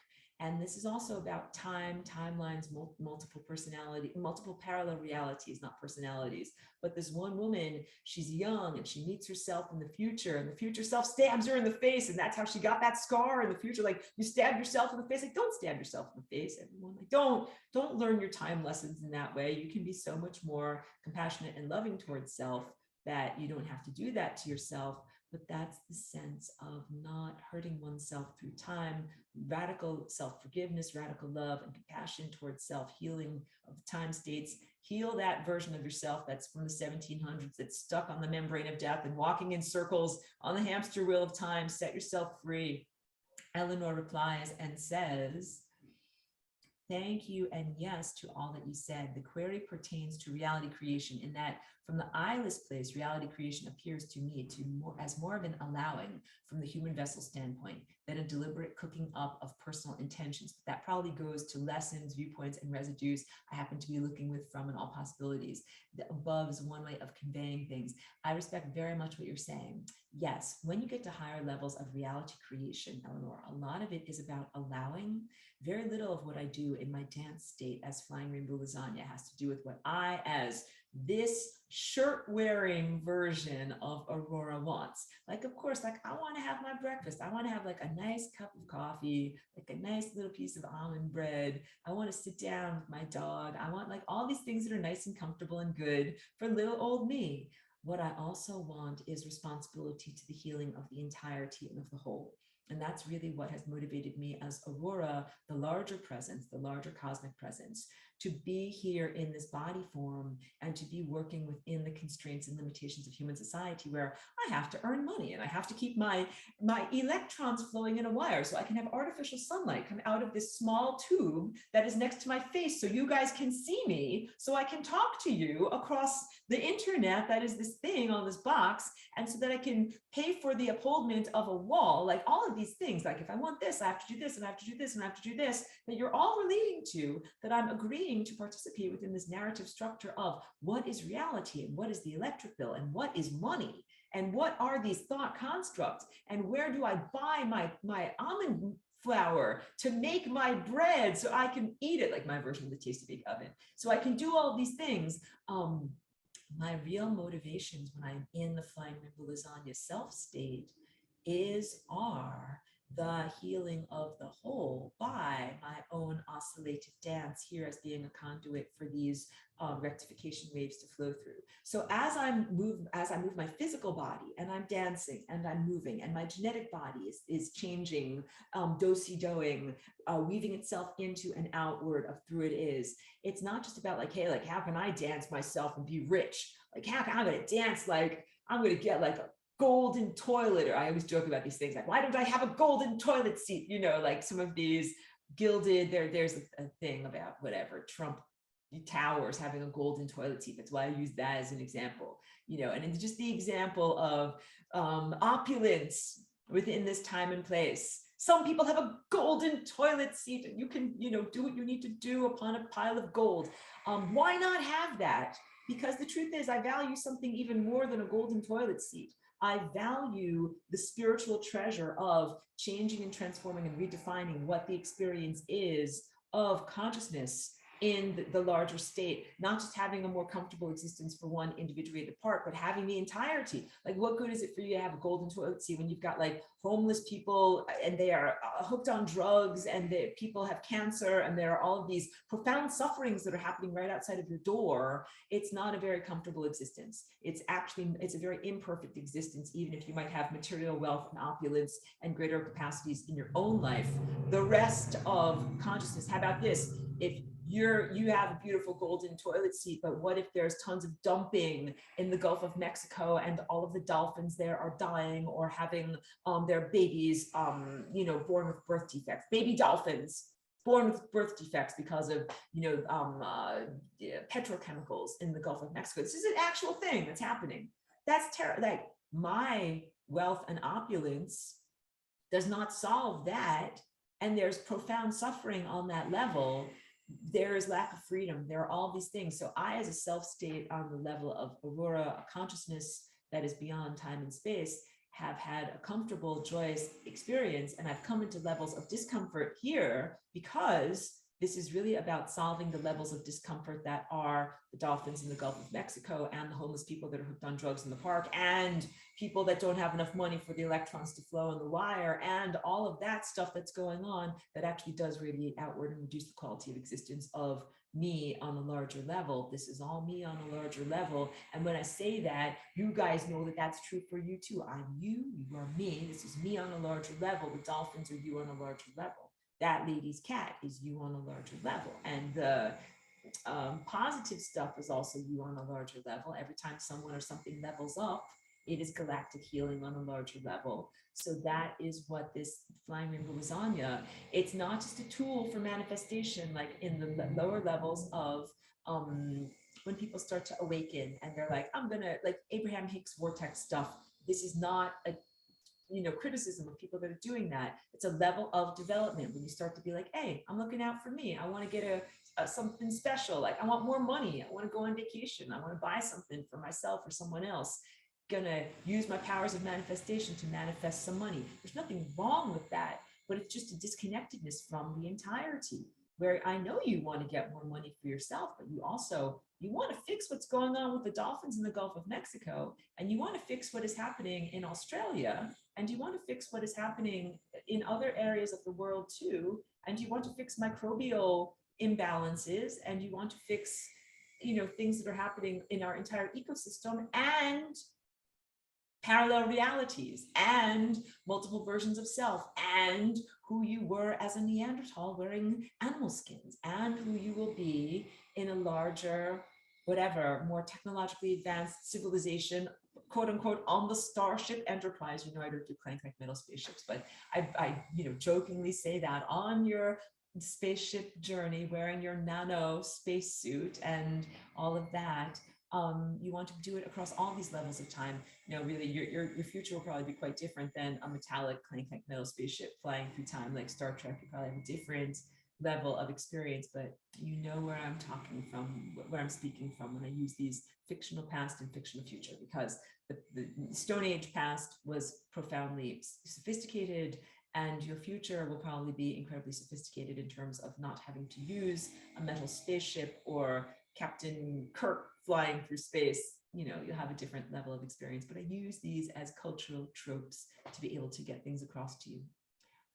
And this is also about time, timelines, multiple personality, multiple parallel realities, not personalities. But this one woman, she's young and she meets herself in the future, and the future self stabs her in the face. And that's how she got that scar in the future. Like, you stab yourself in the face. Like, don't stab yourself in the face, everyone. Like, don't learn your time lessons in that way. You can be so much more compassionate and loving towards self that you don't have to do that to yourself. But that's the sense of not hurting oneself through time, radical self-forgiveness, radical love and compassion towards self-healing of time states. Heal that version of yourself that's from the 1700s, that's stuck on the membrane of death and walking in circles on the hamster wheel of time. Set yourself free. Eleanor replies and says, thank you and yes to all that you said. The query pertains to reality creation, in that from the eyeless place, reality creation appears to me as more of an allowing from the human vessel standpoint than a deliberate cooking up of personal intentions. But that probably goes to lessons, viewpoints, and residues I happen to be looking with from and all possibilities. The above is one way of conveying things. I respect very much what you're saying. Yes, when you get to higher levels of reality creation, Eleanor, a lot of it is about allowing. Very little of what I do in my dance state as Flying Rainbow Lasagna has to do with what I, as this shirt-wearing version of Aurora, wants. Like, of course, like, I want to have my breakfast. I want to have like a nice cup of coffee, like a nice little piece of almond bread. I want to sit down with my dog. I want like all these things that are nice and comfortable and good for little old me. what I also want is responsibility to the healing of the entirety and of the whole. And that's really what has motivated me as Aurora, the larger presence, the larger cosmic presence, to be here in this body form and to be working within the constraints and limitations of human society, where I have to earn money and I have to keep my electrons flowing in a wire so I can have artificial sunlight come out of this small tube that is next to my face so you guys can see me, so I can talk to you across the internet that is this thing on this box, and so that I can pay for the upholdment of a wall, like all of these things, like if I want this, I have to do this, and I have to do this, and I have to do this, that you're all relating to, that I'm agreeing to participate within this narrative structure of what is reality and what is the electric bill and what is money and what are these thought constructs and where do I buy my almond flour to make my bread so I can eat it, like my version of the Tasty Bake Oven. So I can do all these things. My real motivations when I'm in the Flying Rainbow Lasagna self state are the healing of the whole by my own oscillative dance here as being a conduit for these rectification waves to flow through. So as I move my physical body and I'm dancing and I'm moving and my genetic body is changing, do-si-doing, weaving itself into and outward of through it is. It's not just about like, hey, like how can I dance myself and be rich? Like how can I'm gonna dance like I'm gonna get like a golden toilet, or I always joke about these things like, why don't I have a golden toilet seat? You know, like some of these gilded, there's a thing about whatever, Trump Towers having a golden toilet seat. That's why I use that as an example, you know, and it's just the example of opulence within this time and place. Some people have a golden toilet seat and you can, you know, do what you need to do upon a pile of gold. Why not have that? Because the truth is I value something even more than a golden toilet seat. I value the spiritual treasure of changing and transforming and redefining what the experience is of consciousness in the larger state, not just having a more comfortable existence for one individuated part, but having the entirety. Like, what good is it for you to have a golden toilet seat when you've got like homeless people and they are hooked on drugs and the people have cancer and there are all of these profound sufferings that are happening right outside of your door? It's not a very comfortable existence. It's a very imperfect existence, even if you might have material wealth and opulence and greater capacities in your own life. The rest of consciousness, how about this? If you have a beautiful golden toilet seat, but what if there's tons of dumping in the Gulf of Mexico and all of the dolphins there are dying or having their babies, you know, born with birth defects, baby dolphins born with birth defects because of, you know, petrochemicals in the Gulf of Mexico. This is an actual thing that's happening. That's terrible. Like, my wealth and opulence does not solve that. And there's profound suffering on that level. There is lack of freedom. There are all these things. So I, as a self state on the level of Aurora, a consciousness that is beyond time and space, have had a comfortable, joyous experience. And I've come into levels of discomfort here because this is really about solving the levels of discomfort that are the dolphins in the Gulf of Mexico and the homeless people that are hooked on drugs in the park and people that don't have enough money for the electrons to flow on the wire and all of that stuff that's going on that actually does radiate outward and reduce the quality of existence of me on a larger level. This is all me on a larger level. And when I say that, you guys know that that's true for you too. I'm you, you are me. This is me on a larger level. The dolphins are you on a larger level. That lady's cat is you on a larger level. And the positive stuff is also you on a larger level. Every time someone or something levels up, it is galactic healing on a larger level. So that is what this Flying Rainbow Lasagna, it's not just a tool for manifestation, like in the lower levels of when people start to awaken and they're like, I'm gonna, like Abraham Hicks vortex stuff. This is not a, you know, criticism of people that are doing that. It's a level of development when you start to be like, hey, I'm looking out for me. I want to get something special. Like, I want more money. I want to go on vacation. I want to buy something for myself or someone else. Gonna use my powers of manifestation to manifest some money. There's nothing wrong with that, but it's just a disconnectedness from the entirety, where I know you want to get more money for yourself, but you want to fix what's going on with the dolphins in the Gulf of Mexico, and you want to fix what is happening in Australia, and you want to fix what is happening in other areas of the world too, and you want to fix microbial imbalances, and you want to fix things that are happening in our entire ecosystem, and parallel realities, and multiple versions of self, and who you were as a Neanderthal wearing animal skins, and who you will be in a larger, whatever, more technologically advanced civilization, quote unquote, on the Starship Enterprise. I don't do clank like metal spaceships, but I jokingly say that on your spaceship journey, wearing your nano spacesuit and all of that. You want to do it across all these levels of time. Really, your future will probably be quite different than a metallic clank like metal spaceship flying through time like Star Trek. You probably have a different level of experience, but you know where I'm talking from, where I'm speaking from when I use these fictional past and fictional future, because the Stone Age past was profoundly sophisticated, and your future will probably be incredibly sophisticated in terms of not having to use a metal spaceship or Captain Kirk flying through space. You'll have a different level of experience, but I use these as cultural tropes to be able to get things across to you.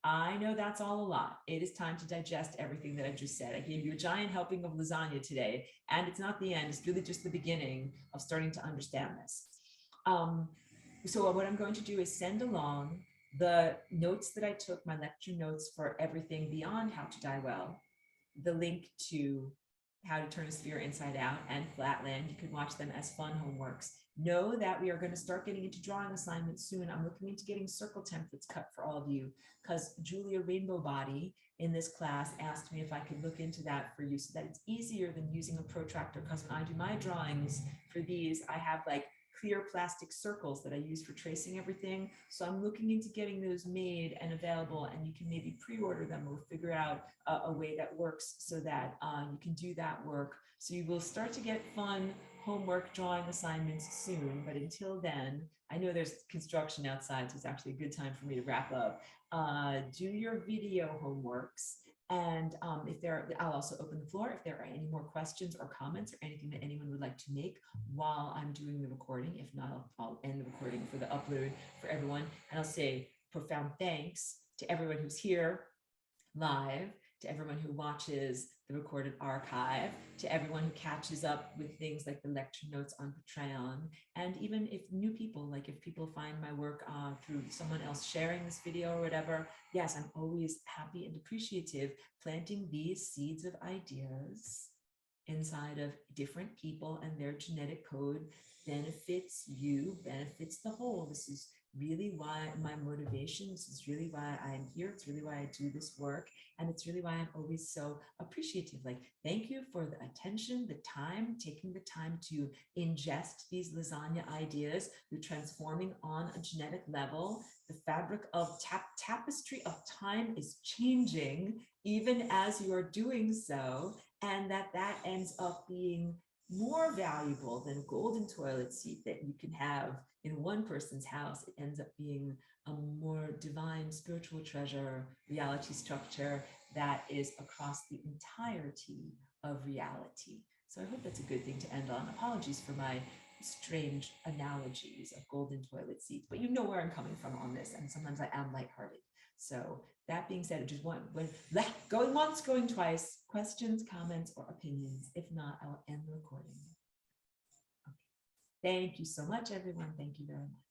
I know that's all a lot. It is time to digest everything that I just said. I gave you a giant helping of lasagna today, and it's not the end. It's really just the beginning of starting to understand this. So what I'm going to do is send along the notes that I took, my lecture notes for everything beyond How to Die Well, the link to How to Turn a Sphere Inside Out and Flatland. You can watch them as fun homeworks. Know that we are going to start getting into drawing assignments soon. I'm looking into getting circle templates cut for all of you, because Julia Rainbow Body in this class asked me if I could look into that for you so that it's easier than using a protractor, because when I do my drawings for these, I have like clear plastic circles that I use for tracing everything. So I'm looking into getting those made and available, and you can maybe pre-order them or figure out a way that works so that you can do that work. So you will start to get fun homework drawing assignments soon. But until then, I know there's construction outside, so it's actually a good time for me to wrap up. Do your video homeworks. And I'll also open the floor if there are any more questions or comments or anything that anyone would like to make while I'm doing the recording. If not, I'll end the recording for the upload for everyone. And I'll say profound thanks to everyone who's here live, to everyone who watches the recorded archive, to everyone who catches up with things like the lecture notes on Patreon, and even if new people, like if people find my work through someone else sharing this video or whatever, yes, I'm always happy and appreciative planting these seeds of ideas inside of different people, and their genetic code benefits you, benefits the whole. This is really why my motivation, this is really why I'm here. It's really why I do this work. And it's really why I'm always so appreciative. Like, thank you for the attention, the time, taking the time to ingest these lasagna ideas. You're transforming on a genetic level. The fabric of tapestry of time is changing even as you are doing so. And that ends up being more valuable than a golden toilet seat that you can have in one person's house. It ends up being a more divine spiritual treasure, reality structure that is across the entirety of reality. So I hope that's a good thing to end on. Apologies for my strange analogies of golden toilet seats, but you know where I'm coming from on this, and sometimes I am lighthearted. So that being said, just going once, going twice, questions, comments, or opinions. If not, I'll end the recording. Okay. Thank you so much, everyone. Thank you very much.